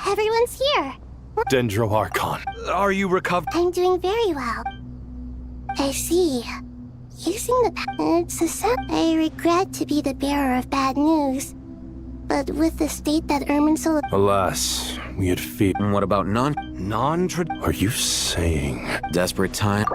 Everyone's here.
Dendroarchon.
Are you recovered?
I'm doing very well. I see. Using the it's a set. I regret to be the bearer of bad news. But with the state that Irminsul...
Alas, we had feared.
What about non-trad...
Are you saying...
Desperate time?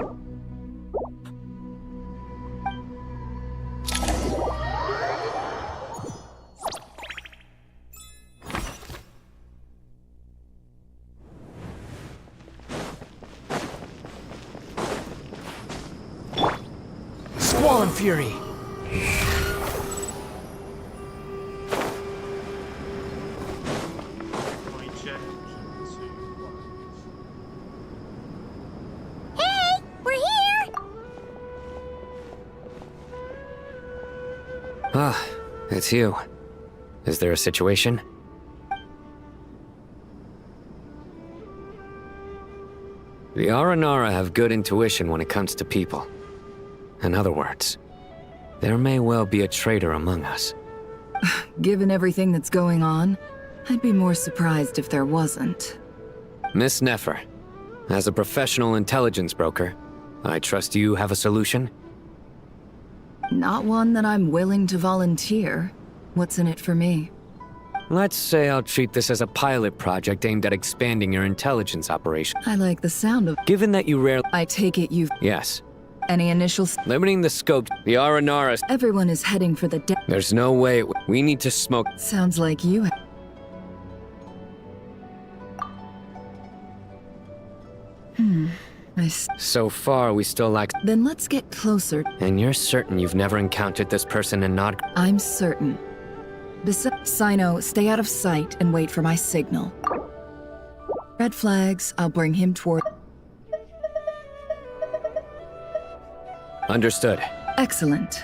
Squall Fury!
Hey! We're here!
Ah, it's you. Is there a situation? The Aranara have good intuition when it comes to people. In other words, there may well be a traitor among us.
Given everything that's going on, I'd be more surprised if there wasn't.
Miss Nefer, as a professional intelligence broker, I trust you have a solution?
Not one that I'm willing to volunteer. What's in it for me?
Let's say I'll treat this as a pilot project aimed at expanding your intelligence operation.
I like the sound of...
Given that you rarely...
I take it you've...
Yes.
Any initials?
Limiting the scope, the Aranara...
Everyone is heading for the
There's no way... We need to smoke...
Sounds like you...
So far, we still lack...
Then let's get closer.
And you're certain you've never encountered this person in Nod...
I'm certain. Sino, stay out of sight and wait for my signal. Red flags, I'll bring him toward...
Understood.
Excellent.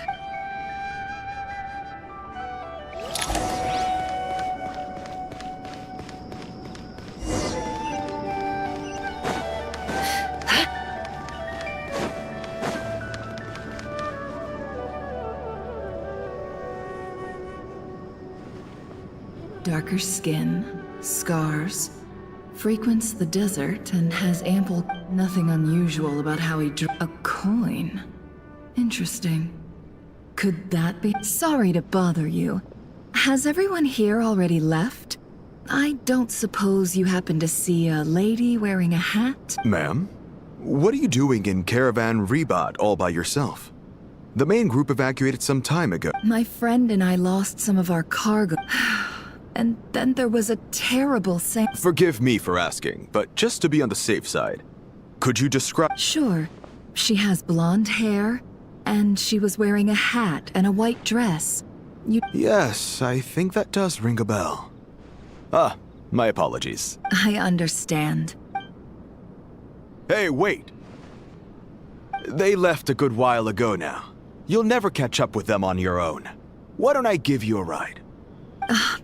Darker skin, scars, frequents the desert and has ample... Nothing unusual about how he drew... A coin. Interesting. Could that be... Sorry to bother you. Has everyone here already left? I don't suppose you happen to see a lady wearing a hat?
Ma'am? What are you doing in Caravan Rebat all by yourself? The main group evacuated some time ago.
My friend and I lost some of our cargo. And then there was a terrible
Forgive me for asking, but just to be on the safe side, could you describe...
Sure. She has blonde hair, and she was wearing a hat and a white dress.
Yes, I think that does ring a bell. Ah, my apologies.
I understand.
Hey, wait! They left a good while ago now. You'll never catch up with them on your own. Why don't I give you a ride?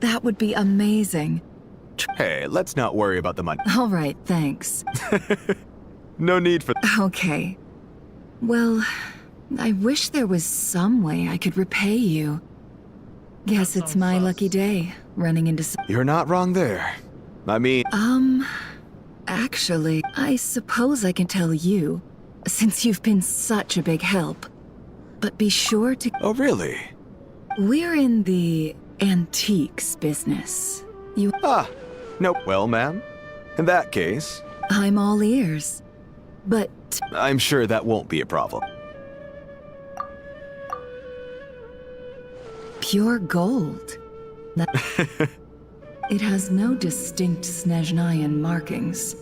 That would be amazing.
Hey, let's not worry about the money.
All right, thanks.
No need for...
Okay. Well, I wish there was some way I could repay you. Guess it's my lucky day, running into
You're not wrong there. I mean...
Actually, I suppose I can tell you, since you've been such a big help. But be sure to...
Oh, really?
We're in the antiques business. You...
Nope. Well, ma'am, in that case...
I'm all ears. But...
I'm sure that won't be a problem.
Pure gold. It has no distinct Snezhnayan markings.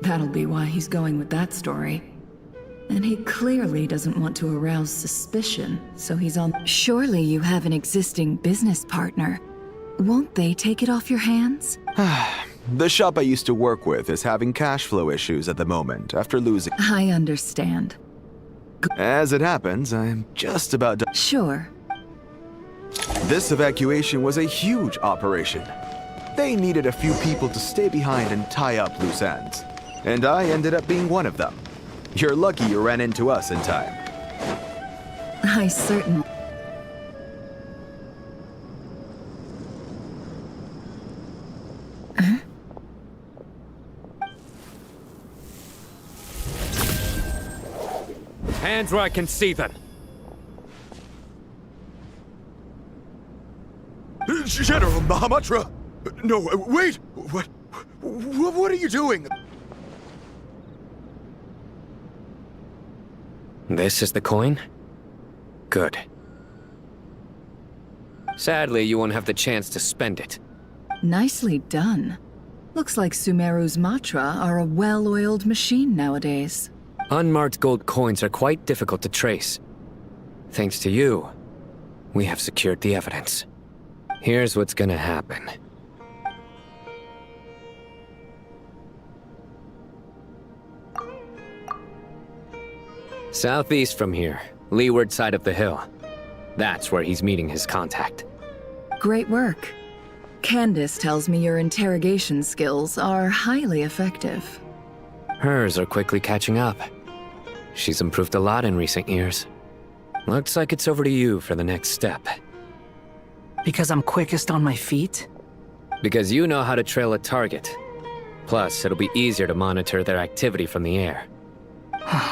That'll be why he's going with that story. And he clearly doesn't want to arouse suspicion, so he's on... Surely you have an existing business partner. Won't they take it off your hands?
The shop I used to work with is having cash flow issues at the moment after losing...
I understand.
As it happens, I'm just about to...
Sure.
This evacuation was a huge operation. They needed a few people to stay behind and tie up loose ends. And I ended up being one of them. You're lucky you ran into us in time.
I certainly...
Hands where I can see them.
General Mahamatra! No, wait! What are you doing?
This is the coin? Good. Sadly, you won't have the chance to spend it.
Nicely done. Looks like Sumeru's Matra are a well-oiled machine nowadays.
Unmarked gold coins are quite difficult to trace. Thanks to you, we have secured the evidence. Here's what's gonna happen. Southeast from here, leeward side of the hill. That's where he's meeting his contact.
Great work. Candace tells me your interrogation skills are highly effective.
Hers are quickly catching up. She's improved a lot in recent years. Looks like it's over to you for the next step.
Because I'm quickest on my feet?
Because you know how to trail a target. Plus, it'll be easier to monitor their activity from the air.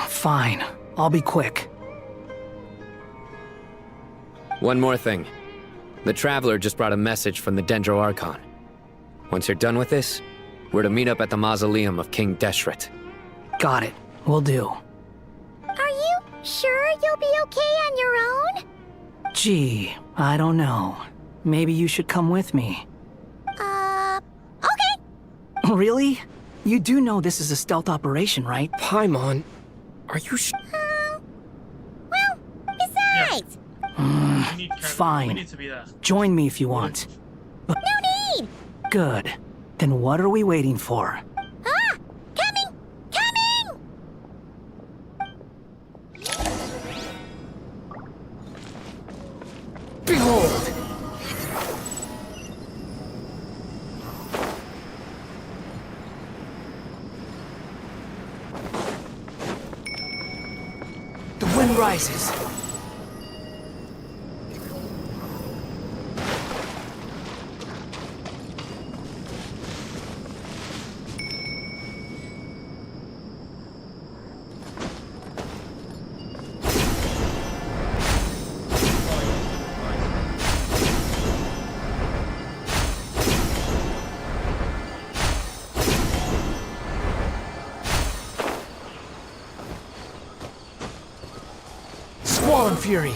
Fine. I'll be quick.
One more thing. The Traveler just brought a message from the Dendro Archon. Once you're done with this, we're to meet up at the mausoleum of King Deshret.
Got it. Will do.
Are you sure you'll be okay on your own?
Gee, I don't know. Maybe you should come with me.
Okay.
Really? You do know this is a stealth operation, right?
Paimon, are you
well, besides.
Fine. Join me if you want. But
no need!
Good. Then what are we waiting for?
Coming!
Behold! The wind rises. Squall and Fury.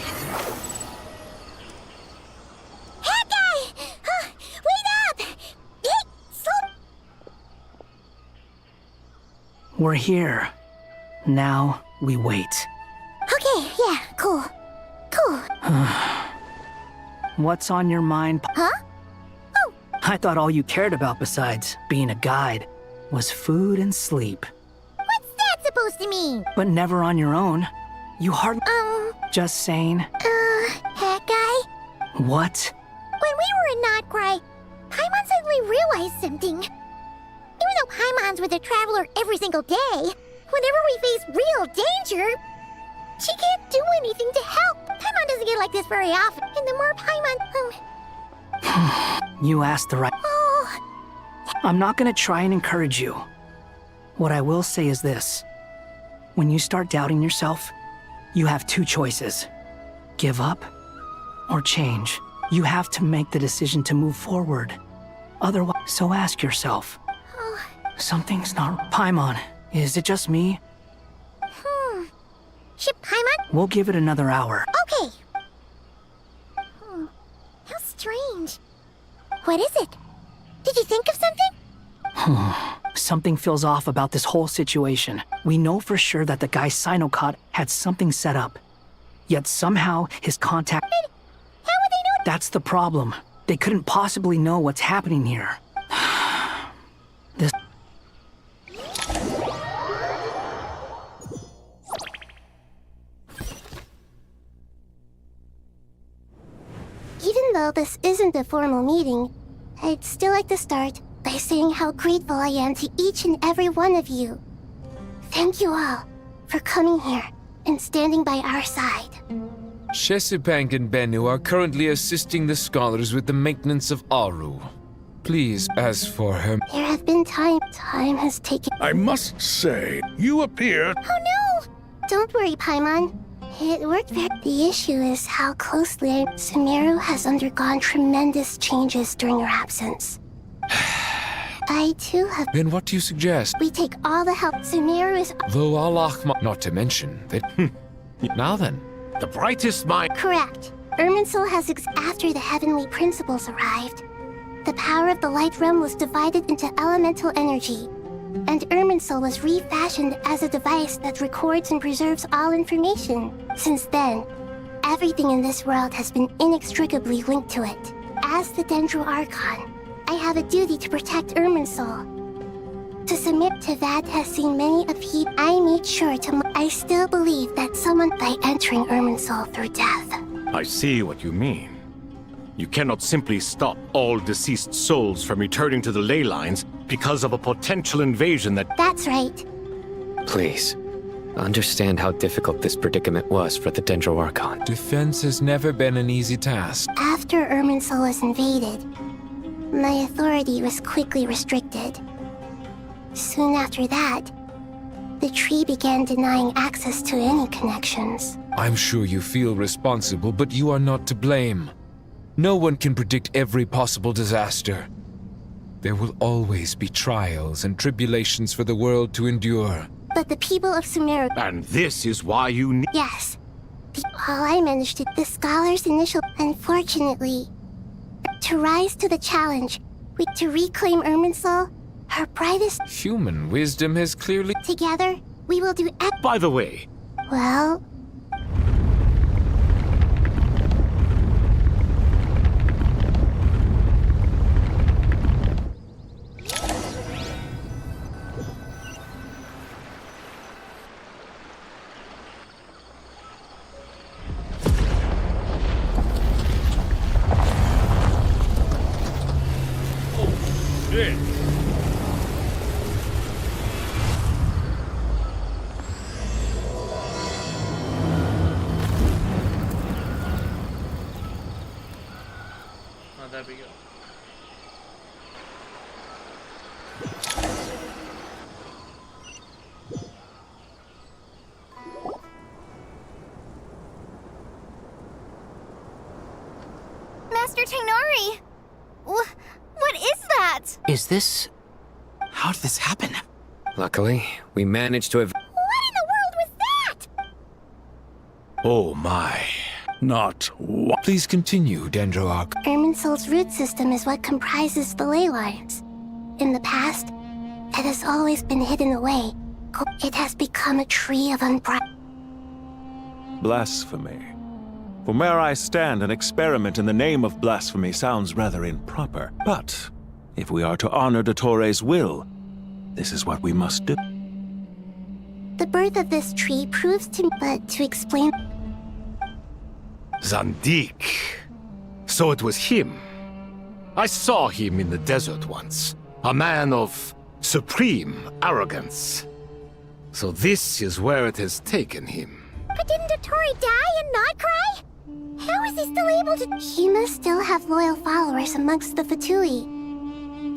Hawkeye! Wait up!
We're here. Now we wait.
Okay, yeah, cool.
What's on your mind?
Huh?
I thought all you cared about besides being a guide was food and sleep.
What's that supposed to mean?
But never on your own. You hardly... Just saying.
Hawkeye?
What?
When we were in Notcry, Paimon said I realized something. Even though Paimon's with a traveler every single day, whenever we face real danger, she can't do anything to help. Paimon doesn't get like this very often, and the more Paimon...
You asked the right...
Oh...
I'm not gonna try and encourage you. What I will say is this. When you start doubting yourself, you have two choices. Give up or change. You have to make the decision to move forward. Otherwise, so ask yourself. Something's not... Paimon, is it just me?
Ship Paimon?
We'll give it another hour.
Okay. How strange. What is it? Did you think of something?
Something feels off about this whole situation. We know for sure that the guy Sinocot had something set up. Yet somehow his contact...
How would they know?
That's the problem. They couldn't possibly know what's happening here. This...
Even though this isn't a formal meeting, I'd still like to start by saying how grateful I am to each and every one of you. Thank you all for coming here and standing by our side.
Shesipank and Bennu are currently assisting the scholars with the maintenance of Aru. Please, as for her...
There have been time has taken...
I must say, you appear...
Oh no! Don't worry, Paimon. It worked very... The issue is how closely Sumeru has undergone tremendous changes during your absence. I too have...
Then what do you suggest?
We take all the help Sumeru is...
Though Al-Ahma... Not to mention that... Now then.
The brightest mind...
Correct. Irminsul has after the heavenly principles arrived, the power of the light realm was divided into elemental energy, and Irminsul was refashioned as a device that records and preserves all information. Since then, everything in this world has been inextricably linked to it. As the Dendro Archon, I have a duty to protect Irminsul. To submit to that has seen many a feat. I made sure to... I still believe that someone by entering Irminsul through death.
I see what you mean. You cannot simply stop all deceased souls from returning to the ley lines because of a potential invasion that...
That's right.
Please, understand how difficult this predicament was for the Dendro Archon.
Defense has never been an easy task.
After Irminsul was invaded, my authority was quickly restricted. Soon after that, the tree began denying access to any connections.
I'm sure you feel responsible, but you are not to blame. No one can predict every possible disaster. There will always be trials and tribulations for the world to endure.
But the people of Sumeru...
And this is why you need...
Yes. All I managed to... The scholars' initial... Unfortunately, to rise to the challenge, to reclaim Irminsul, her brightest...
Human wisdom has clearly...
Together, we will do...
By the way...
Well...
Shit. Oh, there we go.
Master Tainari! What is that?
Is this...
How did this happen?
Luckily, we managed to have...
What in the world was that?
Oh my.
Not what?
Please continue, Dendro Archon.
Irminsul's root system is what comprises the ley lines. In the past, it has always been hidden away. It has become a tree of
Blasphemy. From where I stand, an experiment in the name of blasphemy sounds rather improper. But if we are to honor Dottores' will, this is what we must do.
The birth of this tree proves to... But to explain...
Zandik. So it was him. I saw him in the desert once. A man of supreme arrogance. So this is where it has taken him.
But didn't Dottore die and not cry? How is he still able to— He must still have loyal followers amongst the Fatui.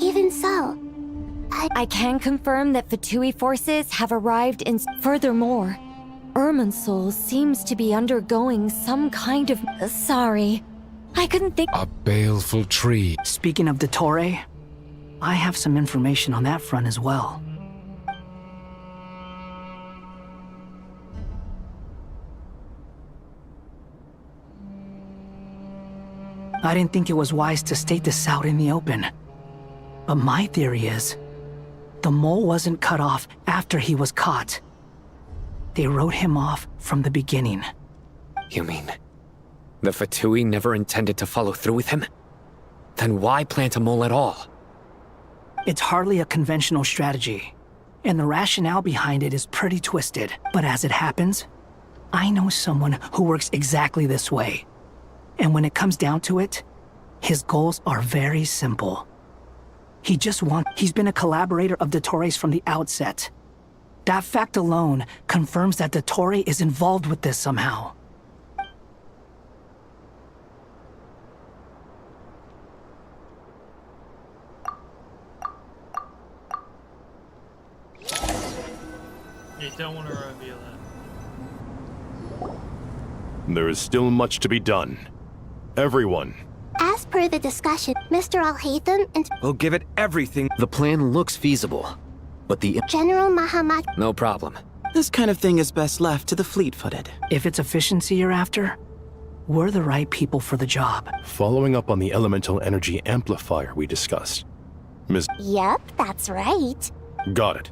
Even so,
I can confirm that Fatui forces have arrived in— Furthermore, Irminsul seems to be undergoing some kind of— Sorry, I couldn't think—
A baleful tree.
Speaking of Dottore, I have some information on that front as well. I didn't think it was wise to state this out in the open. But my theory is, the mole wasn't cut off after he was caught. They wrote him off from the beginning.
You mean the Fatui never intended to follow through with him? Then why plant a mole at all?
It's hardly a conventional strategy, and the rationale behind it is pretty twisted. But as it happens, I know someone who works exactly this way. And when it comes down to it, his goals are very simple. He's been a collaborator of Dottore's from the outset. That fact alone confirms that Dottore is involved with this somehow.
You don't want to reveal it.
There is still much to be done. Everyone.
As per the discussion, Mr. Al-Haytham and—
We'll give it everything.
The plan looks feasible, but the—
General Mahamat—
No problem.
This kind of thing is best left to the fleet-footed.
If it's efficiency you're after, we're the right people for the job.
Following up on the elemental energy amplifier we discussed. Ms.
Yep, that's right.
Got it.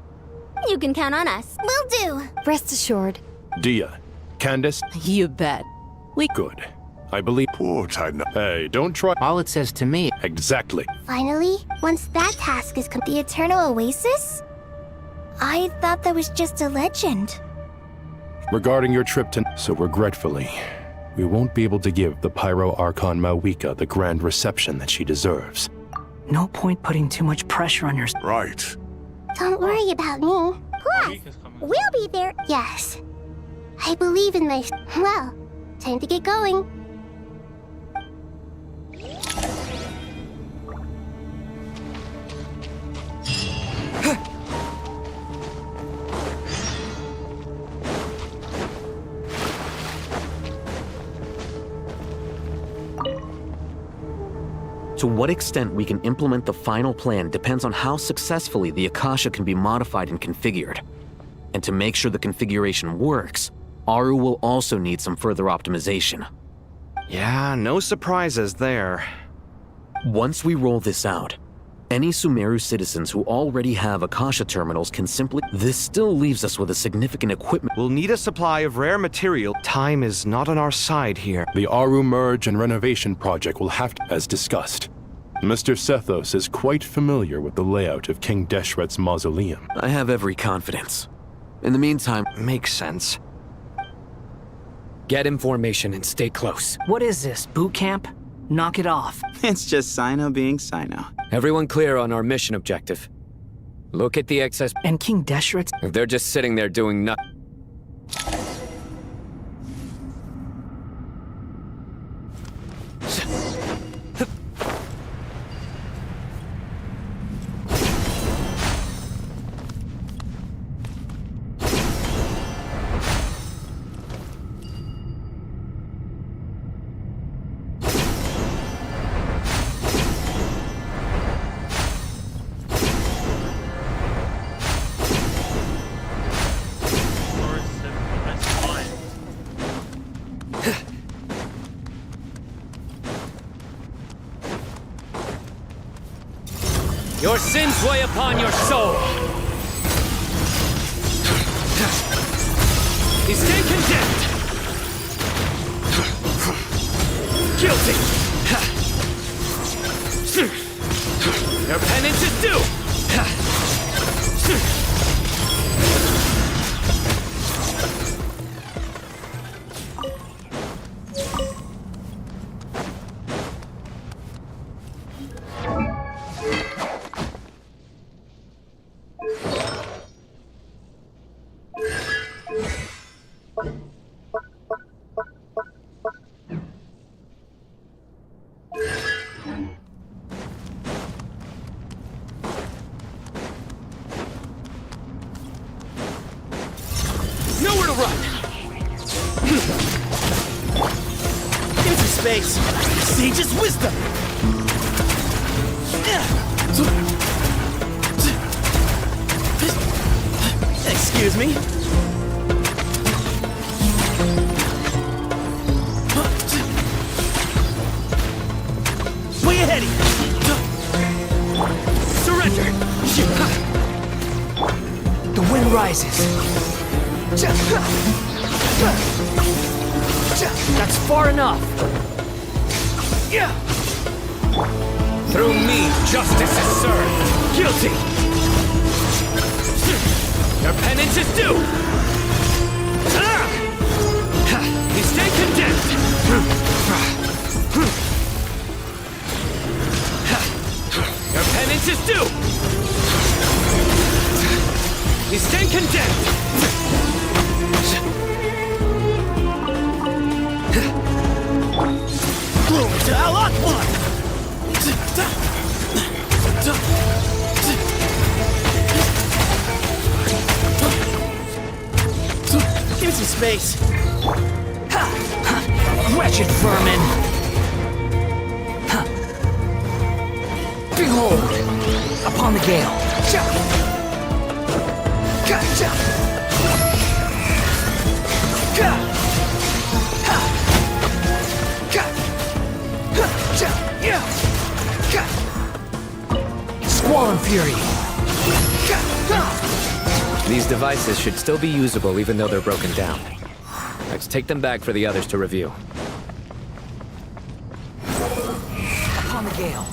You can count on us. Will do.
Rest assured.
Dia. Candace.
You bet.
Good. I believe—
Poor Taina.
Hey, don't try—
All it says to me—
Exactly.
Finally, once that task is complete— The Eternal Oasis? I thought that was just a legend.
Regarding your trip to— So regretfully, we won't be able to give the Pyro Archon Mawika the grand reception that she deserves.
No point putting too much pressure on yourself.
Right.
Don't worry about me. Plus, we'll be there. Yes. I believe in my— Well, time to get going.
To what extent we can implement the final plan depends on how successfully the Akasha can be modified and configured. And to make sure the configuration works, Aru will also need some further optimization.
Yeah, no surprises there.
Once we roll this out, any Sumeru citizens who already have Akasha terminals can simply— This still leaves us with a significant equipment—
We'll need a supply of rare material. Time is not on our side here.
The Aru merge and renovation project will have to— As discussed, Mr. Sethos is quite familiar with the layout of King Deshret's mausoleum.
I have every confidence. In the meantime—
Makes sense.
Get information and stay close.
What is this, boot camp? Knock it off.
It's just Sino being Sino.
Everyone clear on our mission objective. Look at the excess—
And King Deshret's—
They're just sitting there doing nothing.
Your sins weigh upon your soul. You stay condemned. Guilty. Your penance is due. run!
Give some space! Sage's wisdom! Excuse me? Way ahead of you! Surrender!
The wind rises. That's far enough.
Through me, justice is served.
Guilty! Your penance is due! You stay condemned! Your penance is due! You stand condemned!
Glory to Al-Akbar! Give me some space.
Wretched vermin! Behold, upon the gale. Squall and fury.
These devices should still be usable even though they're broken down. Let's take them back for the others to review.
Upon the gale.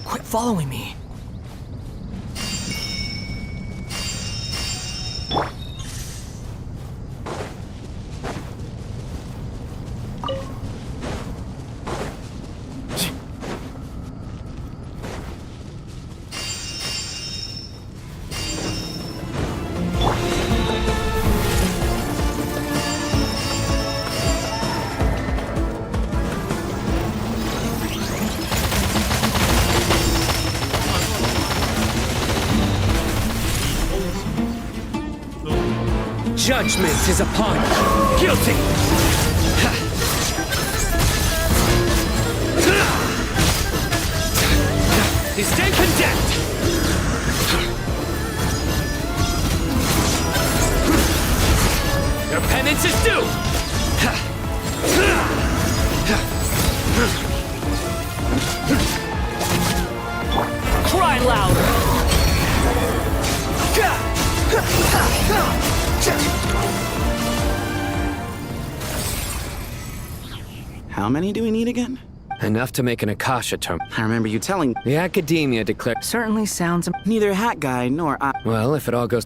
Quit following me.
Judgment is upon you. Guilty! You stand condemned! Your penance is due!
Cry louder!
How many do we need again?
Enough to make an Akasha term.
I remember you telling...
The Academia declared...
Certainly sounds...
Neither Hat Guy nor I...
Well, if it all goes...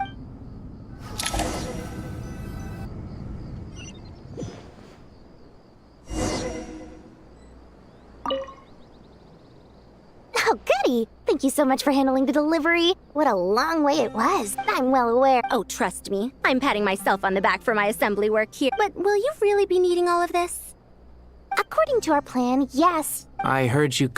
Oh, goody! Thank you so much for handling the delivery. What a long way it was. I'm well aware. Oh, trust me. I'm patting myself on the back for my assembly work here. But will you really be needing all of this? According to our plan, yes.
I heard you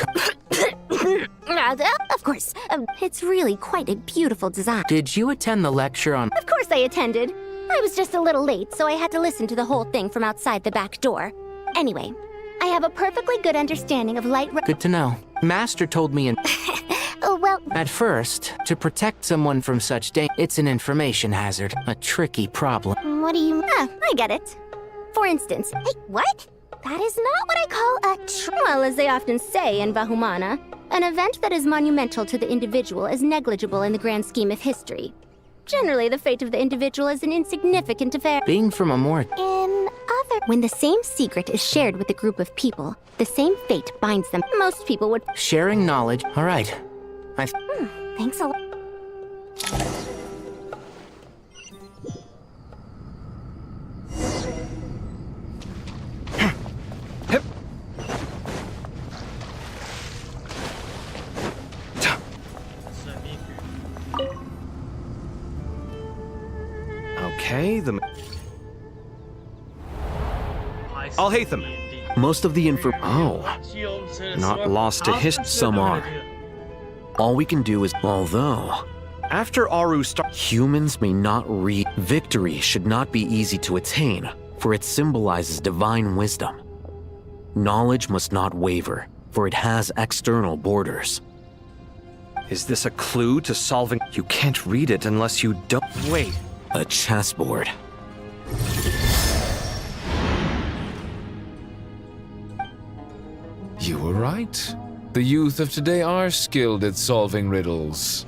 Of course. It's really quite a beautiful design.
Did you attend the lecture on...
Of course I attended. I was just a little late, so I had to listen to the whole thing from outside the back door. Anyway, I have a perfectly good understanding of light...
Good to know. Master told me in...
Oh, well...
At first, to protect someone from such danger, it's an information hazard. A tricky problem.
What do you... I get it. For instance... Hey, what? That is not what I call a well, as they often say in Bahumana, an event that is monumental to the individual is negligible in the grand scheme of history. Generally, the fate of the individual is an insignificant affair.
Being from a more...
When the same secret is shared with a group of people, the same fate binds them. Most people would...
Sharing knowledge. All right.
Thanks a lot.
Okay, Al-Haytham, Most of the not lost to history. Some are. All we can do is, although, after Aru humans may not read. Victory should not be easy to attain, for it symbolizes divine wisdom. Knowledge must not waver, for it has external borders. Is this a clue to solving? You can't read it unless you don't. Wait. A chessboard.
You were right. The youth of today are skilled at solving riddles.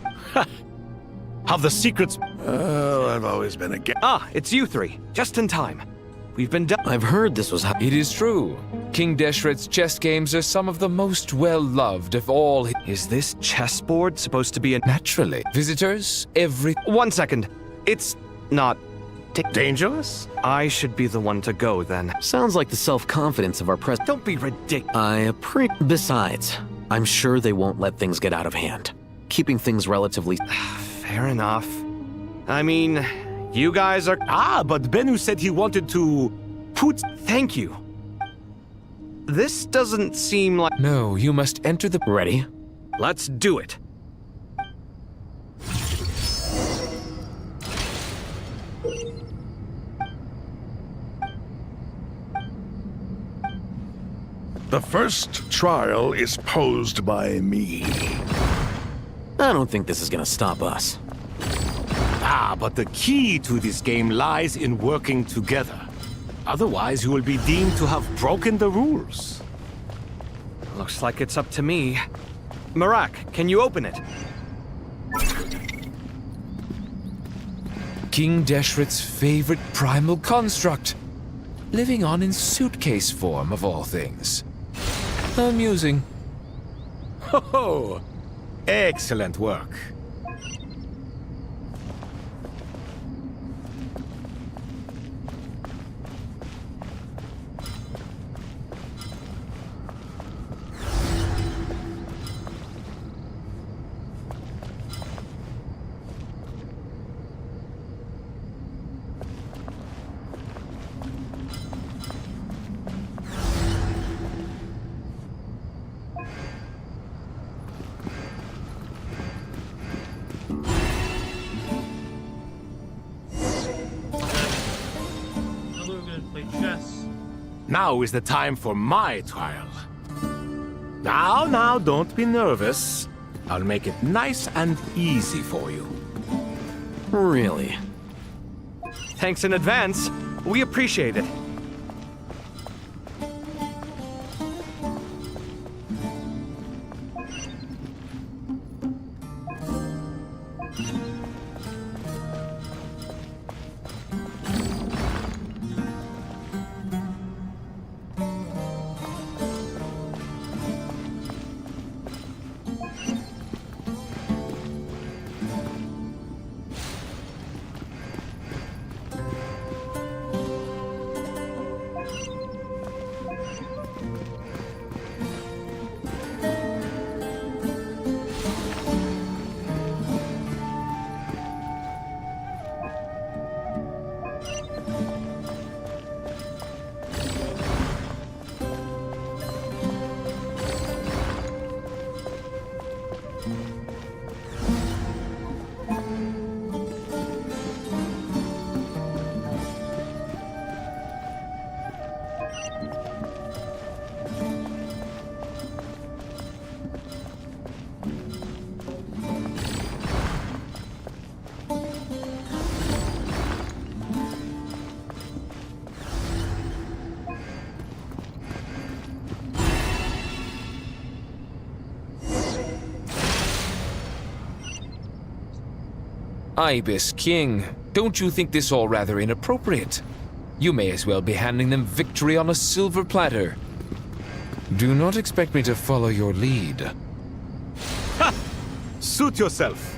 Have the secrets.
Oh, I've always been a
It's you three. Just in time. We've been done. I've heard this was how.
It is true. King Deshret's chess games are some of the most well-loved of all.
Is this chessboard supposed to be a.
Naturally. Visitors, every.
1 second. It's not.
Dangerous?
I should be the one to go then. Sounds like the self-confidence of our president. Don't be ridiculous. Besides, I'm sure they won't let things get out of hand. Keeping things relatively. Fair enough. I mean, you guys are.
But Bennu said he wanted to put.
Thank you. This doesn't seem like.
No, you must enter the.
Ready? Let's do it.
The first trial is posed by me.
I don't think this is gonna stop us.
But the key to this game lies in working together. Otherwise, you will be deemed to have broken the rules.
Looks like it's up to me. Marak, can you open it?
King Deshret's favorite primal construct. Living on in suitcase form, of all things. Amusing.
Ho! Excellent work. Now is the time for my trial. Now, don't be nervous. I'll make it nice and easy for you.
Really? Thanks in advance. We appreciate it.
Ibis King, don't you think this all rather inappropriate? You may as well be handing them victory on a silver platter. Do not expect me to follow your lead.
Ha! Suit yourself.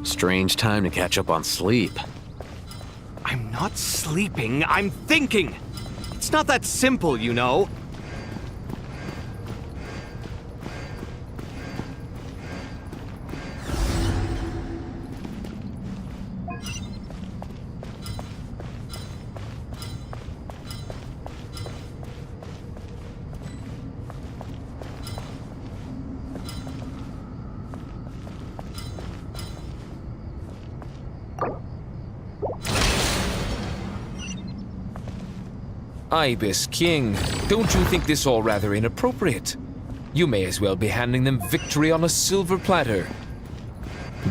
Strange time to catch up on sleep.
I'm not sleeping, I'm thinking! It's not that simple, you know.
Ibis King, don't you think this all rather inappropriate? You may as well be handing them victory on a silver platter.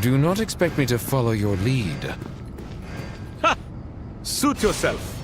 Do not expect me to follow your lead.
Ha! Suit yourself.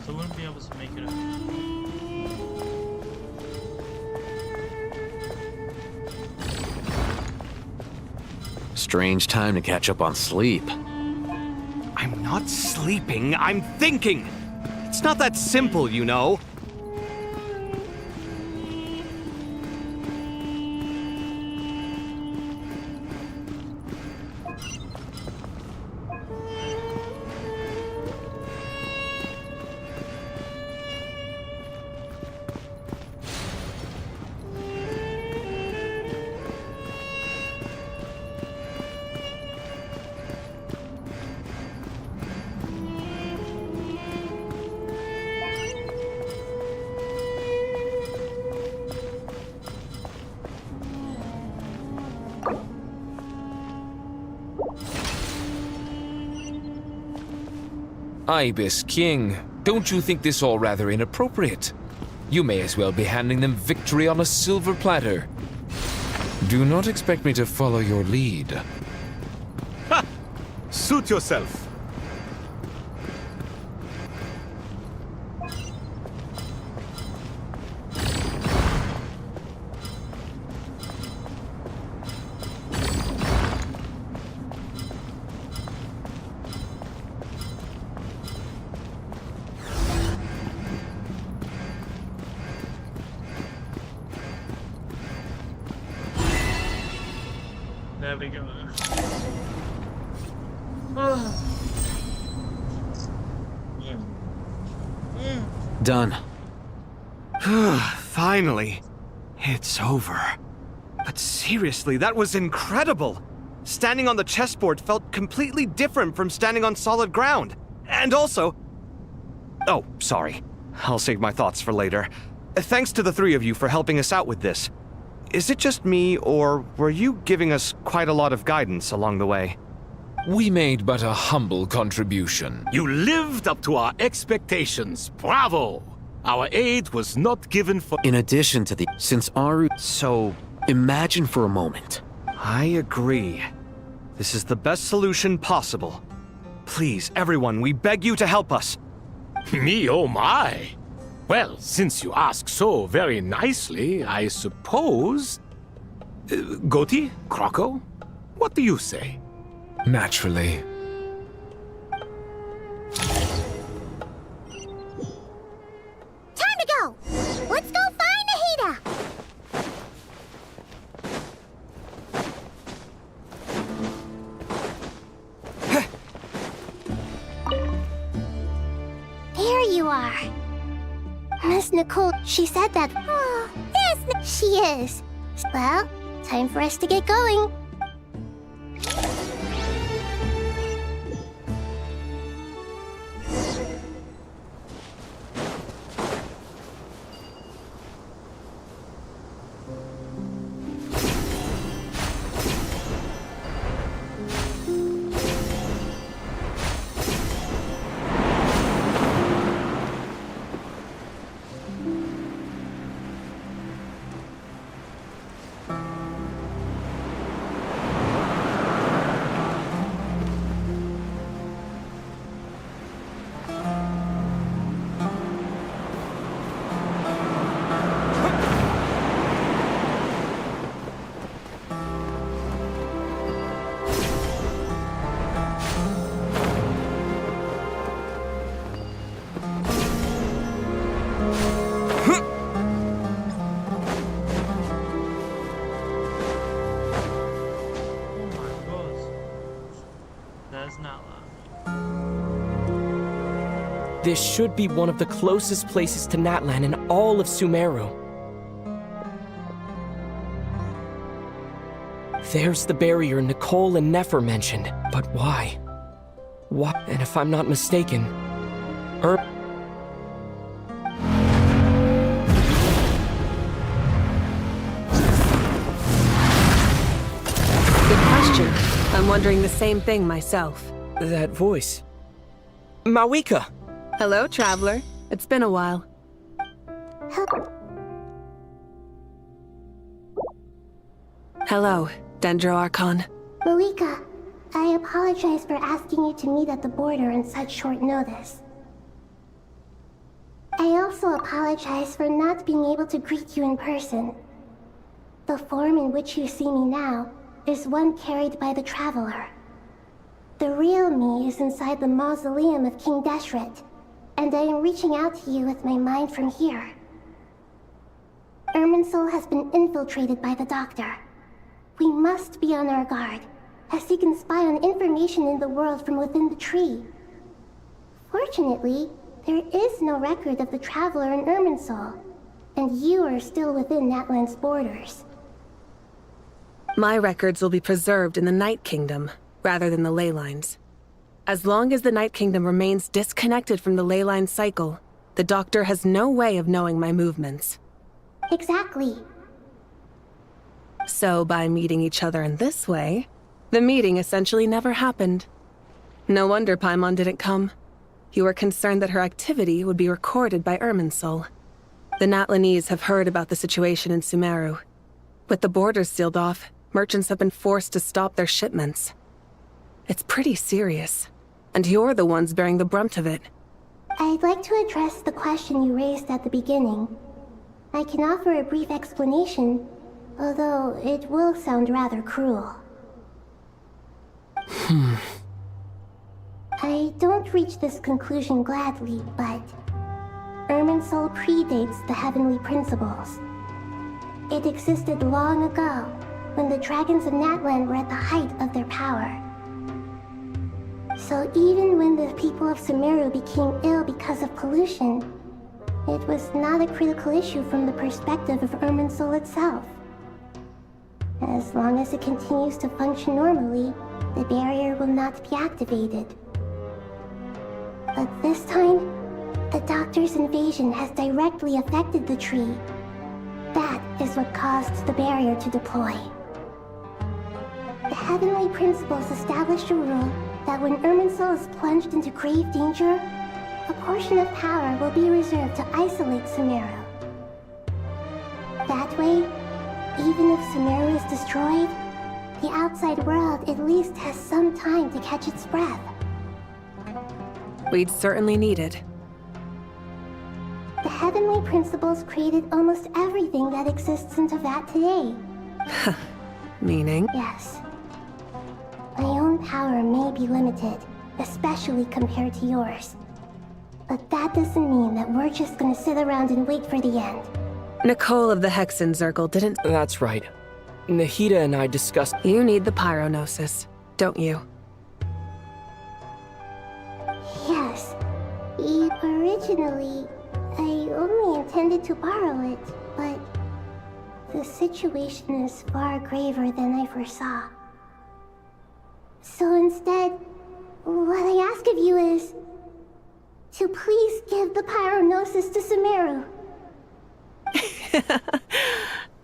So I wouldn't be able to make it up.
Strange time to catch up on sleep.
I'm not sleeping, I'm thinking! It's not that simple, you know.
Ibis King, don't you think this all rather inappropriate? You may as well be handing them victory on a silver platter. Do not expect me to follow your lead.
Ha! Suit yourself.
There we go.
Done. Finally. It's over. But seriously, that was incredible! Standing on the chessboard felt completely different from standing on solid ground. And also... Oh, sorry. I'll save my thoughts for later. Thanks to the three of you for helping us out with this. Is it just me, or were you giving us quite a lot of guidance along the way?
We made but a humble contribution.
You lived up to our expectations. Bravo! Our aid was not given for...
In addition to the... Since Aru...
So...
Imagine for a moment.
I agree. This is the best solution possible. Please, everyone, we beg you to help us.
Me, oh my! Well, since you ask so very nicely, I suppose... Goti? Croco? What do you say?
Naturally.
Time to go! Let's go find Nahida! There you are. Miss Nicole, she said that... Oh, yes, she is. Well, time for us to get going.
is Natlan.
This should be one of the closest places to Natlan in all of Sumeru. There's the barrier Nicole and Nefer mentioned, but why? Why? And if I'm not mistaken,
Good question. I'm wondering the same thing myself.
That voice. Mawika!
Hello, traveler. It's been a while. Hello, Dendro Archon.
Mawika, I apologize for asking you to meet at the border on such short notice. I also apologize for not being able to greet you in person. The form in which you see me now is one carried by the Traveler. The real me is inside the mausoleum of King Deshret, and I am reaching out to you with my mind from here. Irminsul has been infiltrated by the Doctor. We must be on our guard, as he can spy on information in the world from within the tree. Fortunately, there is no record of the Traveler in Irminsul, and you are still within Natlan's borders.
My records will be preserved in the Night Kingdom, rather than the ley lines. As long as the Night Kingdom remains disconnected from the ley line cycle, the Doctor has no way of knowing my movements.
Exactly.
So by meeting each other in this way, the meeting essentially never happened. No wonder Paimon didn't come. You were concerned that her activity would be recorded by Irminsul. The Natlanese have heard about the situation in Sumeru. With the borders sealed off, merchants have been forced to stop their shipments. It's pretty serious, and you're the ones bearing the brunt of it.
I'd like to address the question you raised at the beginning. I can offer a brief explanation, although it will sound rather cruel. I don't reach this conclusion gladly, but Irminsul predates the Heavenly Principles. It existed long ago, when the dragons of Natlan were at the height of their power. So even when the people of Sumeru became ill because of pollution, it was not a critical issue from the perspective of Irminsul itself. As long as it continues to function normally, the barrier will not be activated. But this time, the Doctor's invasion has directly affected the tree. That is what caused the barrier to deploy. The Heavenly Principles established a rule that when Irminsul is plunged into grave danger, a portion of power will be reserved to isolate Sumeru. That way, even if Sumeru is destroyed, the outside world at least has some time to catch its breath.
We'd certainly need it.
The Heavenly Principles created almost everything that exists in Teyvat today.
Meaning?
Yes. My own power may be limited, especially compared to yours. But that doesn't mean that we're just gonna sit around and wait for the end.
Nicole of the Hexen Circle didn't...
That's right. Nahida and I discussed...
You need the Pyrognosis, don't you?
Yes. Originally, I only intended to borrow it, but the situation is far graver than I foresaw. So instead, what I ask of you is to please give the Pyrognosis to Sumeru.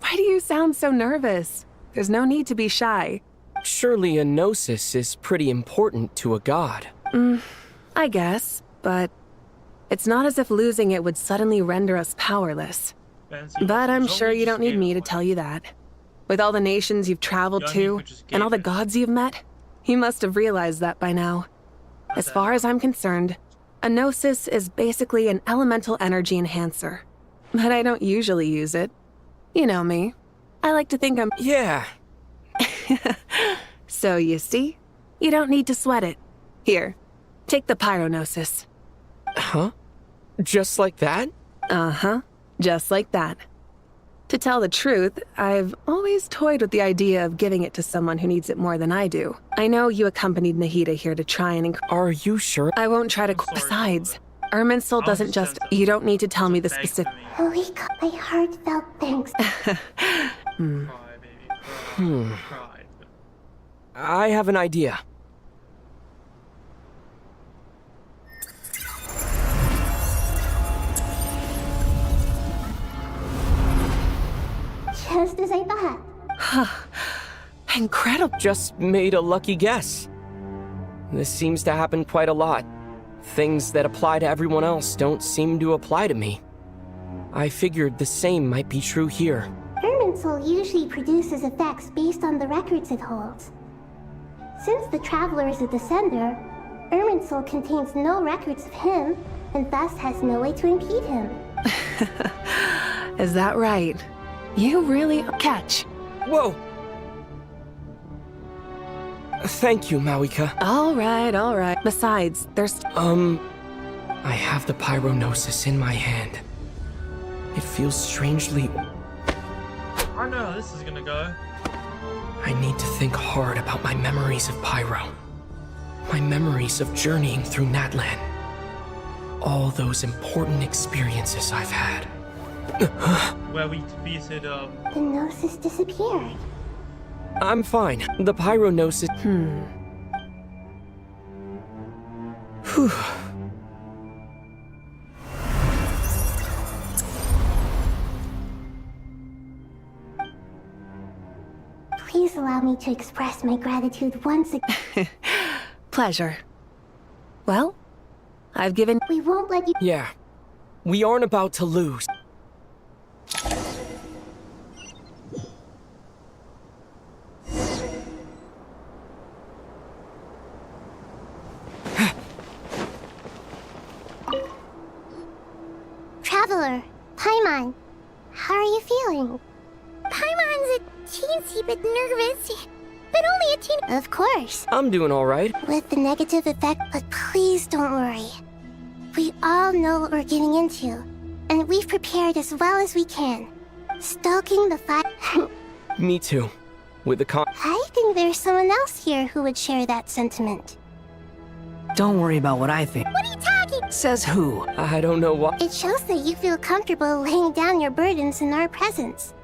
Why do you sound so nervous? There's no need to be shy.
Surely a gnosis is pretty important to a god.
I guess, but it's not as if losing it would suddenly render us powerless. But I'm sure you don't need me to tell you that. With all the nations you've traveled to, and all the gods you've met, you must have realized that by now. As far as I'm concerned, a gnosis is basically an elemental energy enhancer. But I don't usually use it. You know me. I like to think I'm...
Yeah.
So you see? You don't need to sweat it. Here, take the Pyrognosis.
Huh? Just like that?
Uh-huh. Just like that. To tell the truth, I've always toyed with the idea of giving it to someone who needs it more than I do. I know you accompanied Nahida here to try and
Are you sure?
I won't try to. Besides, Irminsul doesn't just. You don't need to tell me the specific.
Marika, my heartfelt thanks.
I have an idea.
Just as I thought.
Incredible.
Just made a lucky guess. This seems to happen quite a lot. Things that apply to everyone else don't seem to apply to me. I figured the same might be true here.
Irminsul usually produces effects based on the records it holds. Since the Traveler is a descender, Irminsul contains no records of him, and thus has no way to impede him.
Is that right? You really catch.
Whoa! Thank you, Mawika.
All right. Besides, there's...
I have the pyronosis in my hand. It feels strangely...
I know how this is gonna go.
I need to think hard about my memories of Pyro. My memories of journeying through Natlan. All those important experiences I've had.
Where we defeated,
The Gnosis disappeared.
I'm fine. The pyronosis... Whew.
Please allow me to express my gratitude once again.
Pleasure. Well, I've given...
We won't let you...
Yeah. We aren't about to lose.
Traveler, Paimon, how are you feeling? Paimon's a teensy bit nervous, but only a teen... Of course.
I'm doing all right.
With the negative effect, but please don't worry. We all know what we're getting into, and we've prepared as well as we can. Stoking the fire...
Me too. With the
I think there's someone else here who would share that sentiment.
Don't worry about what I think.
What are you talking?
Says who?
I don't know what...
It shows that you feel comfortable laying down your burdens in our presence.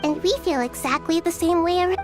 And we feel exactly the same way around.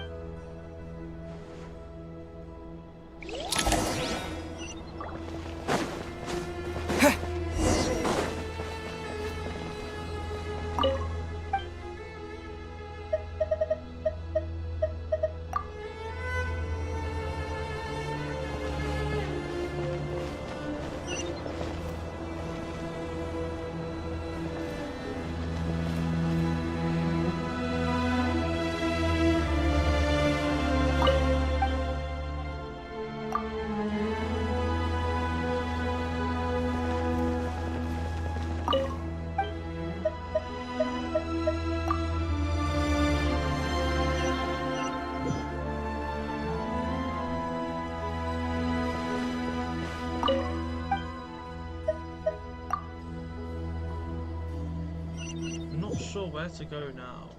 I'm not sure where to go now.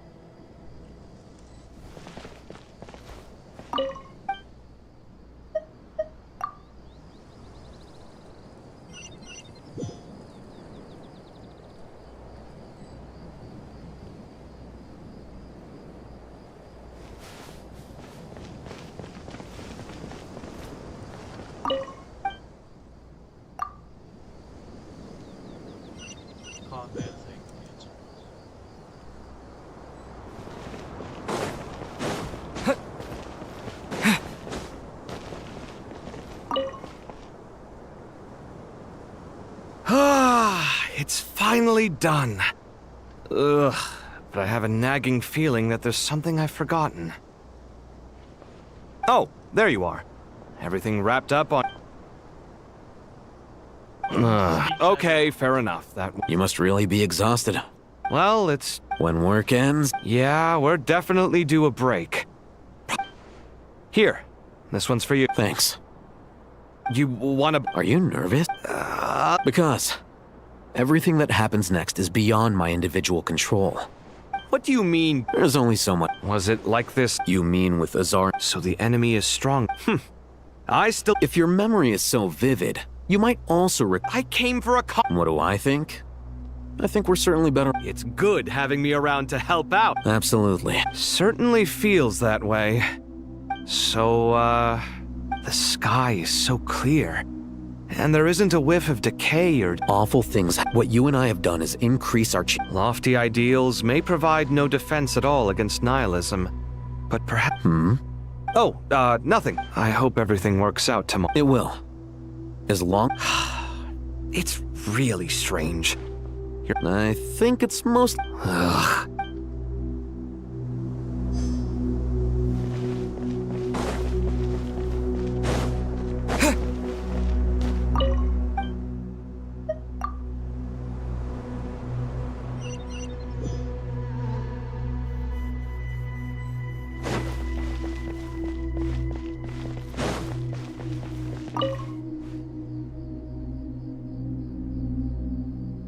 Can't do anything.
It's finally done. Ugh, but I have a nagging feeling that there's something I've forgotten. Oh, there you are. Everything wrapped up on... Okay, fair enough.
You must really be exhausted.
Well, it's...
When work ends?
Yeah, we're definitely due a break. Here, this one's for you.
Thanks.
You wanna...
Are you nervous? Because Everything that happens next is beyond my individual control.
What do you mean?
There's only so much.
Was it like this?
You mean with Azar?
So the enemy is strong.
If your memory is so vivid, you might also
I came for a
What do I think? I think we're certainly better.
It's good having me around to help out.
Absolutely.
Certainly feels that way. So, the sky is so clear. And there isn't a whiff of decay or
awful things. What you and I have done is increase our
lofty ideals may provide no defense at all against nihilism. But perhaps... Oh, nothing. I hope everything works out tomorrow.
It will. As long...
It's really strange.
I think it's most...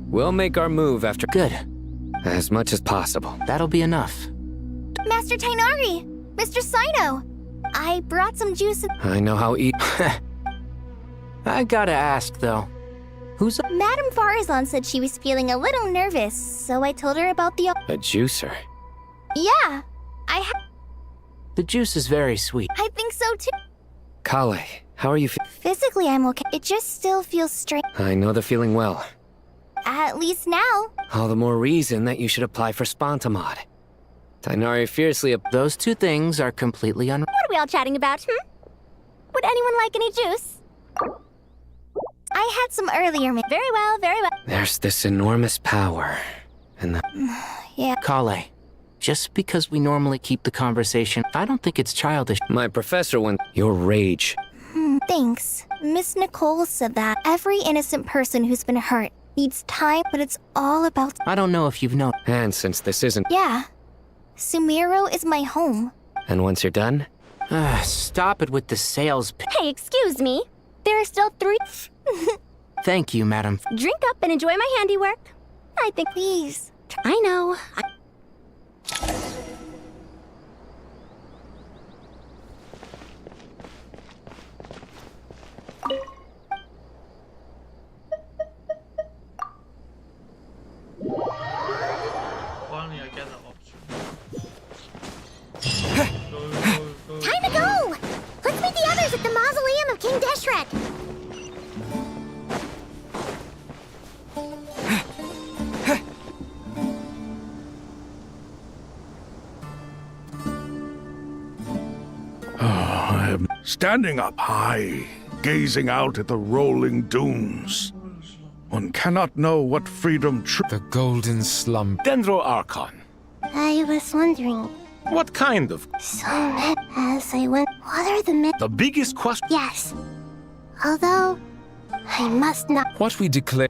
We'll make our move after...
Good.
As much as possible.
That'll be enough.
Master Tainari! Mr. Sino! I brought some juice.
I know how
I gotta ask, though. Who's a...
Madame Farazan said she was feeling a little nervous, so I told her about the...
A juicer?
Yeah!
The juice is very sweet.
I think so, too.
Kale, how are you
Physically, I'm okay. It just still feels strange.
I know the feeling well.
At least now.
All the more reason that you should apply for Spontamod. Tainari fiercely...
Those two things are completely
What are we all chatting about, Would anyone like any juice? I had some earlier. Very well, very well.
There's this enormous power. And the...
Yeah.
Kale, just because we normally keep the conversation, I don't think it's childish.
My professor went... Your rage.
Thanks. Miss Nicole said that every innocent person who's been hurt needs time, but it's all about...
I don't know if you've known.
And since this isn't...
Yeah. Sumiro is my home.
And once you're done?
Stop it with the sales...
Hey, excuse me. There are still 3...
Thank you, madam.
Drink up and enjoy my handiwork. I think... Please. I know.
Finally, I get that option.
Time to go! Let's meet the others at the mausoleum of King Deshret.
I am standing up high, gazing out at the rolling dunes. One cannot know what freedom
The golden slump.
Dendro Archon.
I was wondering.
What kind of?
So many as I went. What are
The biggest question?
Yes. Although, I must not.
What we declare.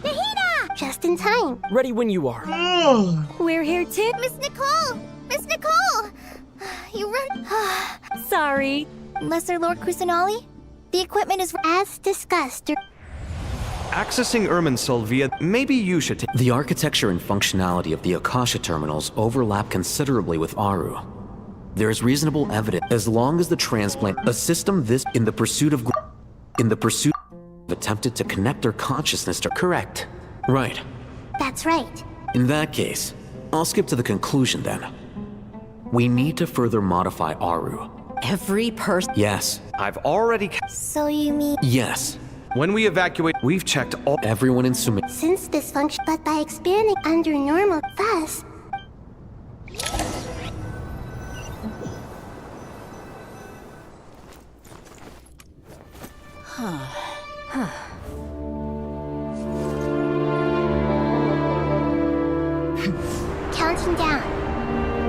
Nahida! Just in time.
Ready when you are.
We're here too. Miss Nicole! Miss Nicole! You run.
Sorry.
Lesser Lord Kusanali? The equipment is as discussed.
Accessing Irminsul via... Maybe you should take...
The architecture and functionality of the Akasha terminals overlap considerably with Aru. There is reasonable evidence, as long as the transplant... A system this... In the pursuit of... Attempted to connect their consciousness to... Correct. Right.
That's right.
In that case, I'll skip to the conclusion then. We need to further modify Aru.
Every person...
Yes.
I've already...
So you mean...
Yes.
When we evacuate, we've checked all...
Everyone in Sumi...
Since dysfunction, but by expanding under normal, thus... Counting down.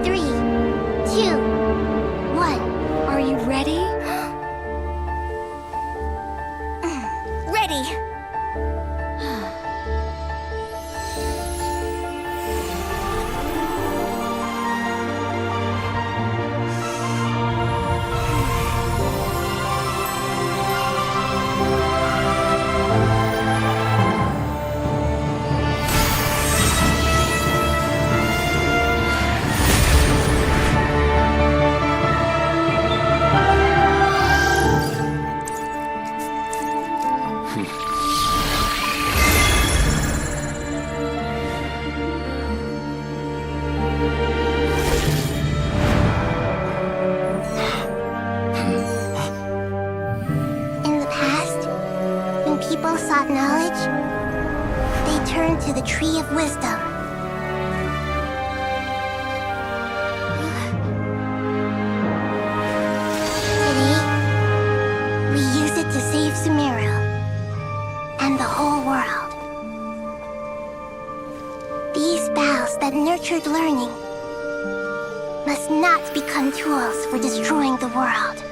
3, 2, 1.
Are you ready?
Ready. people sought knowledge, they turned to the Tree of Wisdom. Today, we use it to save Sumeru and the whole world. These boughs that nurtured learning must not become tools for destroying the world.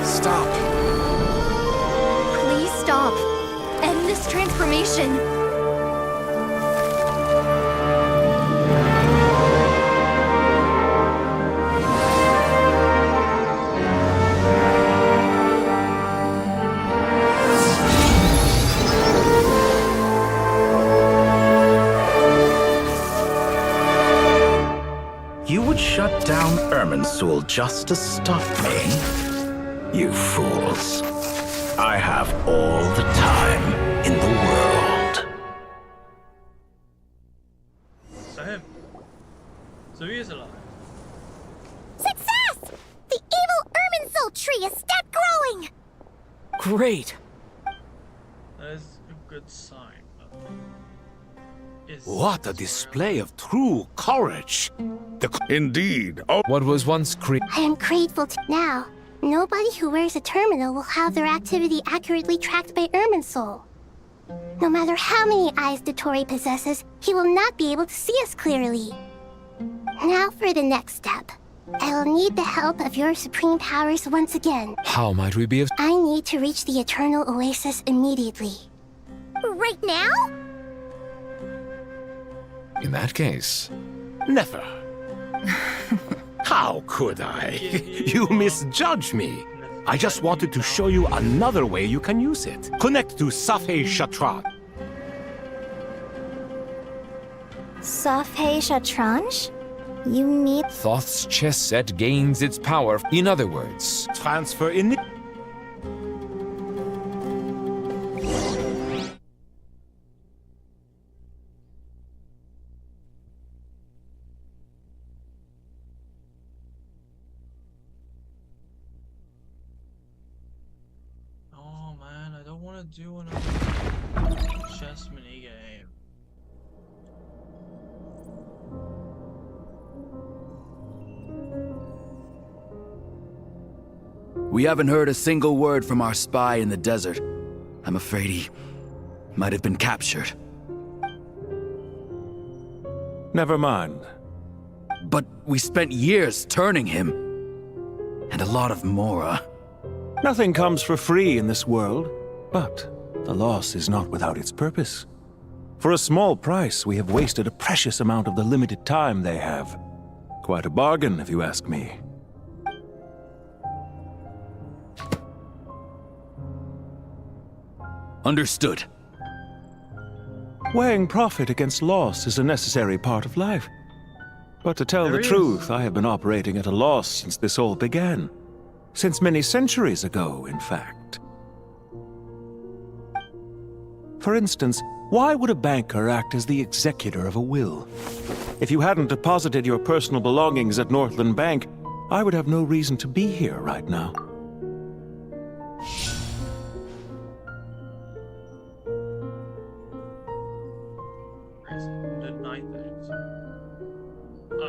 Stop. Please stop. End this transformation.
You would shut down Irminsul just to stop me? You fools. I have all the time in the world.
So him. So he is alive.
Success! The evil Irminsul tree has stopped growing!
Great.
That is a good sign.
What a display of true courage!
Indeed.
What was once
I am grateful to now. Nobody who wears a terminal will have their activity accurately tracked by Irminsul. No matter how many eyes Dottore possesses, he will not be able to see us clearly. Now for the next step. I will need the help of your supreme powers once again.
How might we be of...
I need to reach the Eternal Oasis immediately. Right now?
In that case...
Never. How could I? You misjudge me. I just wanted to show you another way you can use it. Connect to Safhe Shatran.
Safhe Shatranj? You need...
Thoth's chess set gains its power. In other words...
Transfer in...
Oh man, I don't want to do another chess minigame.
We haven't heard a single word from our spy in the desert. I'm afraid he might have been captured.
Never mind.
But we spent years turning him. And a lot of Mora.
Nothing comes for free in this world, but the loss is not without its purpose. For a small price, we have wasted a precious amount of the limited time they have. Quite a bargain, if you ask me.
Understood.
Weighing profit against loss is a necessary part of life. But to tell the truth, I have been operating at a loss since this all began. Since many centuries ago, in fact. For instance, why would a banker act as the executor of a will? If you hadn't deposited your personal belongings at Northland Bank, I would have no reason to be here right now.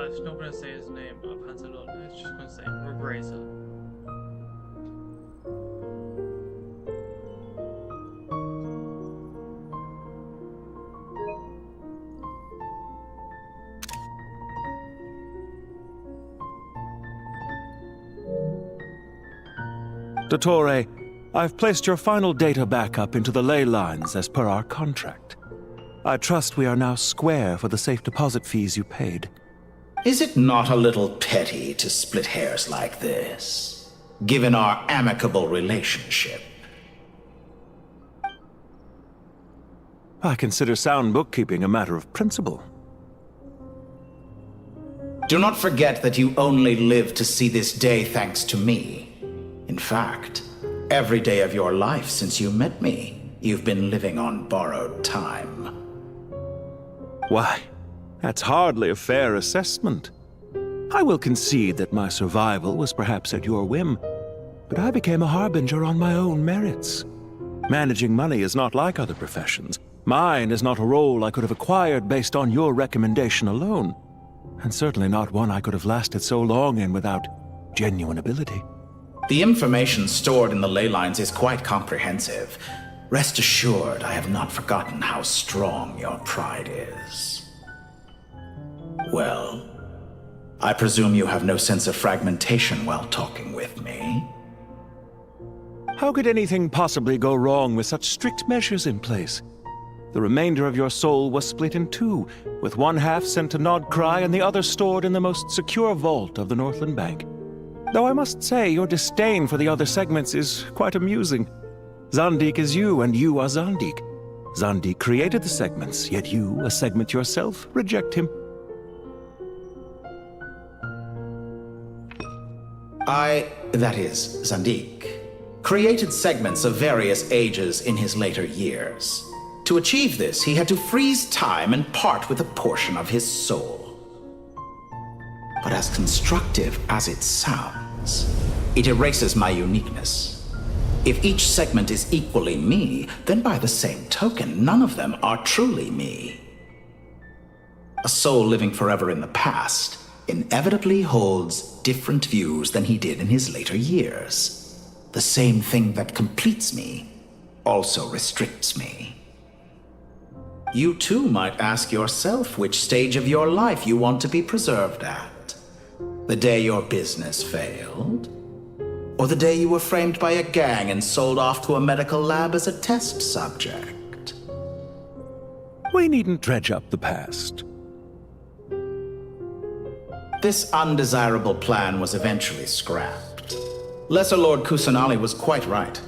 It's not gonna say his name, Pantalon. It's just gonna say Regrazer.
Dottore, I've placed your final data backup into the ley lines as per our contract. I trust we are now square for the safe deposit fees you paid.
Is it not a little petty to split hairs like this, given our amicable relationship?
I consider sound bookkeeping a matter of principle.
Do not forget that you only live to see this day thanks to me. In fact, every day of your life since you met me, you've been living on borrowed time.
Why, that's hardly a fair assessment. I will concede that my survival was perhaps at your whim, but I became a harbinger on my own merits. Managing money is not like other professions. Mine is not a role I could have acquired based on your recommendation alone, and certainly not one I could have lasted so long in without genuine ability.
The information stored in the ley lines is quite comprehensive. Rest assured, I have not forgotten how strong your pride is. Well, I presume you have no sense of fragmentation while talking with me.
How could anything possibly go wrong with such strict measures in place? The remainder of your soul was split in two, with one half sent to Nodcry and the other stored in the most secure vault of the Northland Bank. Though I must say, your disdain for the other segments is quite amusing. Zandik is you, and you are Zandik. Zandik created the segments, yet you, a segment yourself, reject him.
That is, Zandik, created segments of various ages in his later years. To achieve this, he had to freeze time and part with a portion of his soul. But as constructive as it sounds, it erases my uniqueness. If each segment is equally me, then by the same token, none of them are truly me. A soul living forever in the past inevitably holds different views than he did in his later years. The same thing that completes me also restricts me. You too might ask yourself which stage of your life you want to be preserved at. The day your business failed, or the day you were framed by a gang and sold off to a medical lab as a test subject.
We needn't dredge up the past.
This undesirable plan was eventually scrapped. Lesser Lord Kusanali was quite right.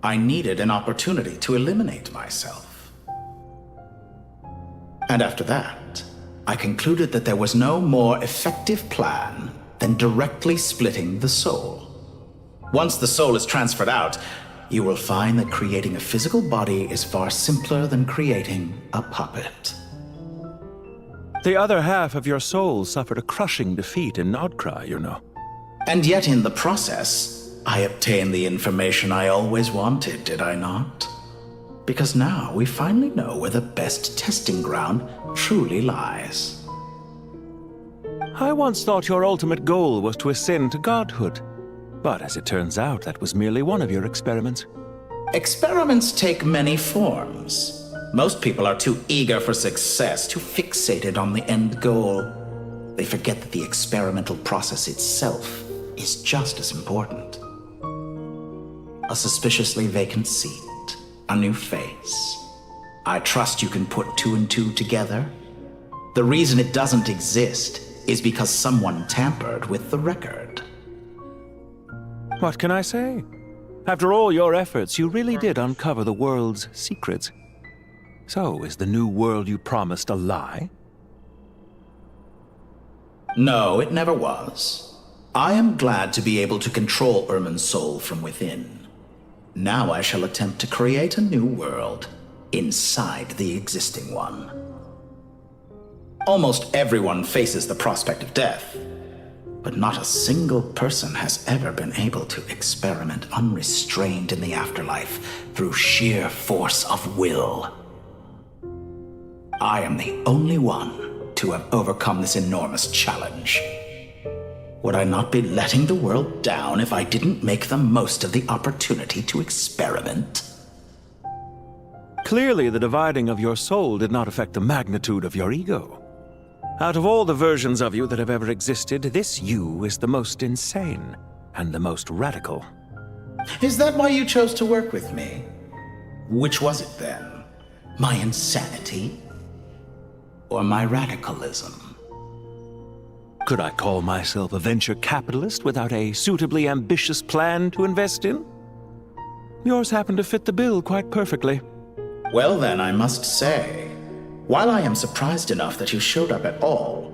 I needed an opportunity to eliminate myself. And after that, I concluded that there was no more effective plan than directly splitting the soul. Once the soul is transferred out, you will find that creating a physical body is far simpler than creating a puppet.
The other half of your soul suffered a crushing defeat in Nodcry, you know.
And yet in the process, I obtained the information I always wanted, did I not? Because now we finally know where the best testing ground truly lies.
I once thought your ultimate goal was to ascend to godhood. But as it turns out, that was merely one of your experiments.
Experiments take many forms. Most people are too eager for success, too fixated on the end goal. They forget that the experimental process itself is just as important. A suspiciously vacant seat, a new face. I trust you can put two and two together. The reason it doesn't exist is because someone tampered with the record.
What can I say? After all your efforts, you really did uncover the world's secrets. So, is the new world you promised a lie?
No, it never was. I am glad to be able to control Irmin's soul from within. Now I shall attempt to create a new world inside the existing one. Almost everyone faces the prospect of death, but not a single person has ever been able to experiment unrestrained in the afterlife through sheer force of will. I am the only one to have overcome this enormous challenge. Would I not be letting the world down if I didn't make the most of the opportunity to experiment?
Clearly, the dividing of your soul did not affect the magnitude of your ego. Out of all the versions of you that have ever existed, this you is the most insane and the most radical.
Is that why you chose to work with me? Which was it then? My insanity? Or my radicalism?
Could I call myself a venture capitalist without a suitably ambitious plan to invest in? Yours happened to fit the bill quite perfectly.
Well then, I must say, while I am surprised enough that you showed up at all,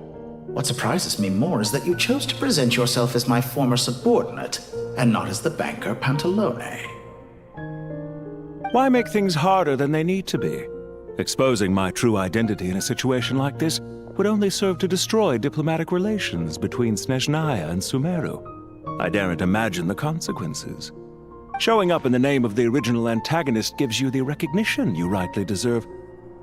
what surprises me more is that you chose to present yourself as my former subordinate, and not as the banker Pantalone.
Why make things harder than they need to be? Exposing my true identity in a situation like this would only serve to destroy diplomatic relations between Snezhnaya and Sumeru. I daren't imagine the consequences. Showing up in the name of the original antagonist gives you the recognition you rightly deserve,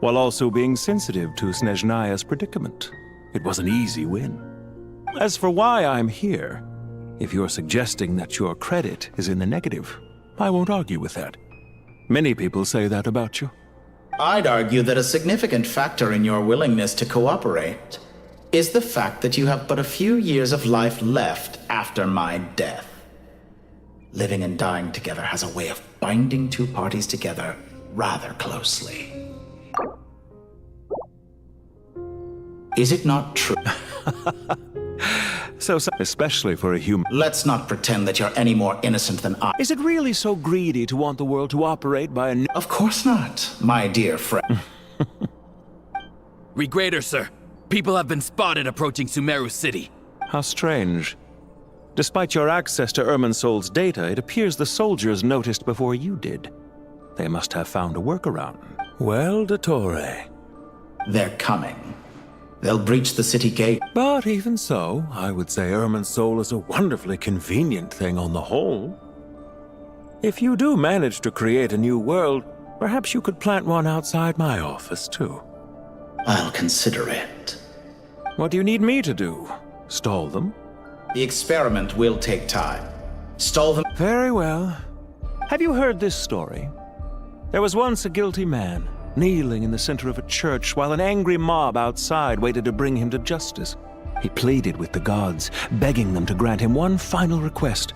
while also being sensitive to Snezhnaya's predicament. It was an easy win. As for why I'm here, if you're suggesting that your credit is in the negative, I won't argue with that. Many people say that about you.
I'd argue that a significant factor in your willingness to cooperate is the fact that you have but a few years of life left after my death. Living and dying together has a way of binding two parties together rather closely. Is it not true?
So, especially for a human.
Let's not pretend that you're any more innocent than I.
Is it really so greedy to want the world to operate by a...
Of course not, my dear friend.
Read greater, sir. People have been spotted approaching Sumeru City.
How strange. Despite your access to Irminsol's data, it appears the soldiers noticed before you did. They must have found a workaround. Well, Dottore.
They're coming. They'll breach the city gate.
But even so, I would say Irminsol is a wonderfully convenient thing on the whole. If you do manage to create a new world, perhaps you could plant one outside my office, too.
I'll consider it.
What do you need me to do? Stall them?
The experiment will take time. Stall them.
Very well. Have you heard this story? There was once a guilty man, kneeling in the center of a church while an angry mob outside waited to bring him to justice. He pleaded with the gods, begging them to grant him one final request,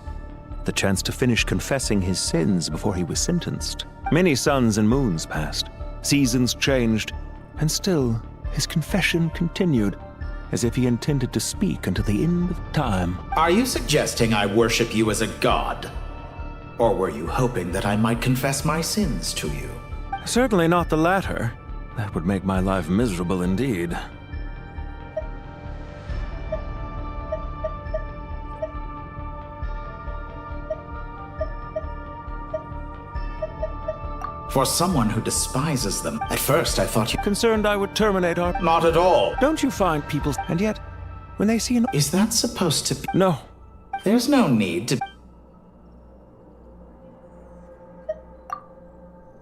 the chance to finish confessing his sins before he was sentenced. Many suns and moons passed, seasons changed, and still his confession continued, as if he intended to speak until the end of time.
Are you suggesting I worship you as a god? Or were you hoping that I might confess my sins to you?
Certainly not the latter. That would make my life miserable indeed.
For someone who despises them, at first I thought you...
Concerned I would terminate our...
Not at all.
Don't you find people... And yet, when they see an...
Is that supposed to be...
No.
There's no need to...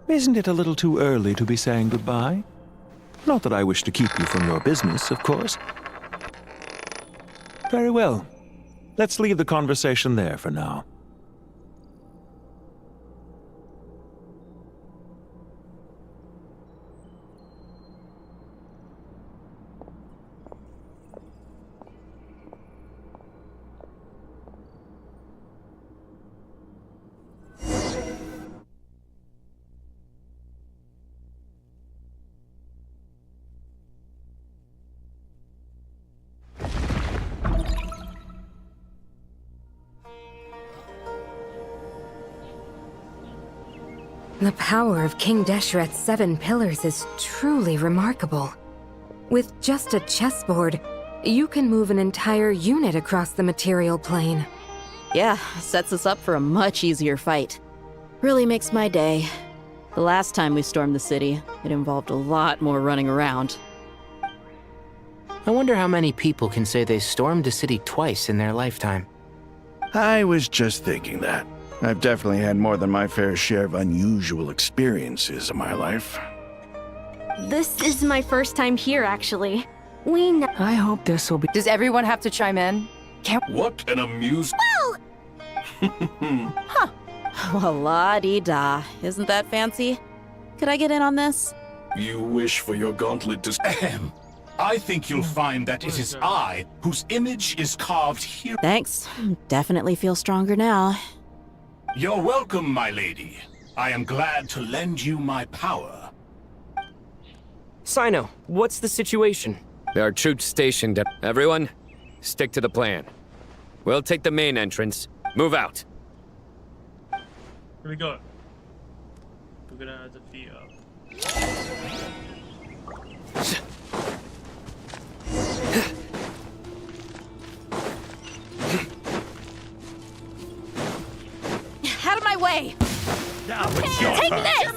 Isn't it a little too early to be saying goodbye? Not that I wish to keep you from your business, of course. Very well. Let's leave the conversation there for now.
The power of King Deshret's 7 pillars is truly remarkable. With just a chessboard, you can move an entire unit across the material plane.
Yeah, sets us up for a much easier fight. Really makes my day. The last time we stormed the city, it involved a lot more running around.
I wonder how many people can say they stormed a city twice in their lifetime.
I was just thinking that. I've definitely had more than my fair share of unusual experiences in my life.
This is my first time here, actually.
I hope this will be...
Does everyone have to chime in?
What an amuse...
Huh. Well, la-dee-da. Isn't that fancy? Could I get in on this?
You wish for your gauntlet to... Ahem. I think you'll find that it is I whose image is carved here.
Thanks. Definitely feel stronger now.
You're welcome, my lady. I am glad to lend you my power.
Sino, what's the situation?
There are troops stationed at... Everyone, stick to the plan. We'll take the main entrance. Move out.
Here we go. We're gonna defeat
way!
Now it's your
Take
turn.
this!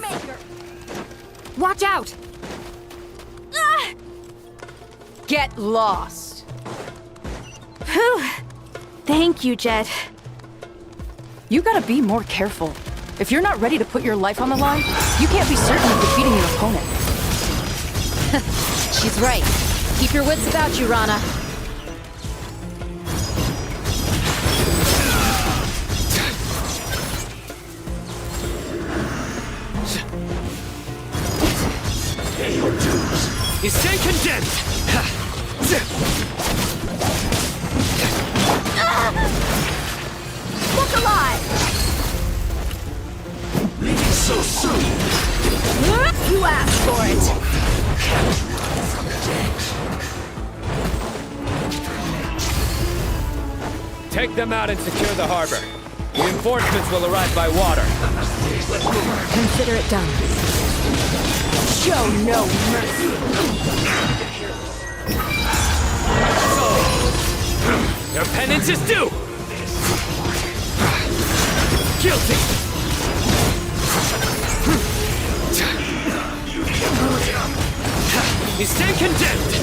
Watch out!
Ah!
Get lost.
Whew. Thank you, Jet.
You gotta be more careful. If you're not ready to put your life on the line, you can't be certain of defeating your opponent. She's right. Keep your wits about you, Rana.
You stand condemned!
Look alive!
Leaving so soon.
You asked for it.
Take them out and secure the harbor. Reinforcements will arrive by water.
Consider it done.
Show no mercy.
Your penance is due! Guilty! You stand condemned!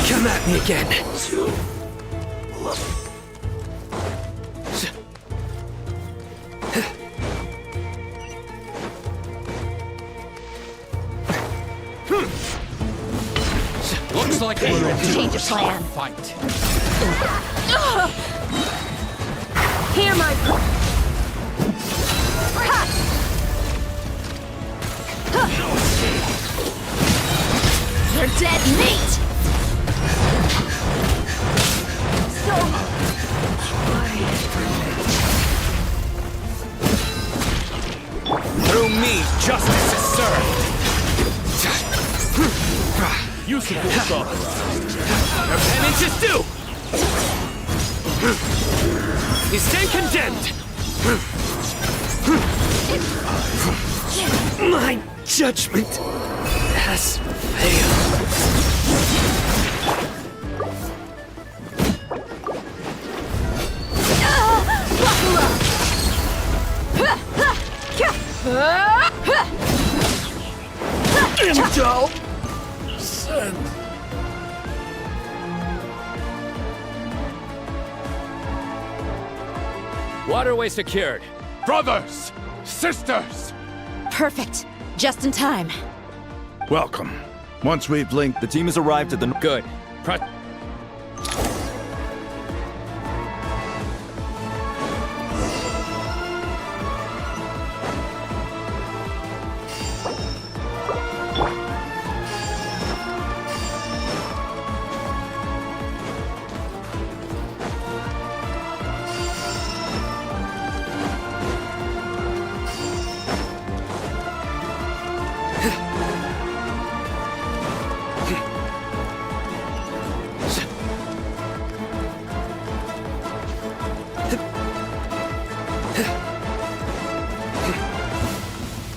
Come at me again.
Looks like we're in
Change of plan.
fight.
Hear my... Ha! You're dead meat!
Through me, justice is served!
Useful stuff.
Your penance is due! You stand condemned! My judgment has failed.
Buckle up!
Waterway secured.
Brothers! Sisters!
Perfect. Just in time.
Welcome. Once we've linked,
The team has arrived at the...
Good.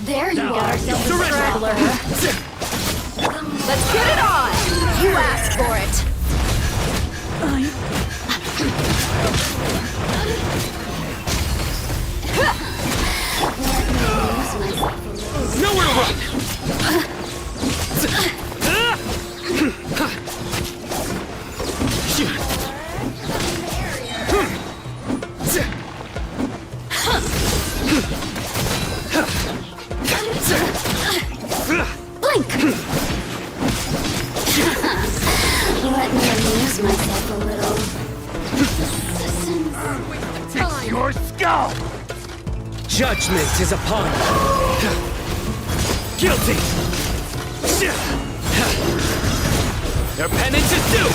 There you are, straggler. Let's get it on! You asked for it.
Nowhere to run!
Blink!
Let me amuse myself a little.
It's your skull! Judgment is upon you. Guilty! Your penance is due!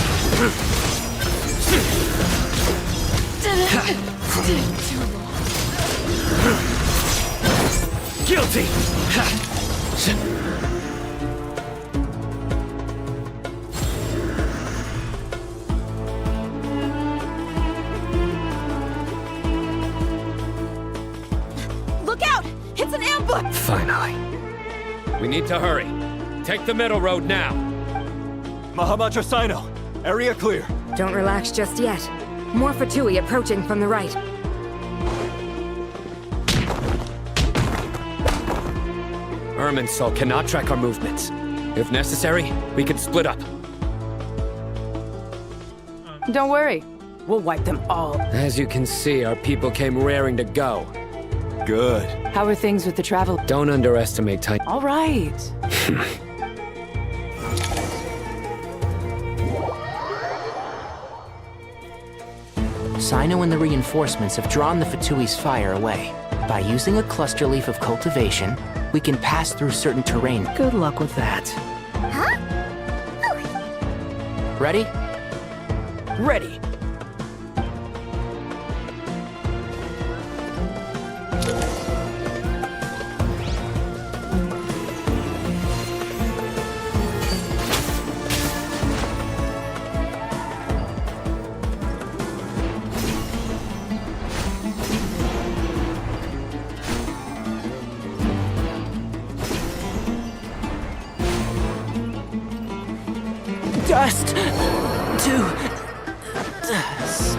Guilty!
Look out! It's an ambush!
Finally. We need to hurry. Take the middle road now.
Mahamatrasino, area clear.
Don't relax just yet. More Fatui approaching from the right.
Irminsul cannot track our movements. If necessary, we can split up.
Don't worry. We'll wipe them all.
As you can see, our people came raring to go.
Good.
How are things with the travel?
Don't underestimate time.
All right.
Sino and the reinforcements have drawn the Fatui's fire away. By using a cluster leaf of cultivation, we can pass through certain terrain.
Good luck with that.
Ready?
Ready.
Dust to dust.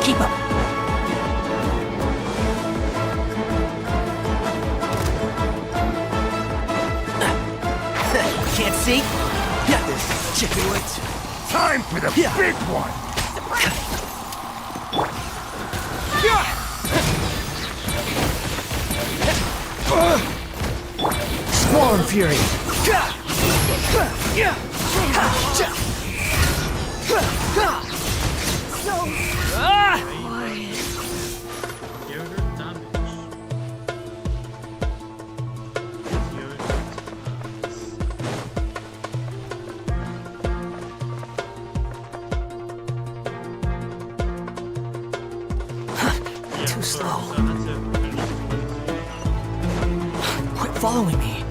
Keep up. Can't see? Got this. Chicken wings.
Time for the big one!
Swarm Fury. Too slow. Quit following me.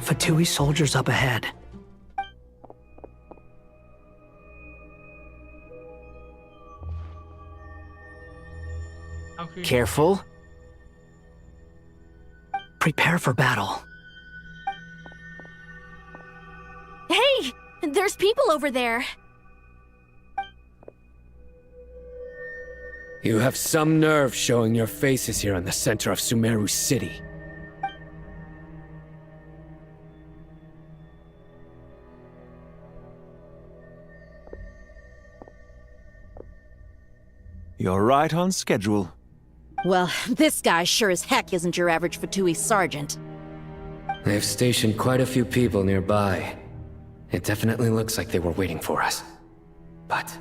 Fatui soldiers up ahead.
Careful.
Prepare for battle.
Hey! There's people over there.
You have some nerve showing your faces here in the center of Sumeru City.
You're right on schedule.
Well, this guy sure as heck isn't your average Fatui sergeant.
They've stationed quite a few people nearby. It definitely looks like they were waiting for us. But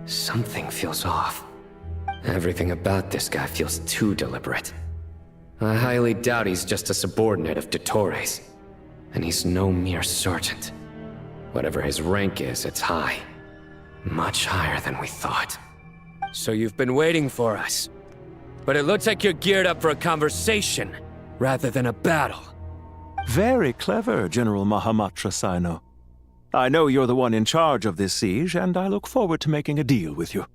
something feels off. Everything about this guy feels too deliberate. I highly doubt he's just a subordinate of Dottores. And he's no mere sergeant. Whatever his rank is, it's high. Much higher than we thought. So you've been waiting for us. But it looks like you're geared up for a conversation, rather than a battle.
Very clever, General Mahamatra Sino. I know you're the one in charge of this siege, and I look forward to making a deal with you.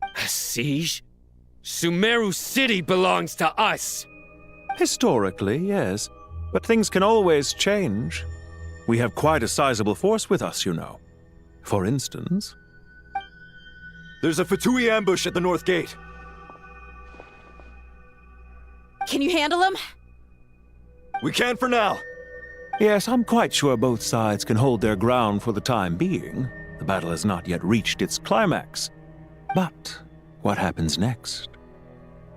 A siege? Sumeru City belongs to us!
Historically, yes. But things can always change. We have quite a sizable force with us, you know. For instance...
There's a Fatui ambush at the north gate.
Can you handle him?
We can for now.
Yes, I'm quite sure both sides can hold their ground for the time being. The battle has not yet reached its climax. But what happens next?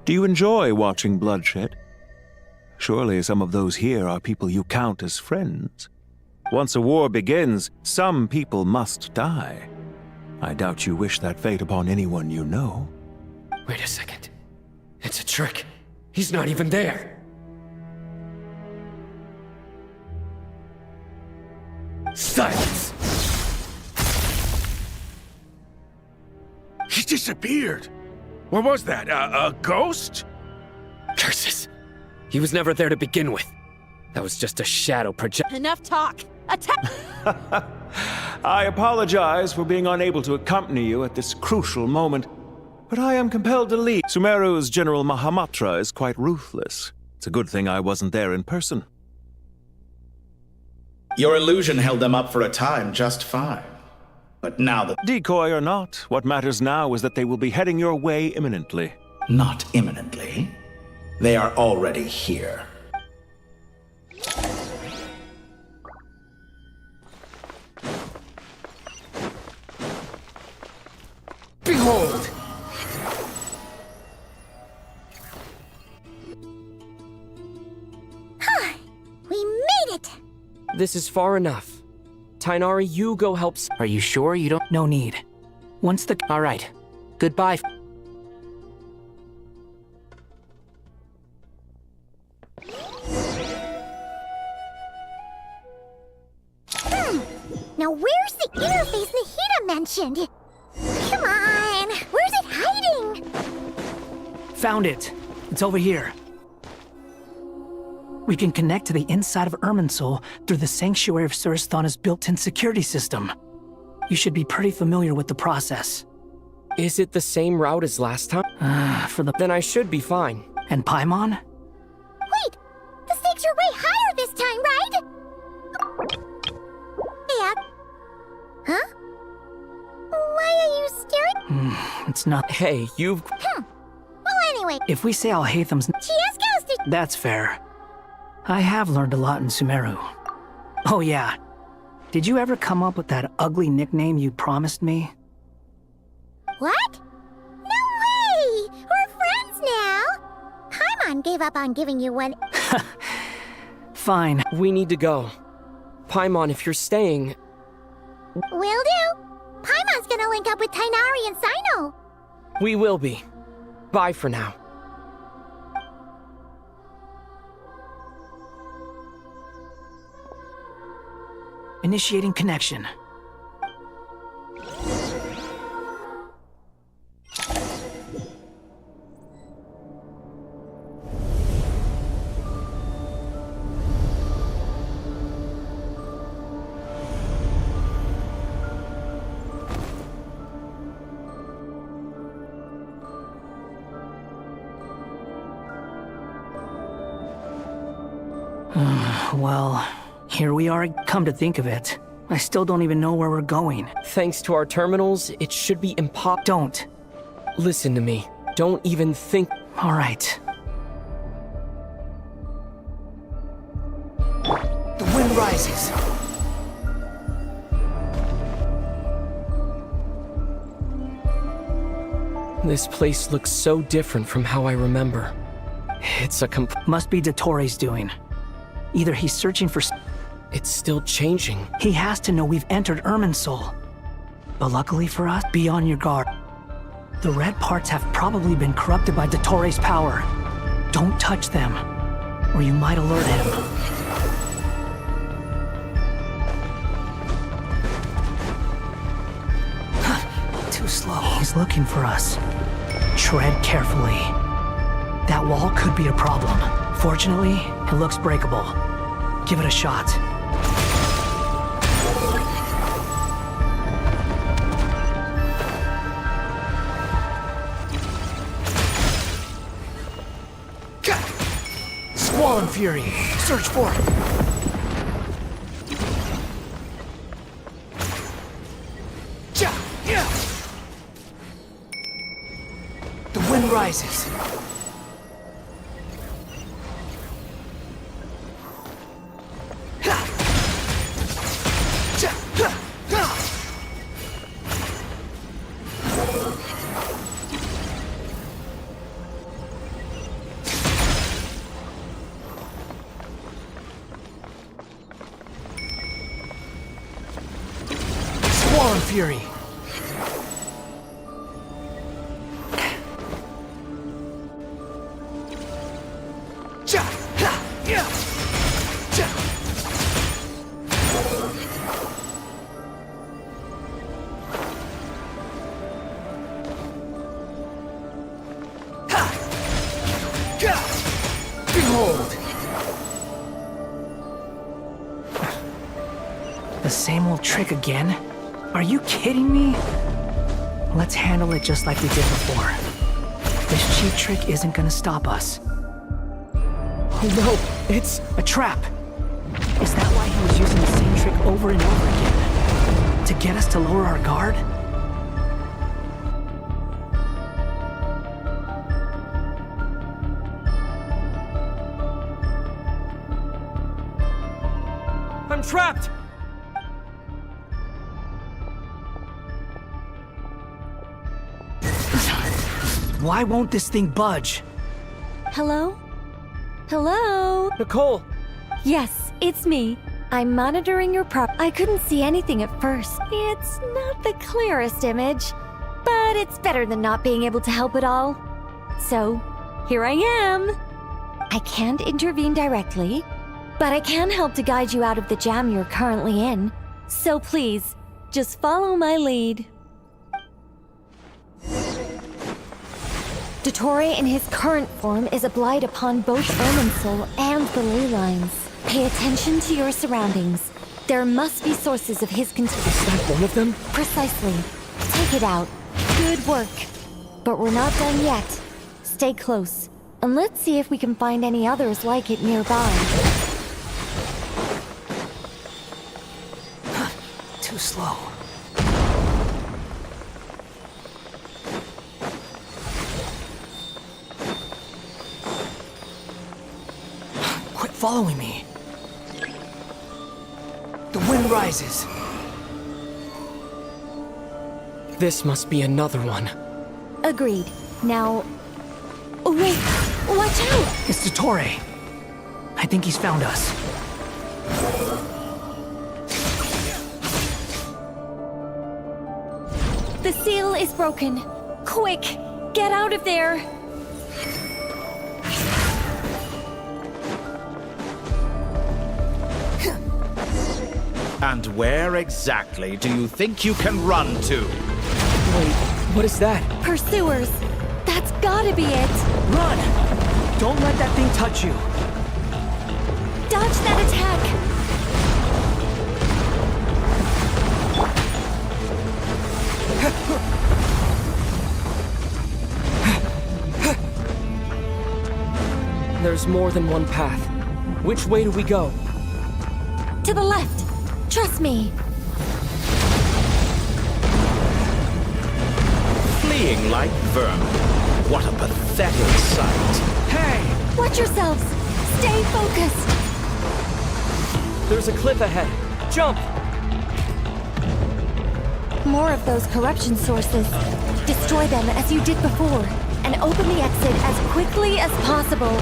Do you enjoy watching bloodshed? Surely some of those here are people you count as friends. Once a war begins, some people must die. I doubt you wish that fate upon anyone you know.
Wait a second. It's a trick. He's not even there. Silence!
He disappeared. What was that? A ghost?
Curses. He was never there to begin with. That was just a shadow project.
Enough talk. Attack!
I apologize for being unable to accompany you at this crucial moment, but I am compelled to leave. Sumeru's General Mahamatra is quite ruthless. It's a good thing I wasn't there in person.
Your illusion held them up for a time just fine. But now that...
Decoy or not, what matters now is that they will be heading your way imminently.
Not imminently. They are already here.
Behold!
We made it!
This is far enough. Tainari, you go help.
Are you sure you don't?
No need. Once the...
All right. Goodbye.
Now where's the interface Nahida mentioned? Come on! Where's it hiding?
Found it. It's over here. We can connect to the inside of Irminsul through the Sanctuary of Surasthana's built-in security system. You should be pretty familiar with the process.
Is it the same route as last time? Then I should be fine.
And Paimon?
Wait! The stakes are way higher this time, right? Yeah. Huh? Why are you staring?
It's not...
Hey, you've...
Well, anyway...
If we say Alhatham's...
She has ghosted...
That's fair. I have learned a lot in Sumeru. Oh yeah. Did you ever come up with that ugly nickname you promised me?
What? No way! We're friends now! Paimon gave up on giving you one...
Fine.
We need to go. Paimon, if you're staying...
Will do! Paimon's gonna link up with Tainari and Sino!
We will be. Bye for now.
Initiating connection. Well, here we are. Come to think of it, I still don't even know where we're going.
Thanks to our terminals, it should be impossible.
Don't.
Listen to me. Don't even think.
All right.
The wind rises. This place looks so different from how I remember. It's a
Must be Dottoro's doing. Either he's searching for...
It's still changing.
He has to know we've entered Irminsul. But luckily for us, be on your guard. The red parts have probably been corrupted by Dottoro's power. Don't touch them, or you might alert him. Too slow. He's looking for us. Tread carefully. That wall could be a problem. Fortunately, it looks breakable. Give it a shot.
Squall and Fury, search for it.
wind rises. Swarm Fury. Behold! The same old trick again? Are you kidding me? Let's handle it just like we did before. This cheap trick isn't gonna stop us.
Oh no, it's
a trap. Is that why he was using the same trick over and over again? To get us to lower our guard?
I'm trapped!
Why won't this thing budge?
Hello? Hello?
Nicole!
Yes, it's me. I'm monitoring your I couldn't see anything at first. It's not the clearest image, but it's better than not being able to help at all. So, here I am. I can't intervene directly, but I can help to guide you out of the jam you're currently in. So please, just follow my lead. Dottore in his current form is a blight upon both Irminsul and the ley lines. Pay attention to your surroundings. There must be sources of his control.
Is that one of them?
Precisely. Take it out. Good work. But we're not done yet. Stay close, and let's see if we can find any others like it nearby.
Too slow. Quit following me. The wind rises.
This must be another one.
Agreed. Now... Oh, wait! Watch out!
It's Dottore. I think he's found us.
The seal is broken. Quick! Get out of there!
And where exactly do you think you can run to?
Wait, what is that?
Pursuers! That's gotta be it!
Run! Don't let that thing touch you!
Dodge that attack!
There's more than one path. Which way do we go?
To the left! Trust me!
Fleeing like vermin. What a pathetic sight.
Hey!
Watch yourselves! Stay focused!
There's a cliff ahead. Jump!
More of those corruption sources. Destroy them as you did before, and open the exit as quickly as possible.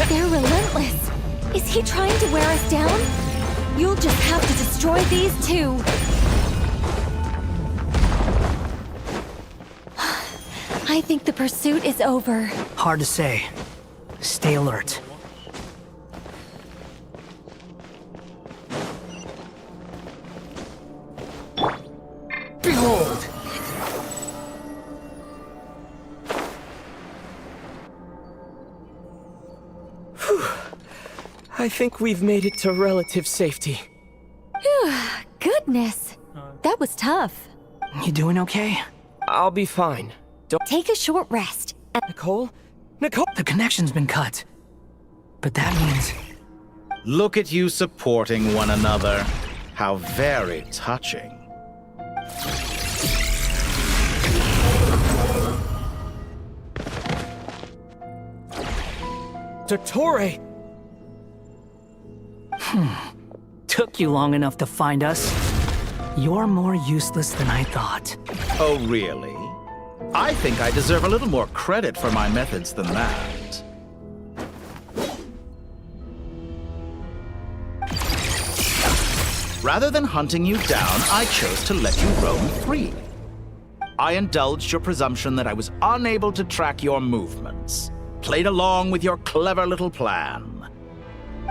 They're relentless. Is he trying to wear us down? You'll just have to destroy these too. I think the pursuit is over.
Hard to say. Stay alert. Behold!
I think we've made it to relative safety.
Goodness. That was tough.
You doing okay?
I'll be fine. Don't
take a short rest.
Nicole? Nicole?
The connection's been cut. But that means...
Look at you supporting one another. How very touching.
Dottore!
Took you long enough to find us. You're more useless than I thought.
Oh, really? I think I deserve a little more credit for my methods than that. Rather than hunting you down, I chose to let you roam freely. I indulged your presumption that I was unable to track your movements, played along with your clever little plan.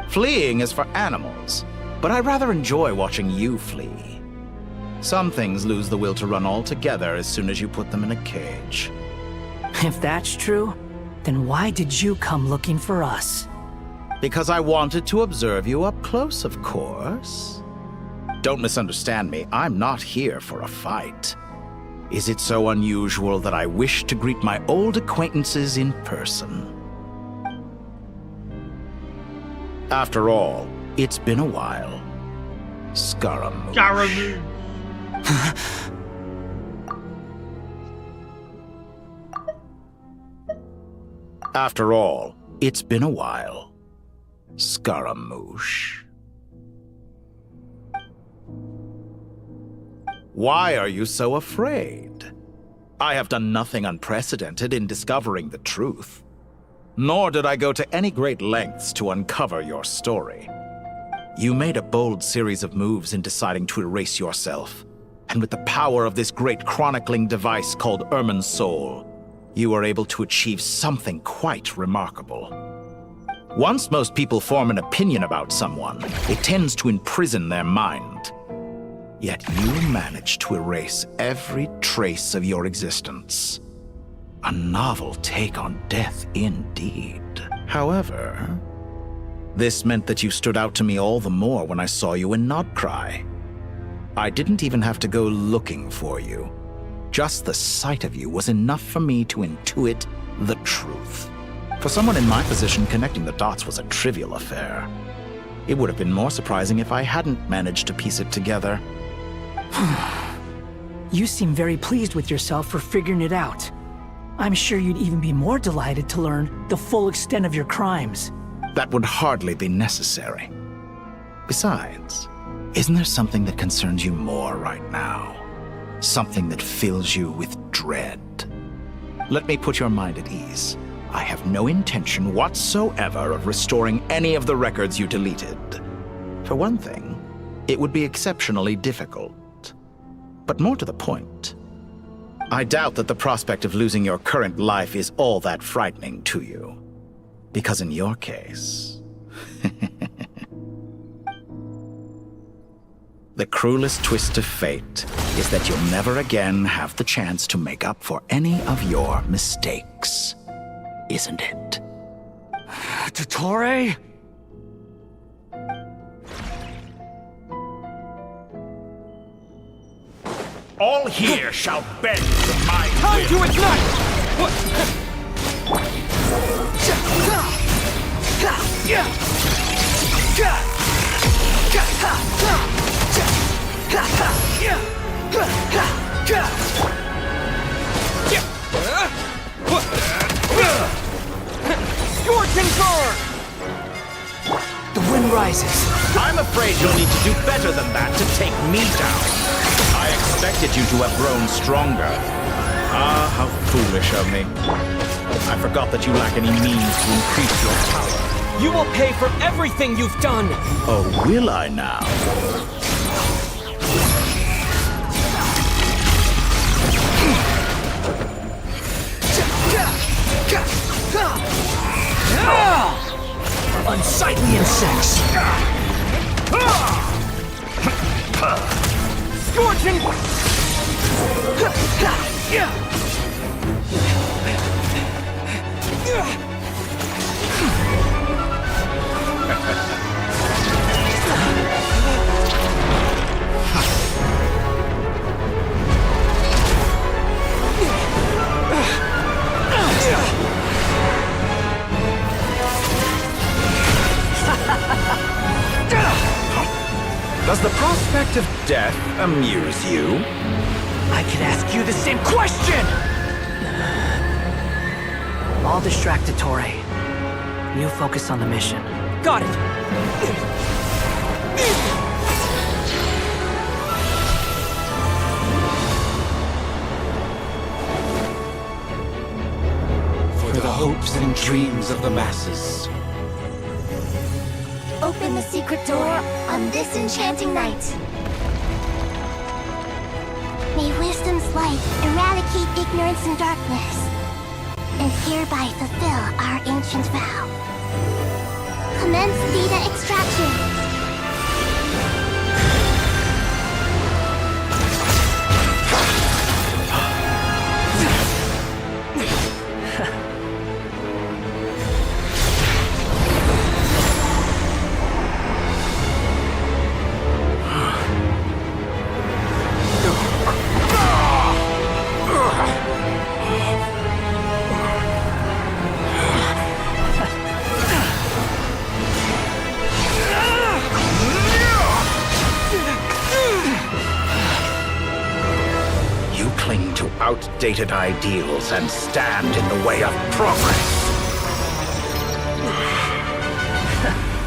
Fleeing is for animals, but I rather enjoy watching you flee. Some things lose the will to run altogether as soon as you put them in a cage.
If that's true, then why did you come looking for us?
Because I wanted to observe you up close, of course. Don't misunderstand me, I'm not here for a fight. Is it so unusual that I wish to greet my old acquaintances in person? After all, it's been a while. Scaramouche.
Scaramouche.
After all, it's been a while. Scaramouche. Why are you so afraid? I have done nothing unprecedented in discovering the truth. Nor did I go to any great lengths to uncover your story. You made a bold series of moves in deciding to erase yourself. And with the power of this great chronicling device called Irmin's Soul, you were able to achieve something quite remarkable. Once most people form an opinion about someone, it tends to imprison their mind. Yet you managed to erase every trace of your existence. A novel take on death indeed. However, this meant that you stood out to me all the more when I saw you in Nodcry. I didn't even have to go looking for you. Just the sight of you was enough for me to intuit the truth. For someone in my position, connecting the dots was a trivial affair. It would have been more surprising if I hadn't managed to piece it together.
You seem very pleased with yourself for figuring it out. I'm sure you'd even be more delighted to learn the full extent of your crimes.
That would hardly be necessary. Besides, isn't there something that concerns you more right now? Something that fills you with dread? Let me put your mind at ease. I have no intention whatsoever of restoring any of the records you deleted. For one thing, it would be exceptionally difficult. But more to the point, I doubt that the prospect of losing your current life is all that frightening to you. Because in your case, the cruelest twist of fate is that you'll never again have the chance to make up for any of your mistakes, isn't it?
Dottore?
All here shall bend to my
Time to ignite! Scorching burn!
The wind rises.
I'm afraid you'll need to do better than that to take me down. I expected you to have grown stronger. Ah, how foolish of me. I forgot that you lack any means to increase your power.
You will pay for everything you've done!
Oh, will I now?
Unsightly insects!
Scorching!
Does the prospect of death amuse you?
I could ask you the same question! I'll distract Ettore. You focus on the mission. Got it!
For the hopes and dreams of the masses.
Open the secret door on this enchanting night. May wisdom's light eradicate ignorance and darkness, and hereby fulfill our ancient vow. Commence data extraction.
Outdated ideals and stand in the way of progress.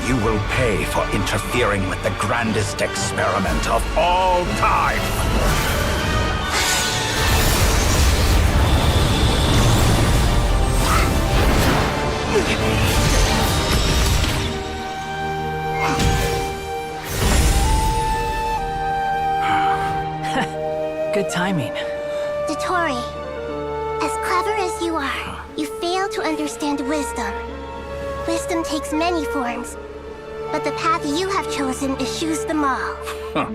You will pay for interfering with the grandest experiment of all time.
Good timing.
Ettore, as clever as you are, you fail to understand wisdom. Wisdom takes many forms, but the path you have chosen eschews them all.
Huh.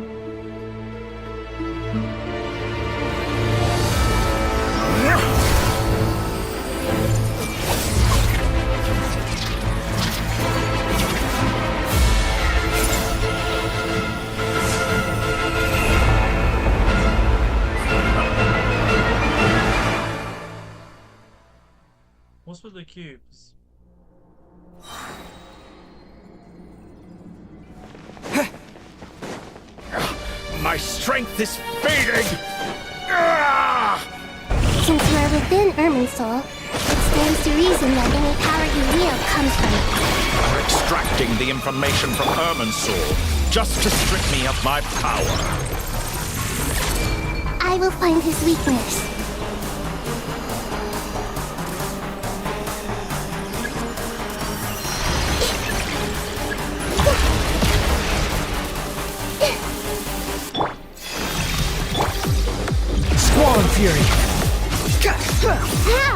What's with the cubes?
My strength is fading!
Since you are within Irminsul, it stands to reason that any power you wield comes from it.
You're extracting the information from Irminsul just to strip me of my power.
I will find his weakness.
Squall Fury!
How?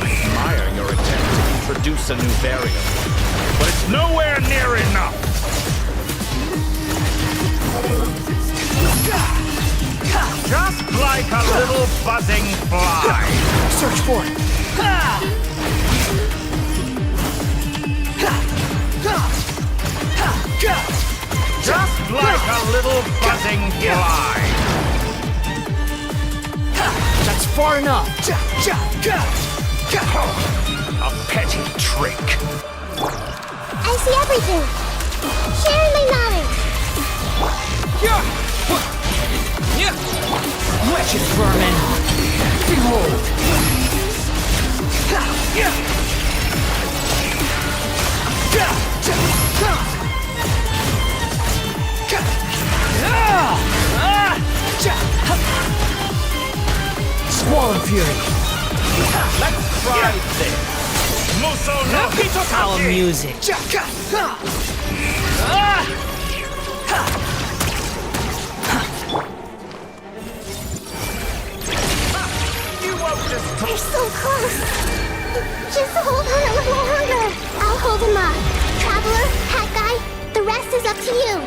Admire your attempt to introduce a new variable, but it's nowhere near enough! Just like a little buzzing fly!
Search for it!
Just like a little buzzing fly!
That's far enough!
A petty trick!
I see everything! Share my knowledge!
Wretched vermin! Behold! Squall and Fury!
Let's try this! Muso no
Our
Hitotaki!
music!
You won't just...
They're so close! Just hold on a little longer! I'll hold him up. Traveler, Hat Guy, the rest is up to you.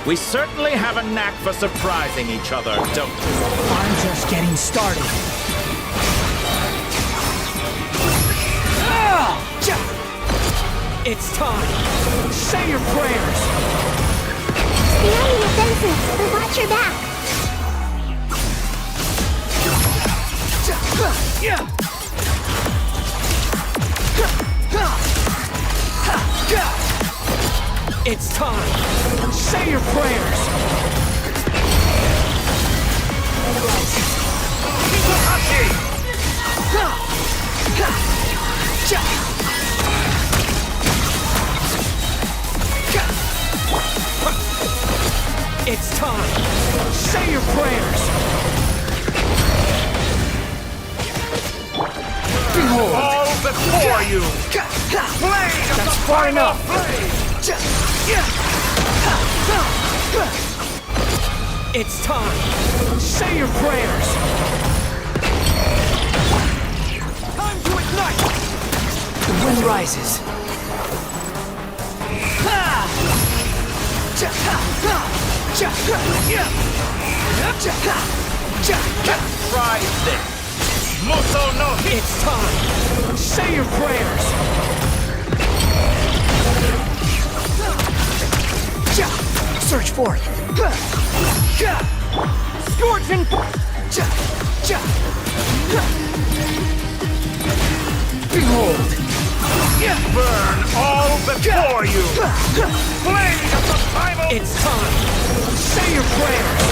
We certainly have a knack for surprising each other, don't we?
I'm just getting started. It's time. Say your prayers.
Stay on the offensive, but watch your back.
Yeah.
It's time! Say your prayers! It's time! Say your prayers! Behold!
All before you! Blade of
That's
the
far
final
enough!
blade!
It's time! Say your prayers! Time to ignite!
The wind rises.
Try this! Muso no hit!
It's time! Say your prayers!
Search for it.
Scorching!
Behold!
Burn all before you! Blade of the primal...
It's time! Say your prayers!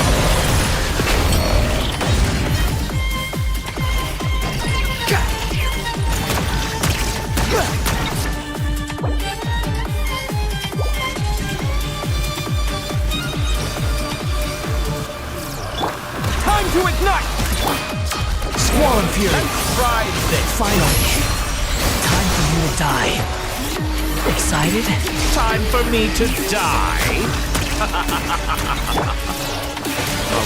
Time to ignite!
Squall and Fury.
Try this!
Finally. Time for you to die. Excited?
Time for me to die? How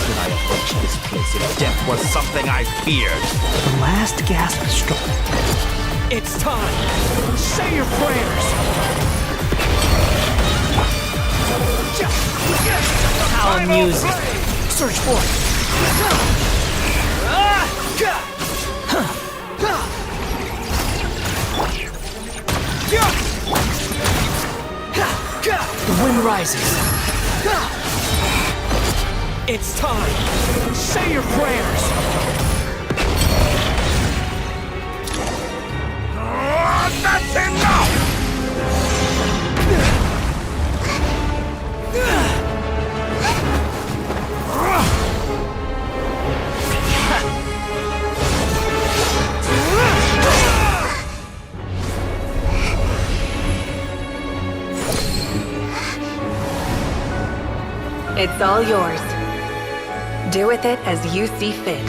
could I approach this place if death was something I feared?
The last gasp struck.
It's time! Say your prayers!
How amusing. Search for it. The wind rises.
It's time! Say your prayers!
That's enough!
It's all yours. Do with it as you see fit.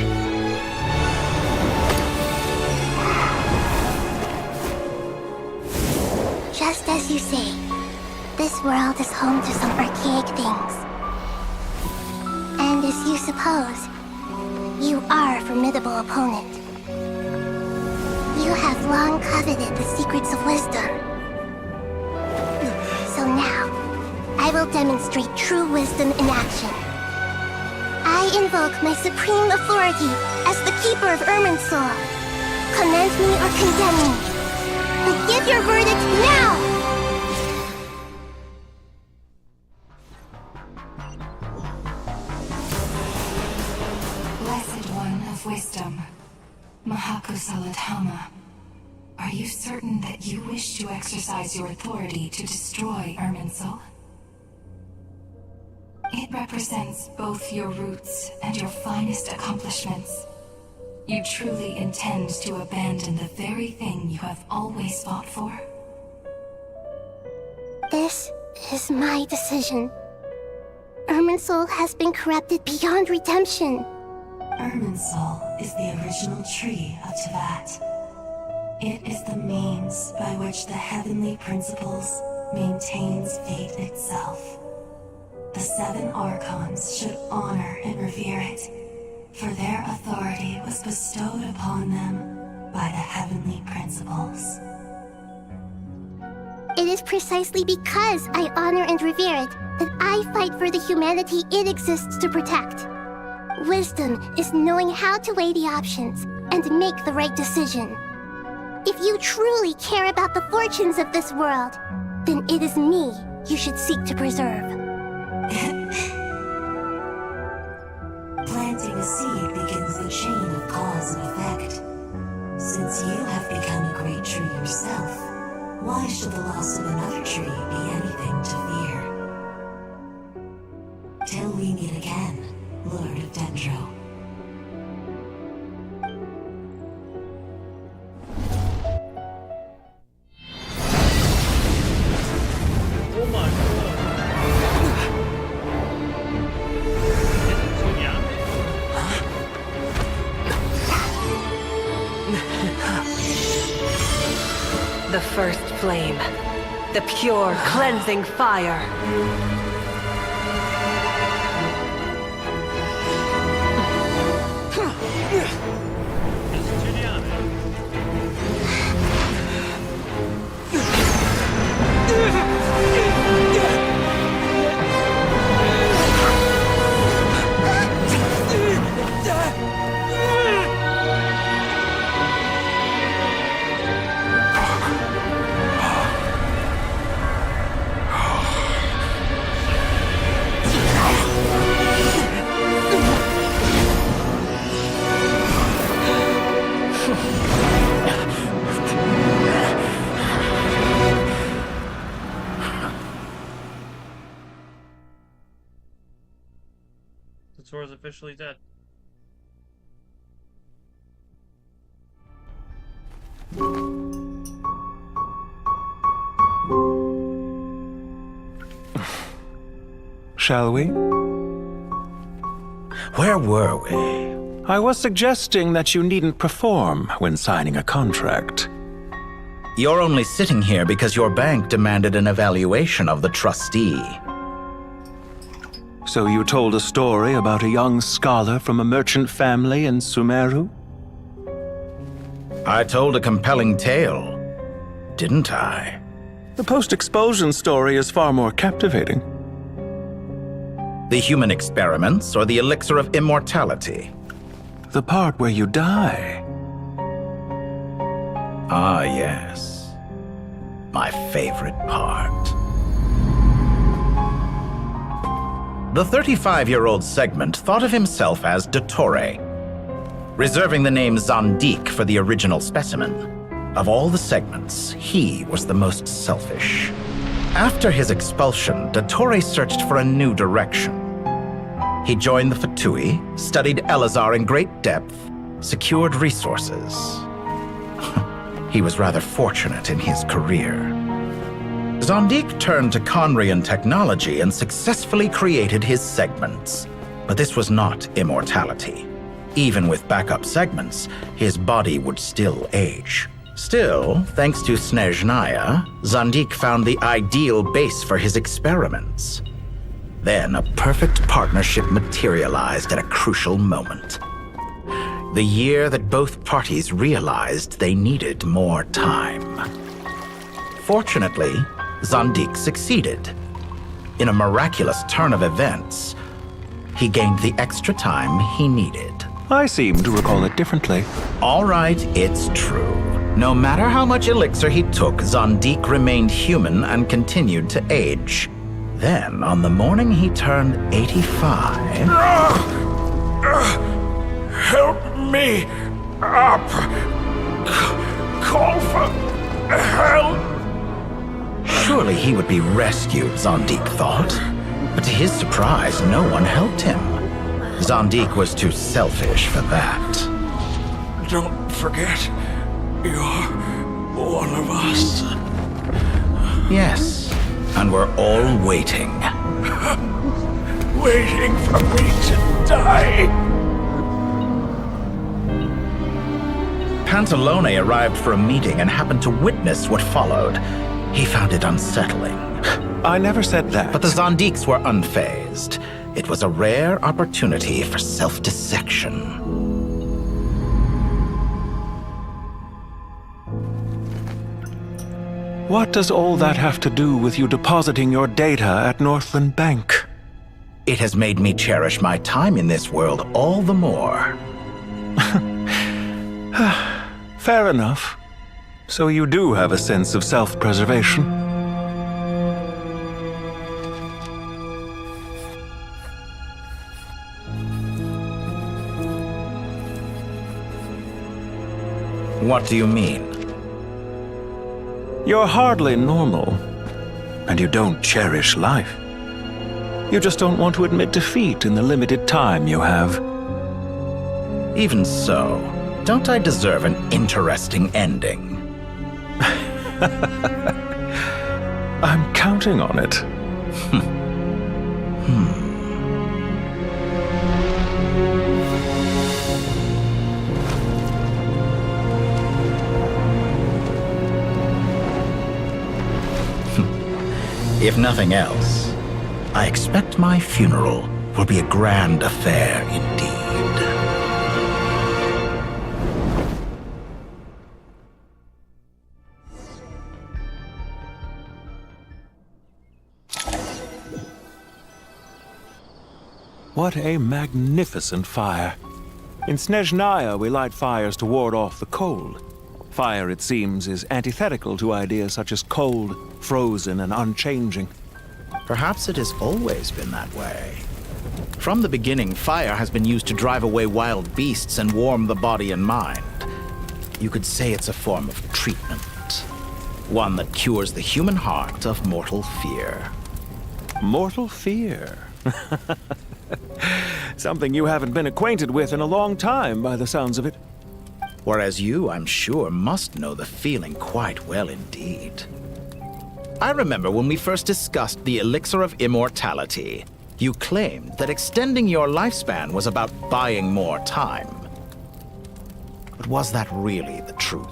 Just as you say, this world is home to some archaic things. And as you suppose, you are a formidable opponent. You have long coveted the secrets of wisdom. So now, I will demonstrate true wisdom in action. I invoke my supreme authority as the keeper of Irminsul. Commend me or condemn me, but give your verdict now!
Blessed One of Wisdom, Mahakusaladhama, are you certain that you wish to exercise your authority to destroy Irminsul? It represents both your roots and your finest accomplishments. You truly intend to abandon the very thing you have always fought for?
This is my decision. Irminsul has been corrupted beyond redemption.
Irminsul is the original tree of Tevat. It is the means by which the heavenly principles maintains fate itself. The seven Archons should honor and revere it, for their authority was bestowed upon them by the heavenly principles.
It is precisely because I honor and revere it that I fight for the humanity it exists to protect. Wisdom is knowing how to weigh the options and make the right decision. If you truly care about the fortunes of this world, then it is me you should seek to preserve.
Planting a seed begins the chain of cause and effect. Since you have become a great tree yourself, Why should the loss of another tree be anything to fear? Till we meet again, Lord of Dendro.
Oh my god.
The first flame. The pure, cleansing fire.
Sora's officially dead.
Shall we?
Where were we?
I was suggesting that you needn't perform when signing a contract.
You're only sitting here because your bank demanded an evaluation of the trustee.
So you told a story about a young scholar from a merchant family in Sumeru?
I told a compelling tale, didn't I?
The post-expulsion story is far more captivating.
The human experiments or the elixir of immortality?
The part where you die.
Ah, yes. My favorite part. The 35-year-old Segment thought of himself as Dottore, reserving the name Zandik for the original specimen. Of all the Segments, he was the most selfish. After his expulsion, Dottore searched for a new direction. He joined the Fatui, studied Elazar in great depth, secured resources. He was rather fortunate in his career. Zandik turned to Conrian technology and successfully created his segments. But this was not immortality. Even with backup segments, his body would still age. Still, thanks to Snezhnaya, Zandik found the ideal base for his experiments. Then a perfect partnership materialized at a crucial moment. The year that both parties realized they needed more time. Fortunately, Zandik succeeded. In a miraculous turn of events, he gained the extra time he needed.
I seem to recall it differently.
All right, it's true. No matter how much elixir he took, Zandik remained human and continued to age. Then, on the morning he turned 85...
Help me up! Call for help!
Surely he would be rescued, Zandik thought. But to his surprise, no one helped him. Zandik was too selfish for that.
Don't forget, you're one of us.
Yes, and we're all waiting.
Waiting for me to die.
Pantalone arrived for a meeting and happened to witness what followed. He found it unsettling.
I never said that.
But the Zandiks were unfazed. It was a rare opportunity for self-dissection.
What does all that have to do with you depositing your data at Northland Bank?
It has made me cherish my time in this world all the more.
Fair enough. So you do have a sense of self-preservation.
What do you mean?
You're hardly normal, and you don't cherish life. You just don't want to admit defeat in the limited time you have.
Even so, don't I deserve an interesting ending?
I'm counting on it.
If nothing else, I expect my funeral will be a grand affair indeed.
What a magnificent fire. In Snezhnaya, we light fires to ward off the cold. Fire, it seems, is antithetical to ideas such as cold, frozen, and unchanging.
Perhaps it has always been that way. From the beginning, fire has been used to drive away wild beasts and warm the body and mind. You could say it's a form of treatment. One that cures the human heart of mortal fear.
Mortal fear? Something you haven't been acquainted with in a long time, by the sounds of it.
Whereas you, I'm sure, must know the feeling quite well indeed. I remember when we first discussed the elixir of immortality, you claimed that extending your lifespan was about buying more time. But was that really the truth?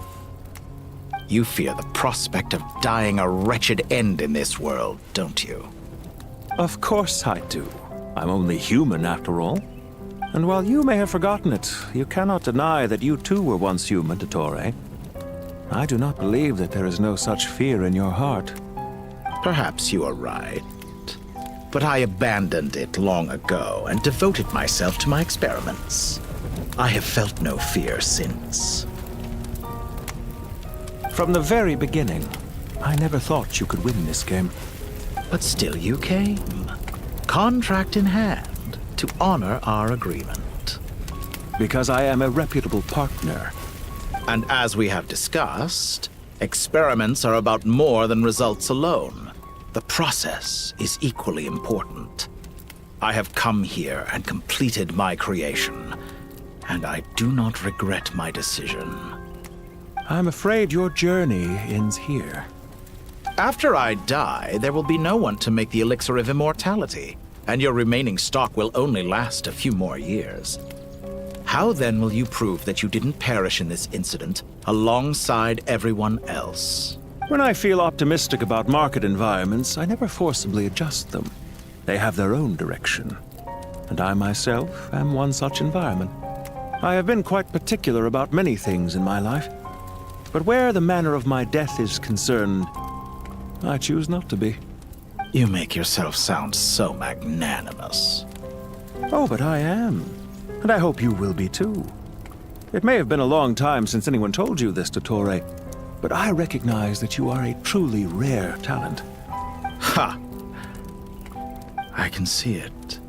You fear the prospect of dying a wretched end in this world, don't you?
Of course I do. I'm only human, after all. And while you may have forgotten it, you cannot deny that you too were once human, Dottore. I do not believe that there is no such fear in your heart.
Perhaps you are right. But I abandoned it long ago and devoted myself to my experiments. I have felt no fear since.
From the very beginning, I never thought you could win this game.
But still you came. Contract in hand, to honor our agreement.
Because I am a reputable partner.
And as we have discussed, experiments are about more than results alone. The process is equally important. I have come here and completed my creation, and I do not regret my decision.
I'm afraid your journey ends here.
After I die, there will be no one to make the elixir of immortality, and your remaining stock will only last a few more years. How then will you prove that you didn't perish in this incident alongside everyone else?
When I feel optimistic about market environments, I never forcibly adjust them. They have their own direction. And I myself am one such environment. I have been quite particular about many things in my life. But where the manner of my death is concerned, I choose not to be.
You make yourself sound so magnanimous.
Oh, but I am. And I hope you will be too. It may have been a long time since anyone told you this, Dottore, but I recognize that you are a truly rare talent.
Ha! I can see it.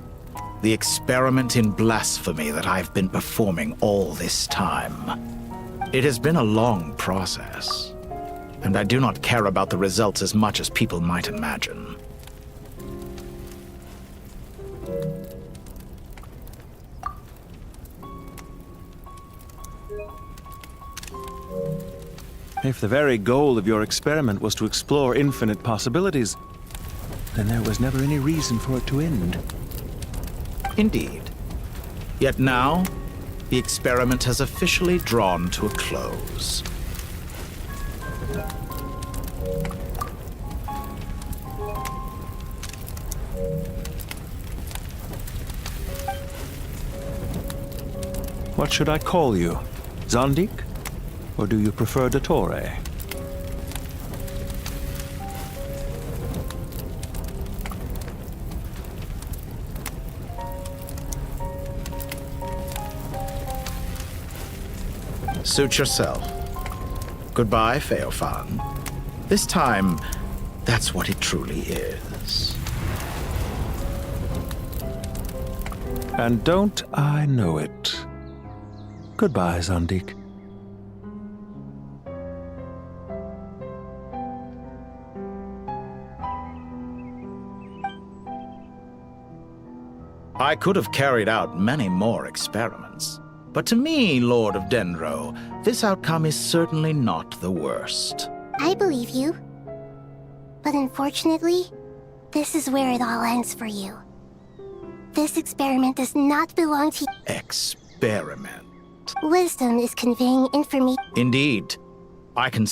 The experiment in blasphemy that I've been performing all this time. It has been a long process, and I do not care about the results as much as people might imagine.
If the very goal of your experiment was to explore infinite possibilities, then there was never any reason for it to end.
Indeed. Yet now, the experiment has officially drawn to a close.
What should I call you? Zandik? Or do you prefer Dottore?
Suit yourself. Goodbye, Feofan. This time, that's what it truly is.
And don't I know it? Goodbye, Zandik.
I could have carried out many more experiments. But to me, Lord of Dendro, this outcome is certainly not the worst.
I believe you. But unfortunately, this is where it all ends for you. This experiment does not belong to you.
Experiment.
Wisdom is conveying information.
Indeed. I can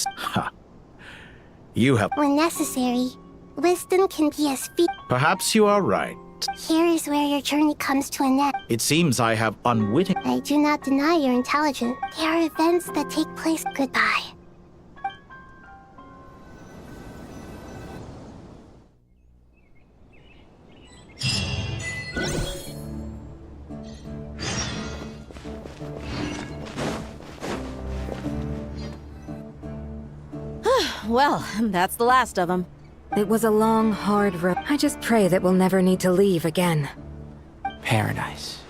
You have...
When necessary, wisdom can be as
Perhaps you are right.
Here is where your journey comes to an end.
It seems I have unwitting...
I do not deny your intelligence. There are events that take place. Goodbye.
Well, that's the last of them.
It was a long, hard road. I just pray that we'll never need to leave again.
Paradise.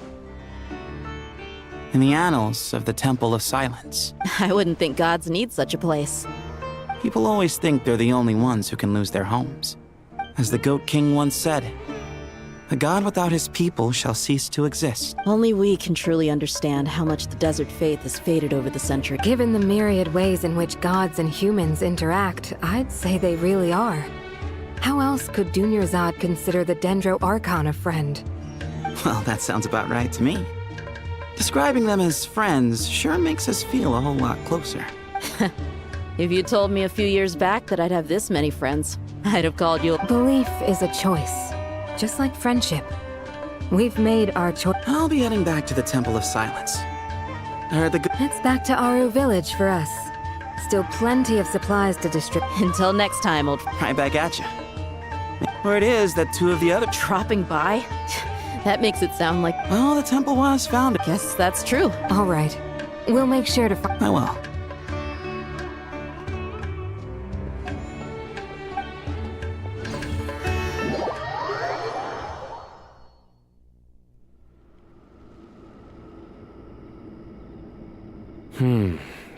In the annals of the Temple of Silence.
I wouldn't think gods need such a place.
People always think they're the only ones who can lose their homes. As the Goat King once said, a god without his people shall cease to exist.
Only we can truly understand how much the desert faith has faded over the centuries.
Given the myriad ways in which gods and humans interact, I'd say they really are. How else could Dunyarzad consider the Dendro Archon a friend?
Well, that sounds about right to me. Describing them as friends sure makes us feel a whole lot closer.
If you told me a few years back that I'd have this many friends, I'd have called you...
Belief is a choice. Just like friendship. We've made our choice.
I'll be heading back to the Temple of Silence. I heard
It's back to Aru Village for us. Still plenty of supplies to distribute.
Until next time, old...
Right back at you. Word is that two of the other...
Dropping by? That makes it sound like...
Well, the temple was founded.
Guess that's true.
All right. We'll make sure to...
I will.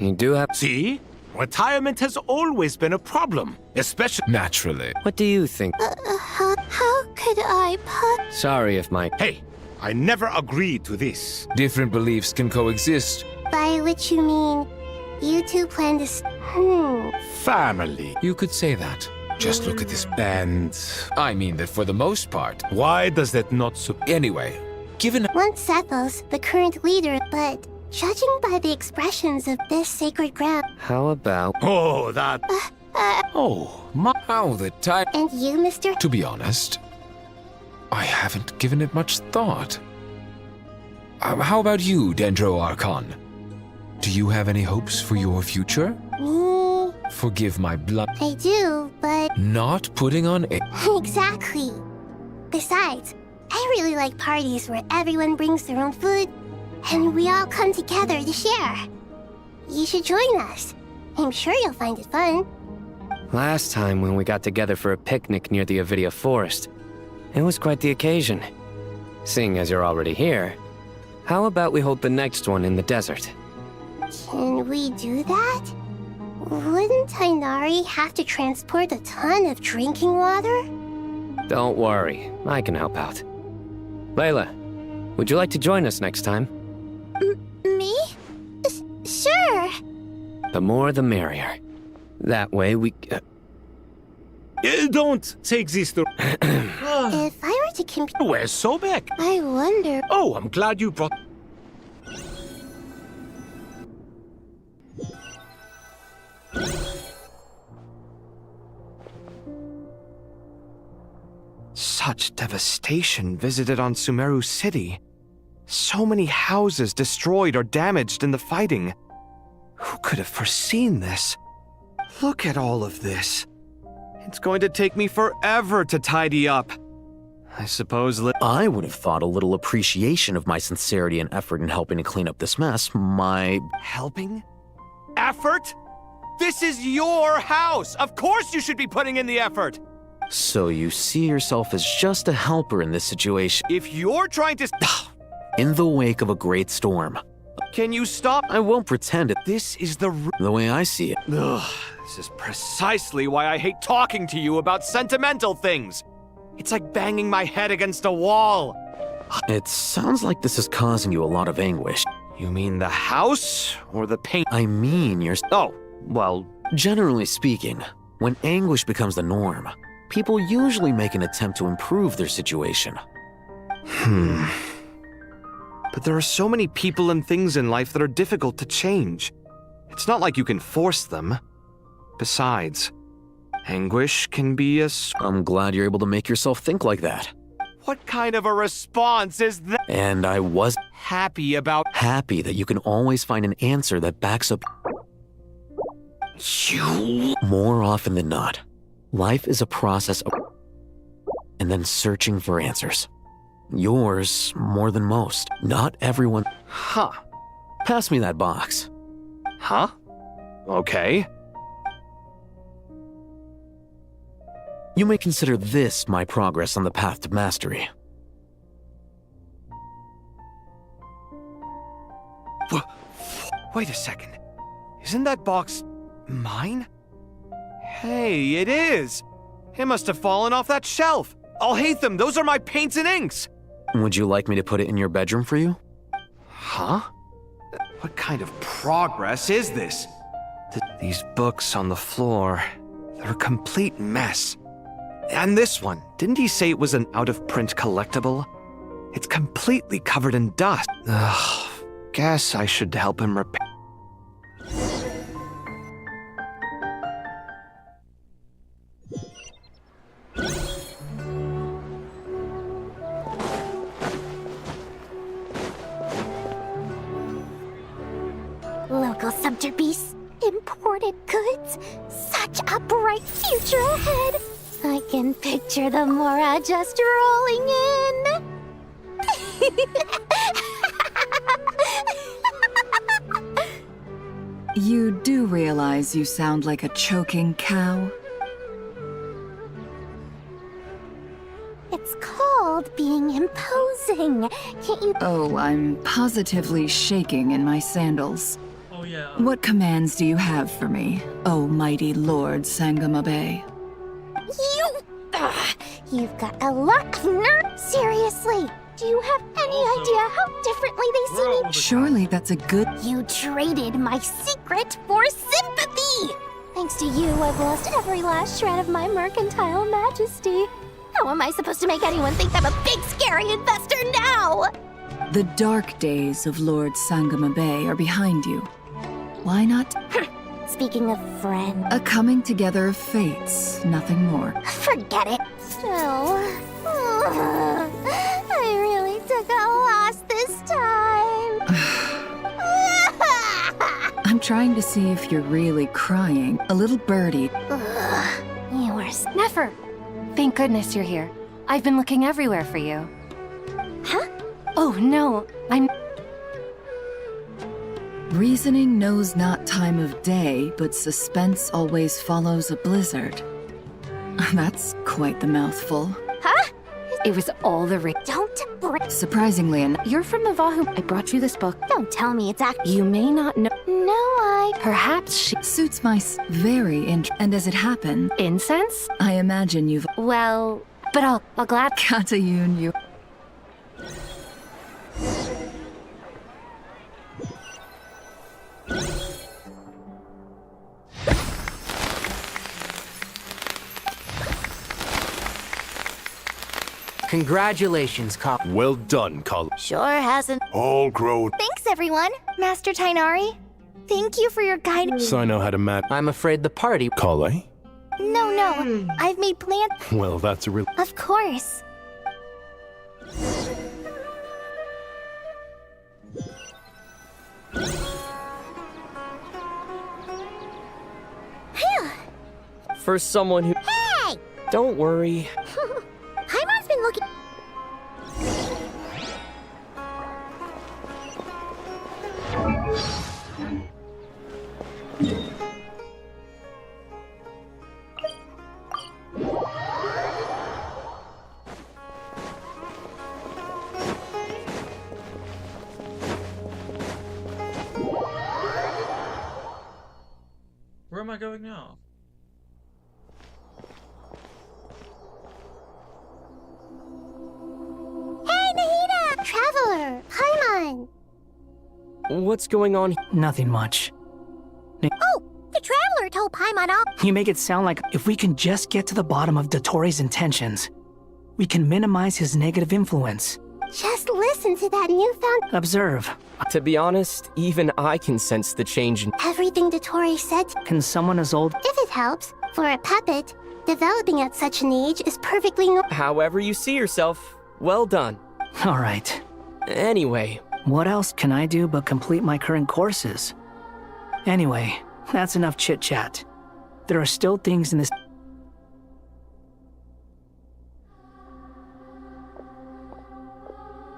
You do have...
See? Retirement has always been a problem, especially...
Naturally.
What do you think?
How could I
Sorry if my...
Hey, I never agreed to this.
Different beliefs can coexist.
By which you mean, you two plan to...
Family.
You could say that. Just look at this.
And...
I mean that for the most part.
Why does that not...
Anyway, given...
Once Sethos, the current leader, but... Judging by the expressions of this sacred ground...
How about...
Oh, that...
Oh, my... How the time...
And you, Mr...
To be honest, I haven't given it much thought. How about you, Dendro Archon? Do you have any hopes for your future?
Me...
Forgive my blunt...
I do, but...
Not putting on a...
Exactly. Besides, I really like parties where everyone brings their own food, and we all come together to share. You should join us. I'm sure you'll find it fun.
Last time when we got together for a picnic near the Avidia Forest, it was quite the occasion. Seeing as you're already here, how about we hold the next one in the desert?
Can we do that? Wouldn't Tainari have to transport a ton of drinking water?
Don't worry, I can help out. Layla, would you like to join us next time?
Me? Sure.
The more the merrier. That way we...
Don't take this to...
If I were to compete...
Where's Sobek?
I wonder...
Oh, I'm glad you brought...
Such devastation visited on Sumeru City. So many houses destroyed or damaged in the fighting. Who could have foreseen this? Look at all of this. It's going to take me forever to tidy up. I suppose
I would have thought a little appreciation of my sincerity and effort in helping to clean up this mess.
Helping? Effort? This is your house! Of course you should be putting in the effort!
So you see yourself as just a helper in this situation.
If you're trying to...
In the wake of a great storm.
Can you stop?
I won't pretend it.
This is the
way I see it.
Ugh, this is precisely why I hate talking to you about sentimental things. It's like banging my head against a wall.
It sounds like this is causing you a lot of anguish.
You mean the house or the pain?
I mean your...
Oh, well,
generally speaking, when anguish becomes the norm, people usually make an attempt to improve their situation.
But there are so many people and things in life that are difficult to change. It's not like you can force them. Besides, anguish can be a...
I'm glad you're able to make yourself think like that.
What kind of a response is that?
And I was
happy about...
Happy that you can always find an answer that backs up...
You...
More often than not, life is a process of... and then searching for answers. Yours more than most. Not everyone...
Huh.
Pass me that box.
Huh? Okay.
You may consider this my progress on the path to mastery.
Wait a second. Isn't that box mine? Hey, it is! It must have fallen off that shelf. I'll hate them. Those are my paints and inks.
Would you like me to put it in your bedroom for you?
Huh? What kind of progress is this? These books on the floor, they're a complete mess. And this one, didn't he say it was an out-of-print collectible? It's completely covered in dust. Ugh, guess I should help him repair.
Local subter beasts, imported goods, such a bright future ahead. I can picture the Mora just rolling in.
You do realize you sound like a choking cow?
It's called being imposing. Can't you?
Oh, I'm positively shaking in my sandals.
Oh yeah.
What commands do you have for me, oh mighty Lord Sangamabe?
You've got a lot of nerve. Seriously, do you have any idea how differently they see me?
Surely that's a good...
You traded my secret for sympathy! Thanks to you, I've lost every last shred of my mercantile majesty. How am I supposed to make anyone think I'm a big, scary investor now?
The dark days of Lord Sangamabe are behind you. Why not?
Speaking of friends...
A coming together of fates, nothing more.
Forget it. Still... I really took a loss this time.
I'm trying to see if you're really crying. A little birdie.
You are...
Nefer! Thank goodness you're here. I've been looking everywhere for you.
Huh?
Oh, no. I'm...
Reasoning knows not time of day, but suspense always follows a blizzard. That's quite the mouthful.
Huh?
It was all the
Don't break...
Surprisingly enough...
You're from the Vahu. I brought you this book.
Don't tell me it's
You may not know...
No,
Perhaps she...
Suits my very and as it happened...
Incense?
I imagine you've...
Well... But I'll glad...
Katayun, you...
Congratulations, Col.
Well done, Col.
Sure hasn't.
All grown.
Thanks, everyone. Master Tainari. Thank you for your guidance.
So I know how to map.
I'm afraid the party...
Call, eh?
No. I've made plans.
Well, that's a real...
Of course.
For someone who...
Hey!
Don't worry.
Paimon's been looking...
Where am I going now?
Hey, Nahida! Traveler, Paimon!
What's going on?
Nothing much.
Oh, the Traveler told Paimon up.
You make it sound like if we can just get to the bottom of Dottoro's intentions, we can minimize his negative influence.
Just listen to that newfound...
Observe.
To be honest, even I can sense the change in...
Everything Dottore said...
Can someone as old...
If it helps, for a puppet, developing at such an age is perfectly normal.
However you see yourself, well done.
All right.
Anyway...
What else can I do but complete my current courses? Anyway, that's enough chit-chat. There are still things in this...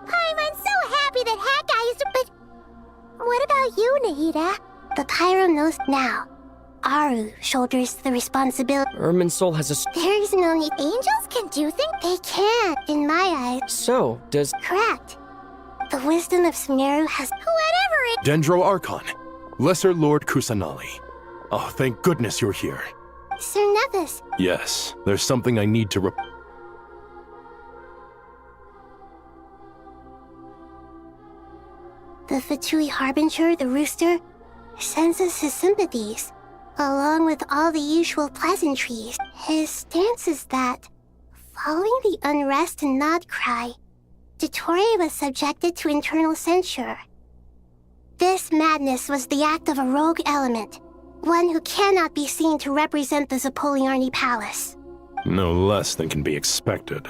Paimon's so happy that Hat Guy is... But what about you, Nahida? The Pyro knows now. Aru shoulders the responsibility.
Irminsul has a...
There's no need. Angels can do things? They can, in my eyes.
So, does...
Correct. The wisdom of Sumeru has... Whatever it...
Dendro Archon, Lesser Lord Kusanali. Oh, thank goodness you're here.
Sir Nevis.
Yes, there's something I need to
The Fatui Harbinger, the rooster, sends us his sympathies, along with all the usual pleasantries. His stance is that, following the unrest and Nod Cry, Dottore was subjected to internal censure. This madness was the act of a rogue element, one who cannot be seen to represent the Zapoliarni Palace.
No less than can be expected.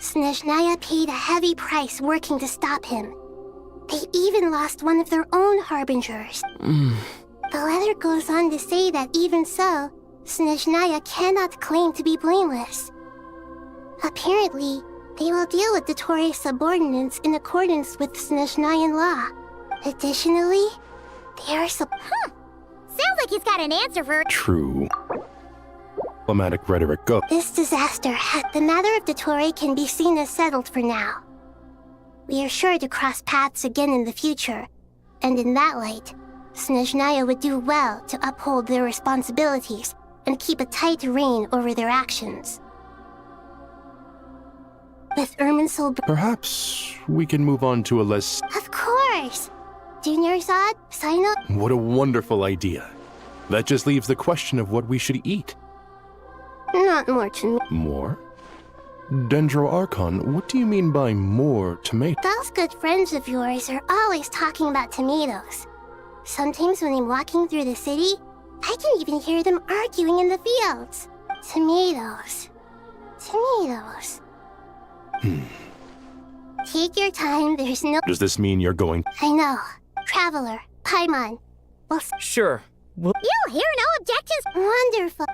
Snezhnaya paid a heavy price working to stop him. They even lost one of their own harbingers. The letter goes on to say that even so, Snezhnaya cannot claim to be blameless. Apparently, they will deal with Dottore's subordinates in accordance with Snezhnayan law. Additionally, they are Sounds like he's got an answer for...
True. Diplomatic rhetoric go.
This disaster, the matter of Dottore can be seen as settled for now. We are sure to cross paths again in the future, and in that light, Snezhnaya would do well to uphold their responsibilities and keep a tight rein over their actions. With Irminsul...
Perhaps we can move on to a less...
Of course! Junior Zod, Sino...
What a wonderful idea. That just leaves the question of what we should eat.
Not more to me.
More? Dendro Archon, what do you mean by more tomato?
Those good friends of yours are always talking about tomatoes. Sometimes when I'm walking through the city, I can even hear them arguing in the fields. Tomatoes. Tomatoes. Take your time, there's no...
Does this mean you're going...
I know. Traveler, Paimon. Well...
Sure.
You'll hear no objections. Wonderful.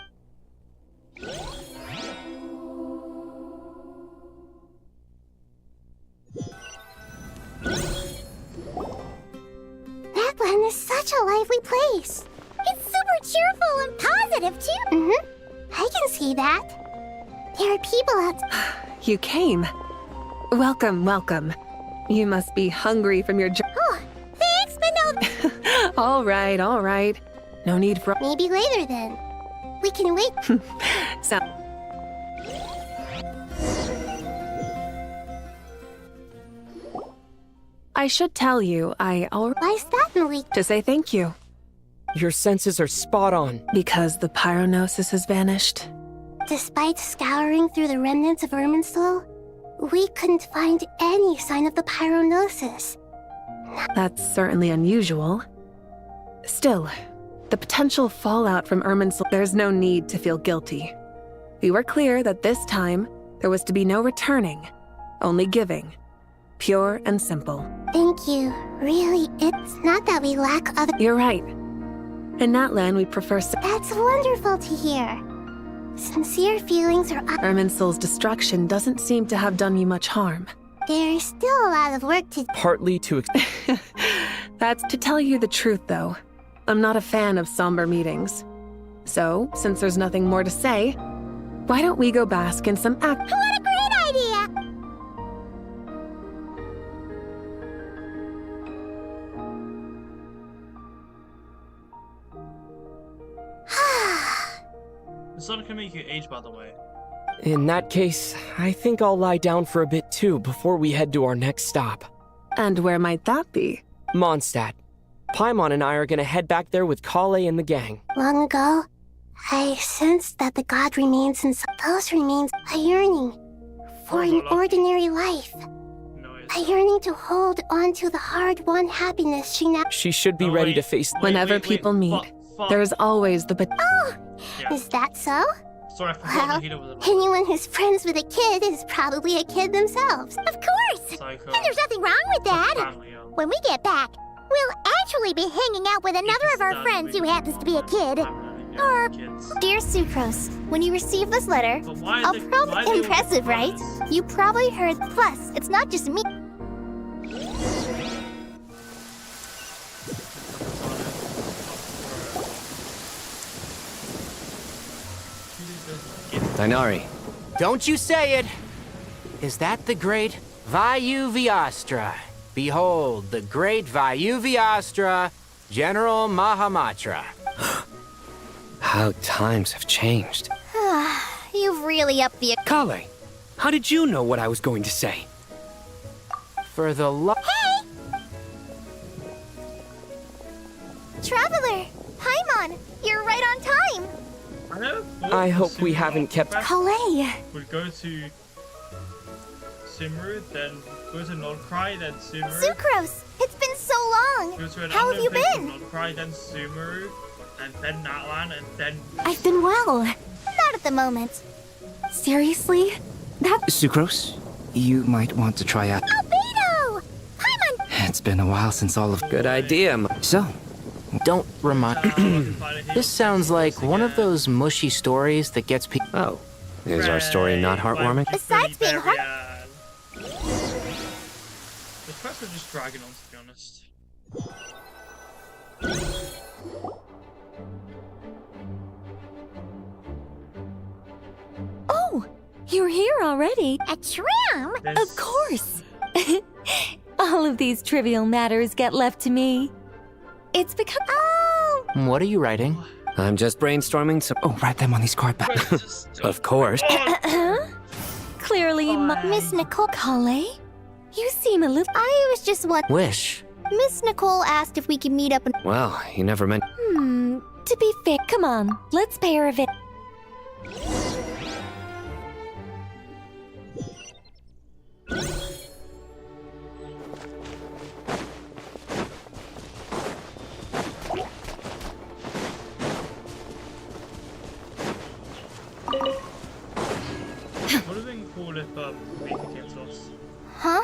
That land is such a lively place. It's super cheerful and positive, too. I can see that. There are people out...
You came. Welcome, welcome. You must be hungry from your journey.
Oh, thanks, but no...
All right. No need for...
Maybe later, then. We can wait.
So... I should tell you, I already...
Why's that, Malik?
To say thank you.
Your senses are spot on.
Because the pyronosis has vanished.
Despite scouring through the remnants of Irminsul, we couldn't find any sign of the pyronosis.
That's certainly unusual. Still, the potential fallout from Irminsul, there's no need to feel guilty. We were clear that this time, there was to be no returning, only giving. Pure and simple.
Thank you. Really, it's not that we lack other...
You're right. In that land, we prefer...
That's wonderful to hear. Sincere feelings are...
Irminsul's destruction doesn't seem to have done you much harm.
There's still a lot of work to...
Partly to...
That's to tell you the truth, though. I'm not a fan of somber meetings. So, since there's nothing more to say, why don't we go bask in some
What a great idea!
The sun can make you age, by the way.
In that case, I think I'll lie down for a bit too before we head to our next stop.
And where might that be?
Mondstadt. Paimon and I are gonna head back there with Kale and the gang.
Long ago, I sensed that the god remains inside. Those remains a yearning for an ordinary life. A yearning to hold on to the hard-won happiness she now...
She should be ready to face...
Whenever people meet, there's always the...
Oh! Is that so?
Sorry, I forgot
Well,
the heater was
anyone who's friends with a kid is probably a kid themselves.
Of course!
Psycho.
And there's nothing wrong with that. When we get back, we'll actually be hanging out with another of our friends who happens to be a kid. Or, dear Sucrose, when you receive this letter, impressive, right? You probably heard. Plus, it's not just me.
Tighnari.
Don't you say it! Is that the great Vayu-Vyastra? Behold, the great Vayu-Vyastra, General Mahamatra.
How times have changed.
You've really upped the...
Kale, how did you know what I was going to say?
For the love...
Hey! Traveler! Paimon! You're right on time!
I hope we haven't kept...
Kale!
Would go to Sumeru, then go to Nordcry, then Sumeru.
Sucrose! It's been so long!
Go to an
How have you been?
Nordcry, then Sumeru, and then Natlan, and then...
I've been well. Not at the moment.
Seriously? That...
Sucrose, you might want to try out...
Albedo! Paimon!
It's been a while since all of...
Good idea.
So,
don't remind... This sounds like one of those mushy stories that gets people...
Oh. Is our story not heartwarming?
Besides being heart...
The quest was just dragging on, to be honest.
Oh, you're here already.
A tram?
Of course. All of these trivial matters get left to me. It's become...
Oh!
What are you writing?
I'm just brainstorming some...
Oh, write them on these card backs.
Of course.
Clearly,
Miss Nicole...
Kale? You seem a little...
I was just wondering...
Wish.
Miss Nicole asked if we could meet up and...
Well, you never meant...
To be fair, come on, let's pay her a visit.
Would have been cool if Mika came to us.
Huh?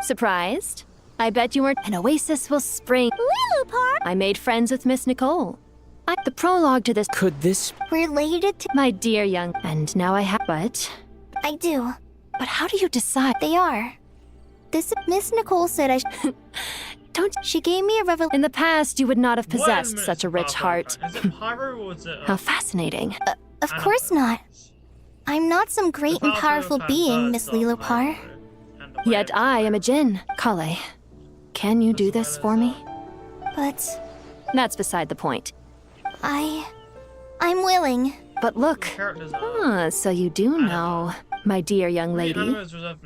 Surprised? I bet you weren't. An oasis will spring.
Lilupar!
I made friends with Miss Nicole. The prologue to this.
Could this...
Related to...
My dear young... And now I have... But...
I do.
But how do you decide?
They are. This... Miss Nicole said I...
Don't...
She gave me a revelation.
In the past, you would not have possessed
minute,
such a rich heart.
Is it Pyro or is it...
How fascinating.
Of course not. I'm not some great and powerful being, Miss Lilupar.
Yet I am a djinn, Kale. Can you do this for me?
But...
That's beside the point.
I'm willing.
But look. So you do know, my dear young lady.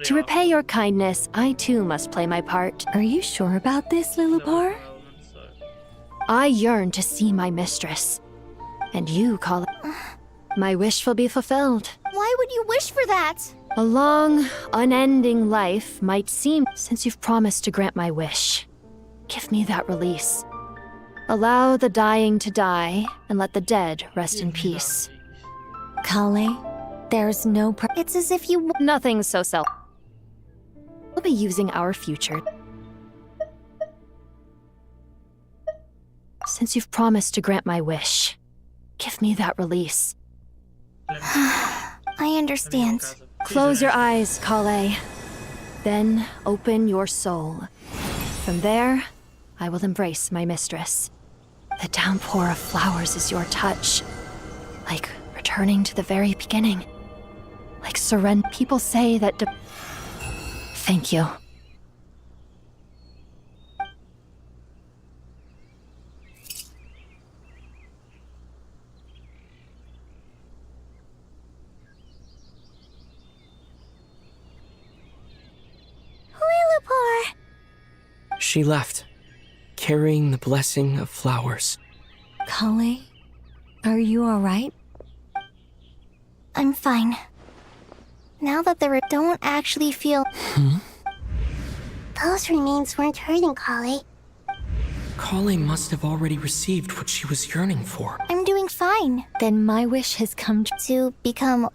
To repay your kindness, I too must play my part.
Are you sure about this, Lilupar?
I yearn to see my mistress. And you, Kale. My wish will be fulfilled.
Why would you wish for that?
A long, unending life might seem since you've promised to grant my wish. Give me that release. Allow the dying to die, and let the dead rest in peace.
Kale, there's no
It's as if you...
Nothing so self... We'll be using our future. Since you've promised to grant my wish, give me that release.
I understand.
Close your eyes, Kale. Then open your soul. From there, I will embrace my mistress. The downpour of flowers is your touch. Like returning to the very beginning. Like surrender. People say that... Thank you.
She left, carrying the blessing of flowers.
Kale, are you alright?
I'm fine. Now that don't actually feel... Those remains weren't hurting, Kale.
Kale must have already received what she was yearning for.
I'm doing fine.
Then my wish has come
to become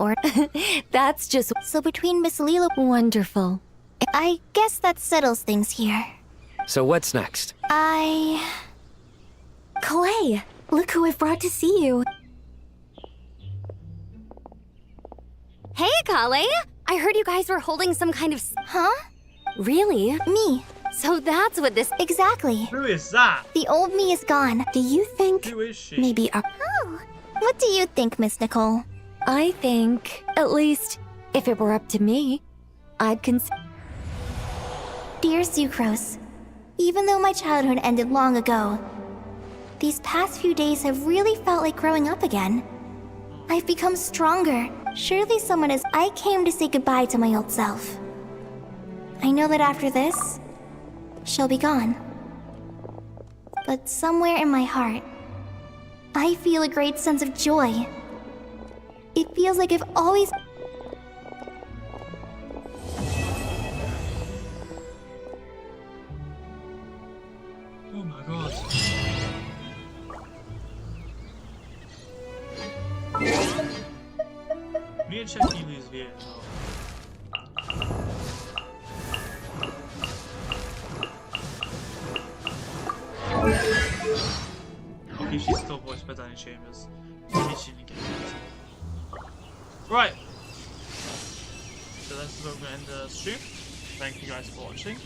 That's just...
So between Miss Lila...
Wonderful.
I guess that settles things here.
So what's next?
Kale,
look who I've brought to see you.
Hey, Kale! I heard you guys were holding some kind of...
Huh?
Really?
Me.
So that's what this...
Exactly.
Who is that?
The old me is gone.
Do you think...
Who is she?
Maybe a...
Oh. What do you think, Miss Nicole?
I think, at least, if it were up to me, I'd consider...
Dear Sucrose, even though my childhood ended long ago, these past few days have really felt like growing up again. I've become stronger. Surely someone is... I came to say goodbye to my old self. I know that after this, she'll be gone. But somewhere in my heart, I feel a great sense of joy. It feels like I've always...
Oh my god. We need to check Elu's view as well. Okay, she's still voiced by Danny Chambers. Maybe she didn't get it. Right. So that's where we're going to end the stream. Thank you guys for watching.